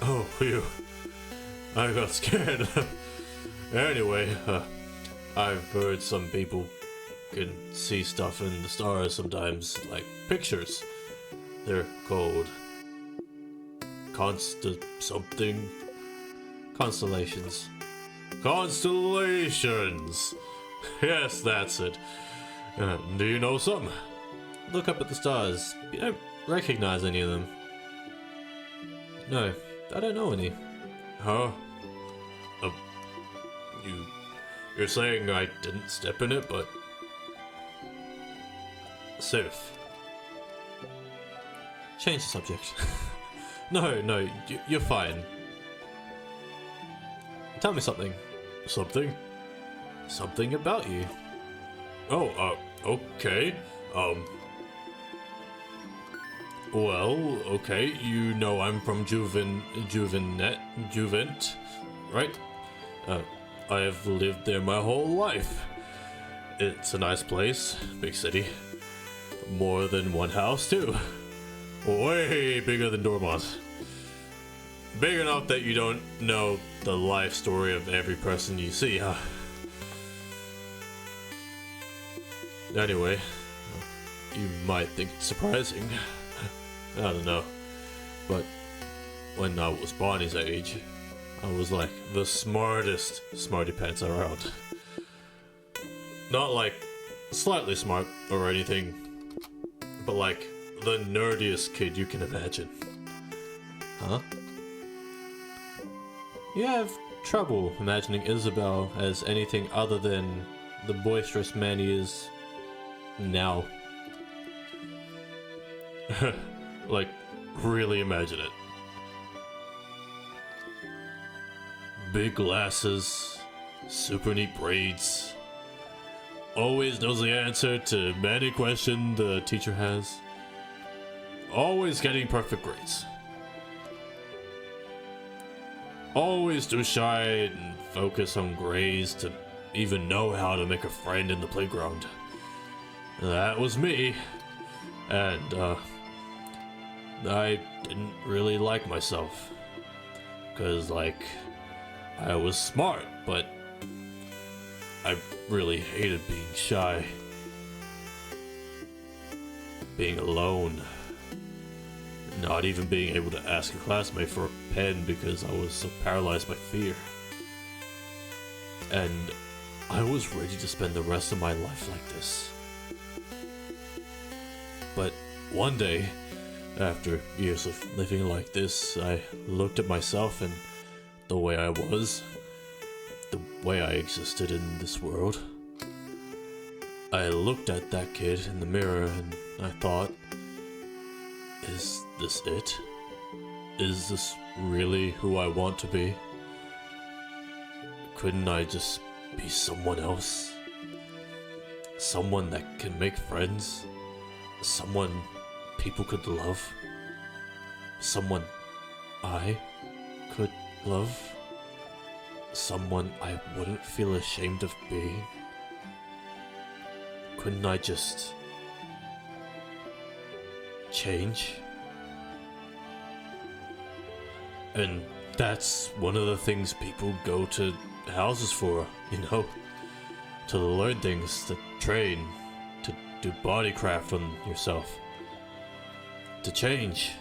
S1: Oh, phew. I got scared. Anyway, I've heard some people can see stuff in the stars sometimes, like pictures. They're called something. Constellations. Constellations! Yes, that's it. Do you know some? Look up at the stars. You don't recognize any of them. No, I don't know any. Huh? You're saying I didn't step in it, but... Sif. Change the subject. No, you're fine. Tell me something. Something? Something about you. Oh, okay. Well, okay, you know I'm from Juvent, right? I have lived there my whole life. It's a nice place, big city. More than one house, too. Way bigger than Dormont. Big enough that you don't know the life story of every person you see, huh? Anyway, you might think it's surprising. I don't know. But when I was Bonnie's age, I was like the smartest smarty pants around. Not like slightly smart or anything, but like the nerdiest kid you can imagine. Huh? You have trouble imagining Isabel as anything other than the boisterous man he is now. Like, really imagine it. Big glasses, super neat braids. Always knows the answer to any question the teacher has. Always getting perfect grades. Always too shy and focus on grades to even know how to make a friend in the playground. That was me. And, I didn't really like myself. 'Cause, like, I was smart, but I really hated being shy. Being alone. Not even being able to ask a classmate for a pen because I was so paralyzed by fear. And I was ready to spend the rest of my life like this. But one day, After years of living like this, I looked at myself and the way I was, the way I existed in this world. I looked at that kid in the mirror and I thought, is this it? Is this really who I want to be? Couldn't I just be someone else? Someone that can make friends? Someone people could love? Someone I could love? Someone I wouldn't feel ashamed of being? Couldn't I just change? And that's one of the things people go to houses for, you know? To learn things, to train, to do body craft on yourself. To change.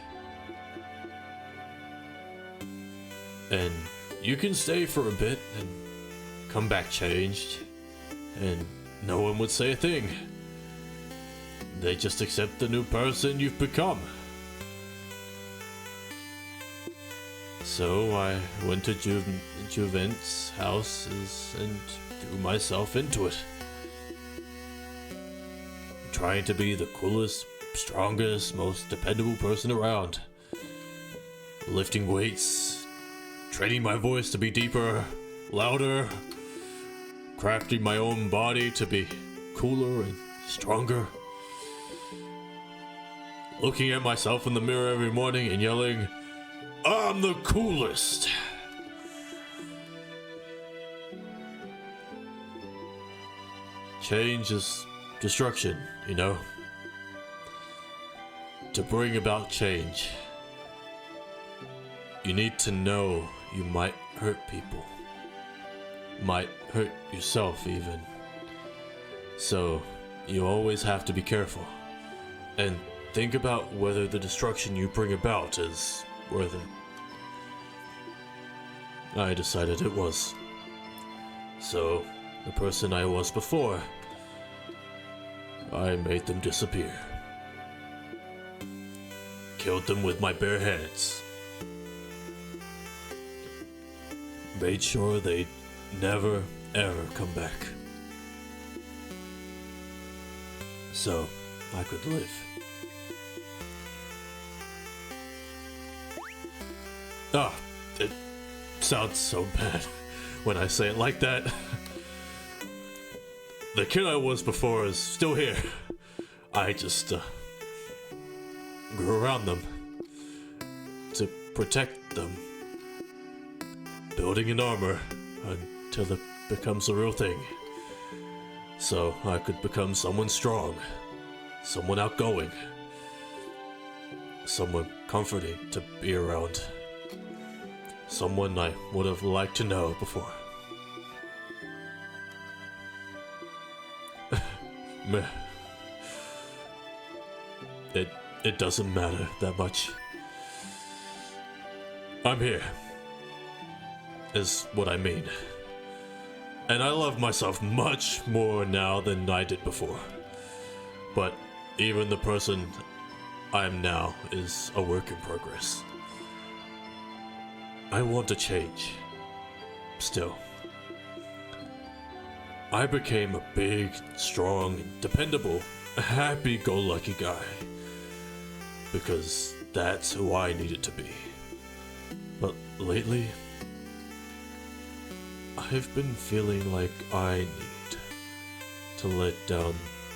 S1: And you can stay for a bit and come back changed, and no one would say a thing. They just accept the new person you've become. So I went to Juvent's houses and threw myself into it. Trying to be the coolest, strongest, most dependable person around. Lifting weights, training my voice to be deeper, louder, crafting my own body to be cooler and stronger. Looking at myself in the mirror every morning and yelling, "I'm the coolest!" Change is destruction, you know? To bring about change, you need to know you might hurt people. Might hurt yourself even. So, you always have to be careful. And think about whether the destruction you bring about is worth it. I decided it was. So, the person I was before, I made them disappear. Killed them with my bare hands. Made sure they'd never, ever come back. So, I could live. It sounds so bad when I say it like that. The kid I was before is still here. I just grew around them to protect them, building an armor until it becomes a real thing. So I could become someone strong, someone outgoing, someone comforting to be around. Someone I would have liked to know before. Meh. It doesn't matter that much. I'm here, is what I mean. And I love myself much more now than I did before. But even the person I am now is a work in progress. I want to change. Still. I became a big, strong, dependable, happy-go-lucky guy. Because that's who I needed to be. But lately, I've been feeling like I need to let down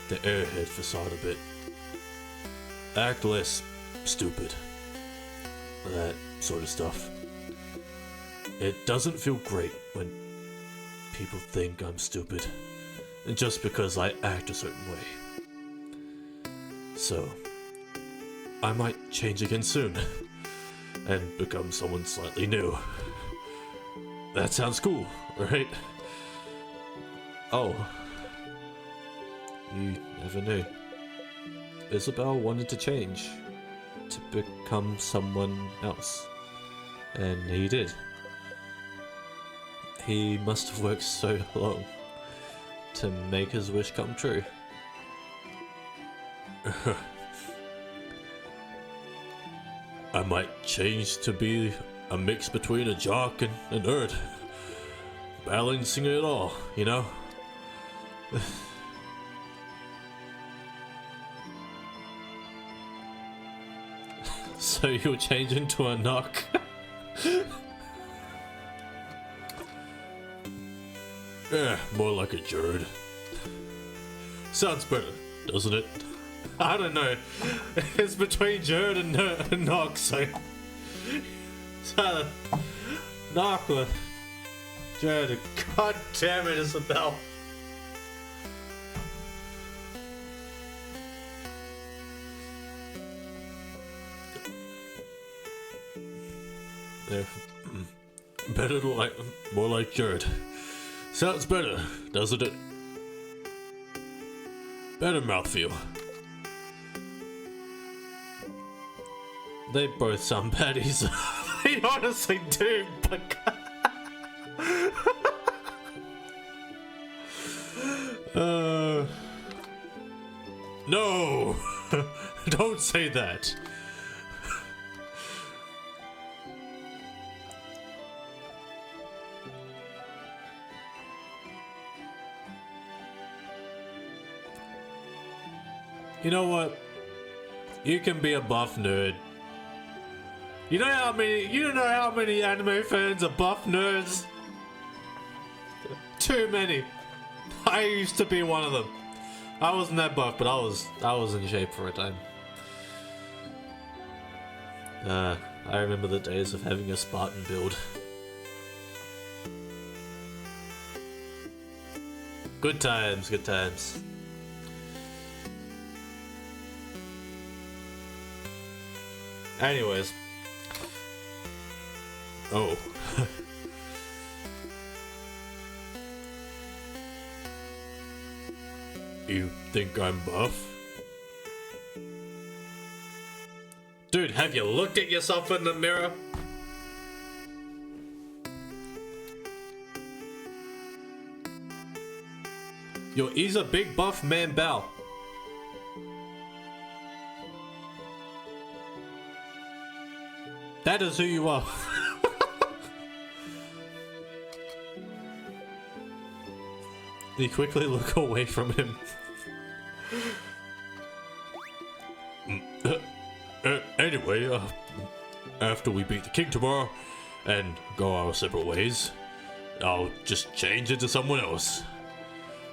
S1: the airhead facade a bit. Act less stupid. That sort of stuff. It doesn't feel great when people think I'm stupid, just because I act a certain way. So, I might change again soon, and become someone slightly new. That sounds cool, right? Oh, you never knew. Isabel wanted to change, to become someone else, and he did. He must have worked so long to make his wish come true.
S2: I might change to be a mix between a jock and a nerd. Balancing it all, you know?
S1: So you'll change into a knock?
S2: Yeah, more like a Jerd. Sounds better, doesn't it?
S1: I don't know. It's between Jared and Knock, so... Knock with Jared. God damn it, Isabel.
S2: Yeah. Better like, more like Jerd. Sounds better, doesn't it? Better mouthfeel.
S1: They both sound baddies. They honestly do, but...
S2: No! Don't say that.
S1: You know what? You can be a buff nerd. You know how many anime fans are buff nerds? Too many. I used to be one of them. I wasn't that buff, but I was in shape for a time. I remember the days of having a Spartan build. Good times, good times. Anyways.
S2: Oh. You think I'm buff?
S1: Dude, have you looked at yourself in the mirror? He's a big buff man, Bao. That is who you are. You quickly look away from him.
S2: Anyway, after we beat the king tomorrow and go our separate ways, I'll just change into someone else.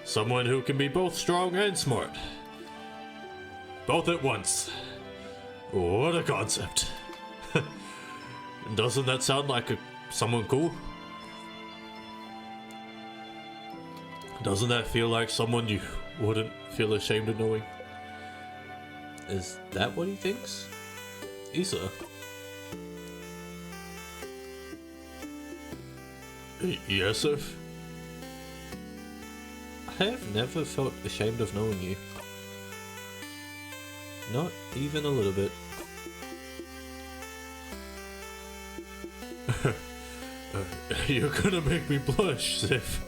S2: Someone who can be both strong and smart. Both at once. What a concept. Doesn't that sound like someone cool? Doesn't that feel like someone you wouldn't feel ashamed of knowing?
S1: Is that what he thinks?
S2: Issa. Yes, sir?
S1: I have never felt ashamed of knowing you. Not even a little bit.
S2: You're gonna make me blush, Sif.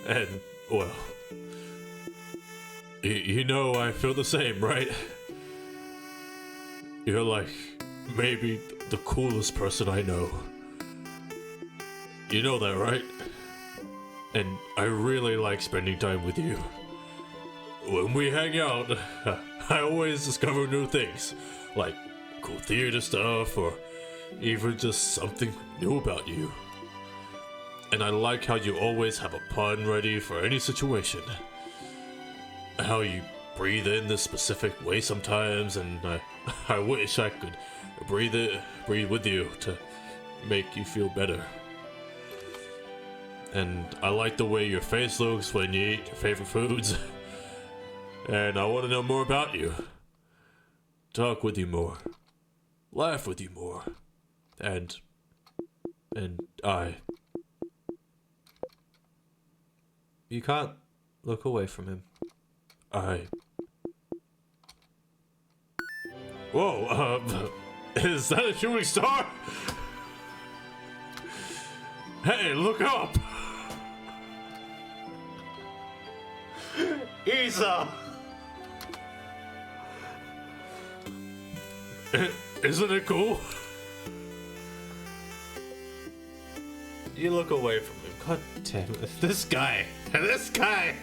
S2: And, well... You know I feel the same, right? You're like, maybe the coolest person I know. You know that, right? And I really like spending time with you. When we hang out, I always discover new things. Like cool theater stuff, or even just something new about you. And I like how you always have a pun ready for any situation. How you breathe in this specific way sometimes, and I wish I could breathe with you to make you feel better. And I like the way your face looks when you eat your favorite foods. And I want to know more about you. Talk with you more. Laugh with you more. And
S1: You can't look away from him.
S2: Whoa, is that a shooting star? Hey, look up!
S1: Isa!
S2: Isn't it cool?
S1: You look away from him. God damn it. This guy. This guy.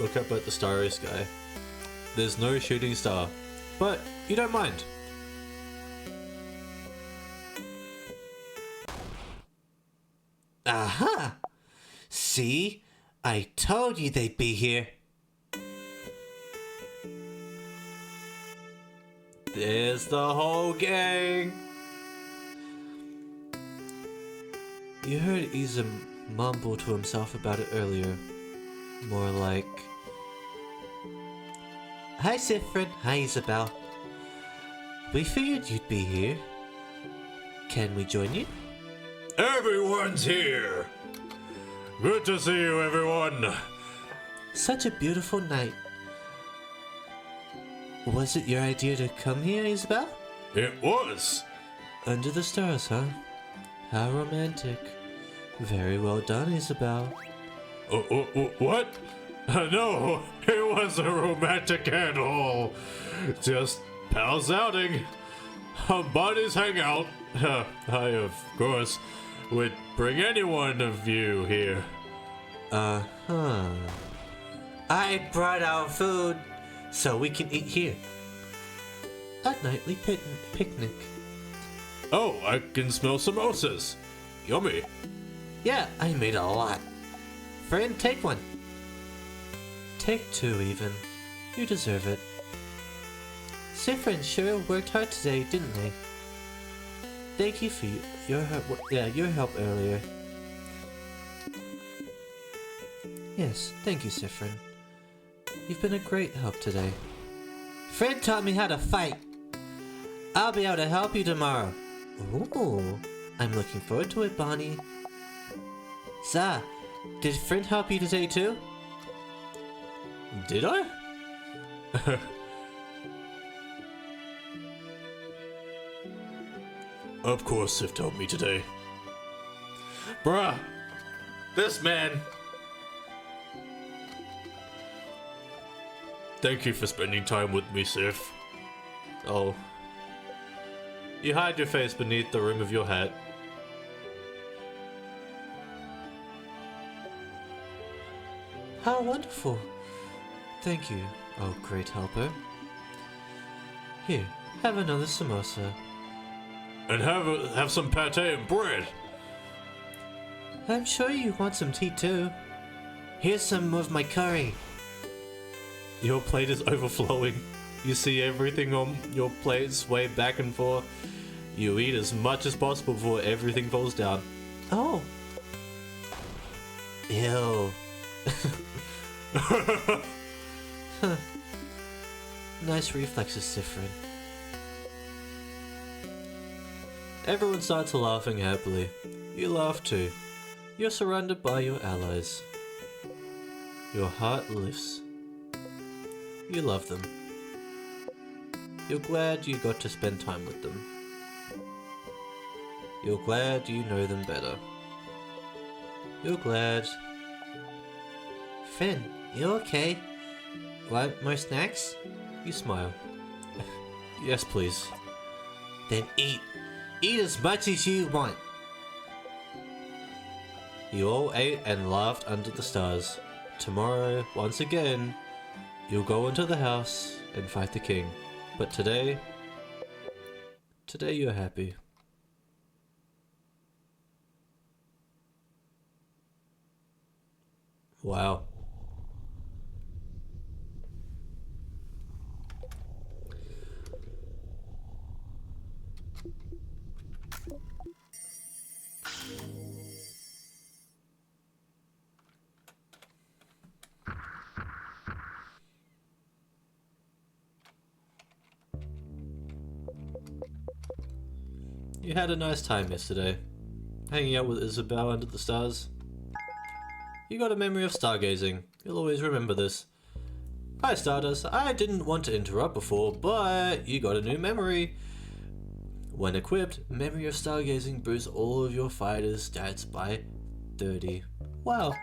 S1: Look up at the starry sky. There's no shooting star, but you don't mind.
S3: Aha! See? I told you they'd be here.
S1: There's the whole gang.
S3: You heard Isa mumble to himself about it earlier. More like... Hi, Siffrin. Hi, Isabel. We figured you'd be here. Can we join you?
S2: Everyone's here. Good to see you, everyone.
S3: Such a beautiful night. Was it your idea to come here, Isabel?
S2: It was.
S3: Under the stars, huh? How romantic. Very well done, Isabel.
S2: What? No, it wasn't romantic at all. Just pals outing. Buddies hang out. I, of course, would bring any one of you here.
S3: Uh-huh. I brought our food so we can eat here. A nightly picnic.
S2: Oh, I can smell samosas. Yummy.
S3: Yeah, I made a lot. Friend, take one. Take two, even. You deserve it. Siffrin sure worked hard today, didn't they? Thank you for your help earlier. Yes, thank you, Siffrin. You've been a great help today. Fred taught me how to fight. I'll be able to help you tomorrow. Ooh, I'm looking forward to it, Bonnie. Za, did Fred help you today too?
S2: Did I? Of course, Sif told me today.
S1: Bruh. This man.
S2: Thank you for spending time with me, Sif.
S1: Oh. You hide your face beneath the rim of your hat.
S3: How wonderful. Thank you, oh great helper. Here, have another samosa.
S2: And have some pate and bread.
S3: I'm sure you want some tea too. Here's some of my curry.
S1: Your plate is overflowing. You see everything on your plate sway back and forth. You eat as much as possible before everything falls down.
S3: Oh. Ew. Nice reflexes, Siffrin.
S1: Everyone starts laughing happily. You laugh too. You're surrounded by your allies. Your heart lifts. You love them. You're glad you got to spend time with them. You're glad you know them better. You're glad...
S3: Finn, you okay? Want more snacks?
S1: You smile. Yes, please.
S3: Then eat. Eat as much as you want.
S1: You all ate and laughed under the stars. Tomorrow, once again, you'll go into the house and fight the king. But today you're happy. Wow. You had a nice time yesterday, hanging out with Isabel under the stars. You got a memory of stargazing. You'll always remember this. Hi Stardust, I didn't want to interrupt before, but you got a new memory. When equipped, Memory of Stargazing boosts all of your fighters' stats by 30. Wow.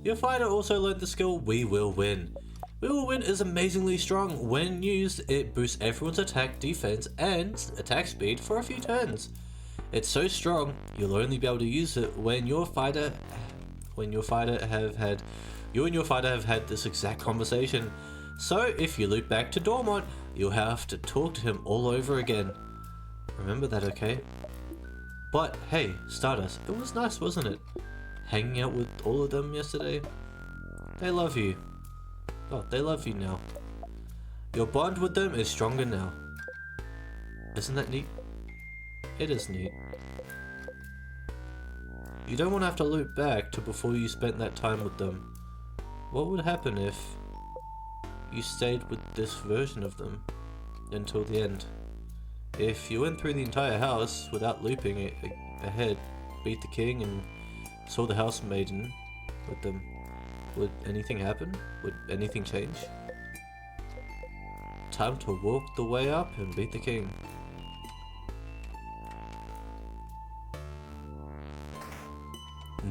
S1: Your fighter also learned the skill We Will Win. We Will Win is amazingly strong. When used, it boosts everyone's attack, defense, and attack speed for a few turns. It's so strong, you'll only be able to use it when you and your fighter have had this exact conversation. So if you loop back to Dormont, you'll have to talk to him all over again. Remember that, okay? But hey, Stardust, it was nice, wasn't it? Hanging out with all of them yesterday. They love you. Oh, they love you now. Your bond with them is stronger now. Isn't that neat? It is neat. You don't want to have to loop back to before you spent that time with them. What would happen if you stayed with this version of them until the end? If you went through the entire house without looping it ahead, beat the king and saw the house maiden with them, would anything happen? Would anything change? Time to walk the way up and beat the king.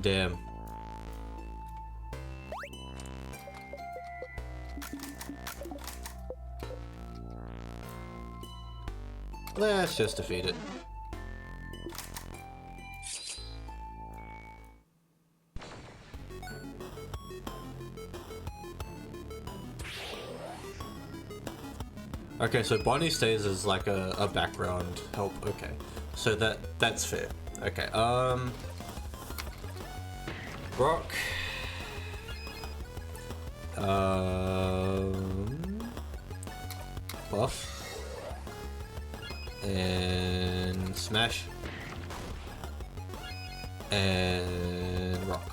S1: Damn. Let's just defeat it. Okay, so Bonnie stays as like a background help. Okay, so that's fair. Okay, Brock. Buff. And Smash. And Rock.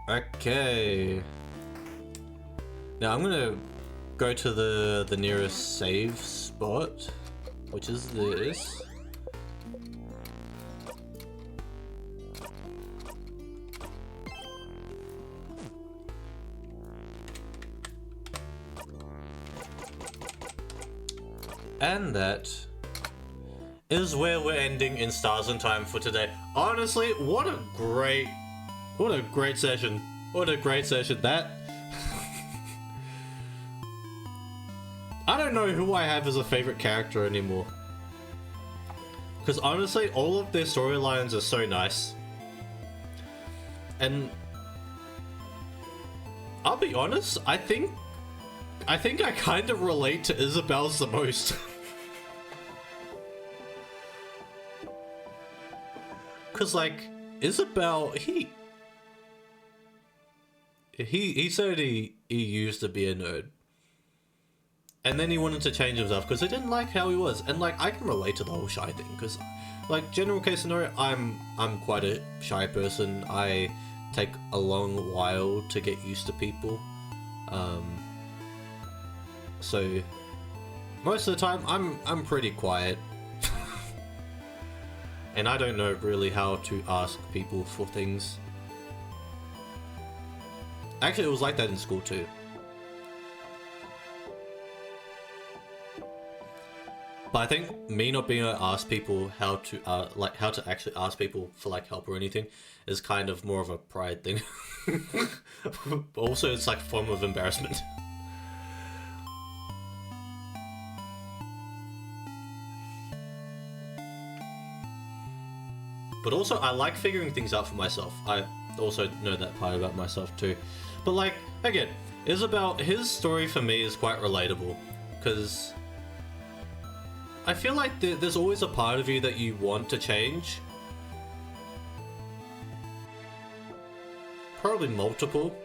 S1: Okay. Now I'm gonna go to the nearest save spot, which is this. And that is where we're ending in Stars and Time for today. Honestly, what a great session. What a great session. That I don't know who I have as a favorite character anymore. Because honestly, all of their storylines are so nice. And I'll be honest, I think I kind of relate to Isabel's the most. Cause like Isabel, he said he used to be a nerd, and then he wanted to change himself because he didn't like how he was. And like I can relate to the whole shy thing, because like general case scenario, I'm quite a shy person. I take a long while to get used to people. So most of the time I'm pretty quiet. And I don't know really how to ask people for things. Actually, it was like that in school too. But I think me not being able to ask people how to actually ask people for like help or anything is kind of more of a pride thing. Also, it's like a form of embarrassment. But also, I like figuring things out for myself. I also know that part about myself too. But like, again, Isabel, his story for me is quite relatable. Because I feel like there's always a part of you that you want to change. Probably multiple.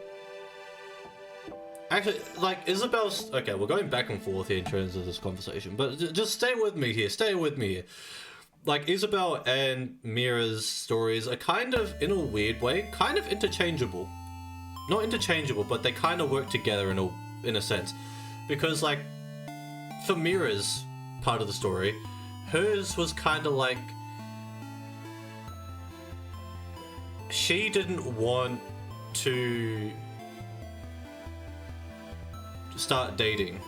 S1: Actually, like, Isabel's... Okay, we're going back and forth here in terms of this conversation. But just stay with me here. Stay with me here. Like, Isabel and Mira's stories are kind of, in a weird way, kind of interchangeable. Not interchangeable, but they kind of work together in a sense. Because, like, for Mira's part of the story, hers was kind of like... She didn't want to start dating.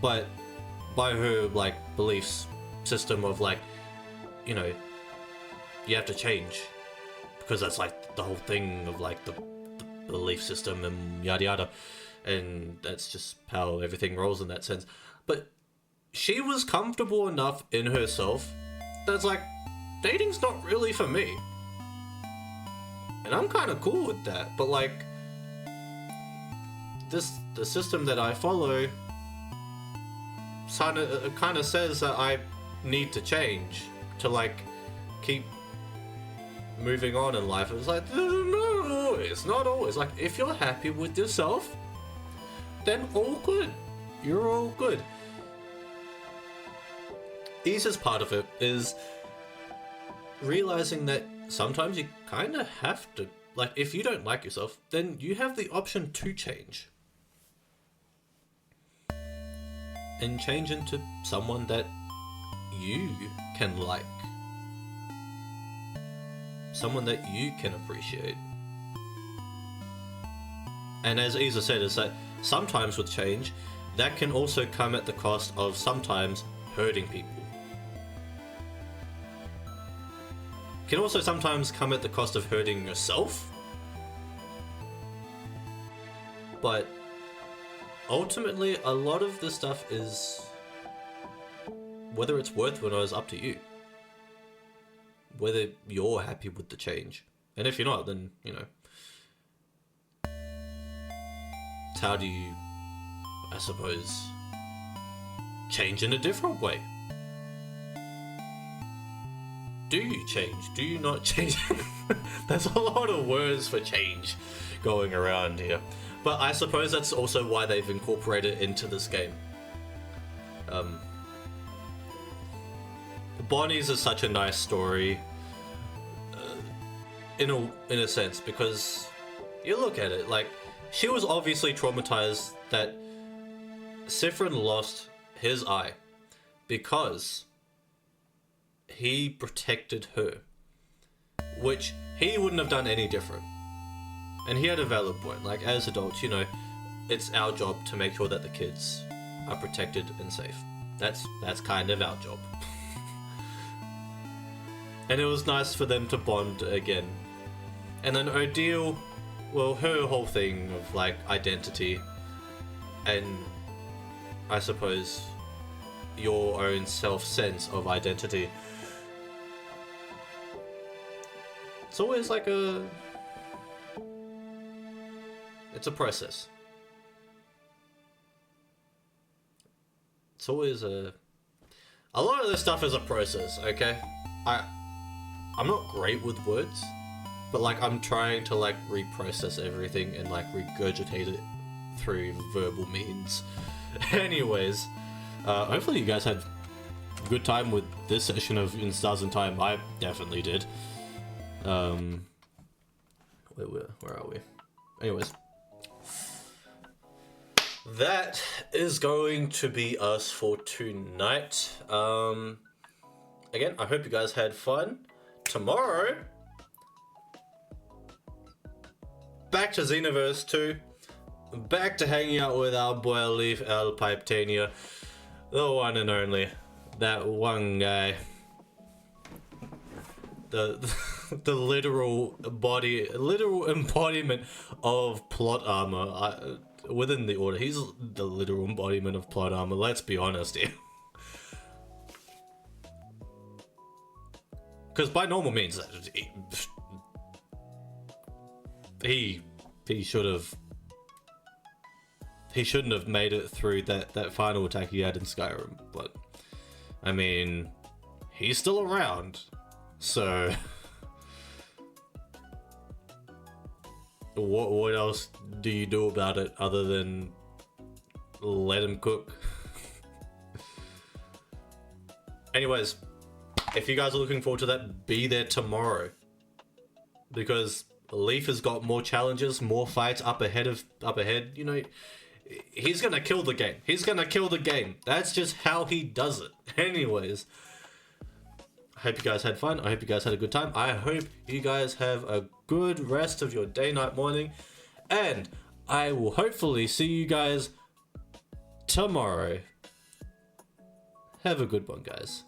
S1: But by her, like, beliefs system of like, you know, you have to change because that's like the whole thing of like the belief system and yada yada, and that's just how everything rolls in that sense. But she was comfortable enough in herself that's like, dating's not really for me, and I'm kind of cool with that. But like, the system that I follow kind of says that I need to change to like keep moving on in life. It's like, not always. Like, if you're happy with yourself, then all good. You're all good. Easiest part of it is realizing that sometimes you kind of have to, like, if you don't like yourself, then you have the option to change. And change into someone that you can like. Someone that you can appreciate. And as Isa said, is that sometimes with change, that can also come at the cost of sometimes hurting people. Can also sometimes come at the cost of hurting yourself. But ultimately, a lot of this stuff is whether it's worth it or not is up to you. Whether you're happy with the change. And if you're not, then, you know, how do you, I suppose, change in a different way? Do you change? Do you not change? There's a lot of words for change going around here. But I suppose that's also why they've incorporated it into this game. Bonnie's is such a nice story, in a sense, because you look at it, like, she was obviously traumatized that Sifrin lost his eye because he protected her, which he wouldn't have done any different. And he had a valid point. Like, as adults, you know, it's our job to make sure that the kids are protected and safe. That's kind of our job. And it was nice for them to bond again. And then Odile, well, her whole thing of like identity and I suppose your own self-sense of identity. It's always like it's a process. It's always a lot of this stuff is a process, okay? I'm not great with words, but like I'm trying to like reprocess everything and like regurgitate it through verbal means. Anyways, hopefully you guys had a good time with this session of In Stars in Time. I definitely did. Where are we? Anyways, that is going to be us for tonight. Again, I hope you guys had fun. Tomorrow, back to Xenoverse 2. Back to hanging out with our boy Leaf L. Pipetania. The one and only. That one guy. The literal embodiment of plot armor within the order. He's the literal embodiment of plot armor, let's be honest here. Because by normal means, he shouldn't have made it through that final attack he had in Skyrim, but I mean, he's still around, so what else do you do about it other than let him cook? Anyways, if you guys are looking forward to that, be there tomorrow, because Leaf has got more challenges, more fights up ahead. You know, he's gonna kill the game. He's gonna kill the game. That's just how he does it. Anyways, I hope you guys had fun. I hope you guys had a good time. I hope you guys have a good rest of your day, night, morning, and I will hopefully see you guys tomorrow. Have a good one, guys.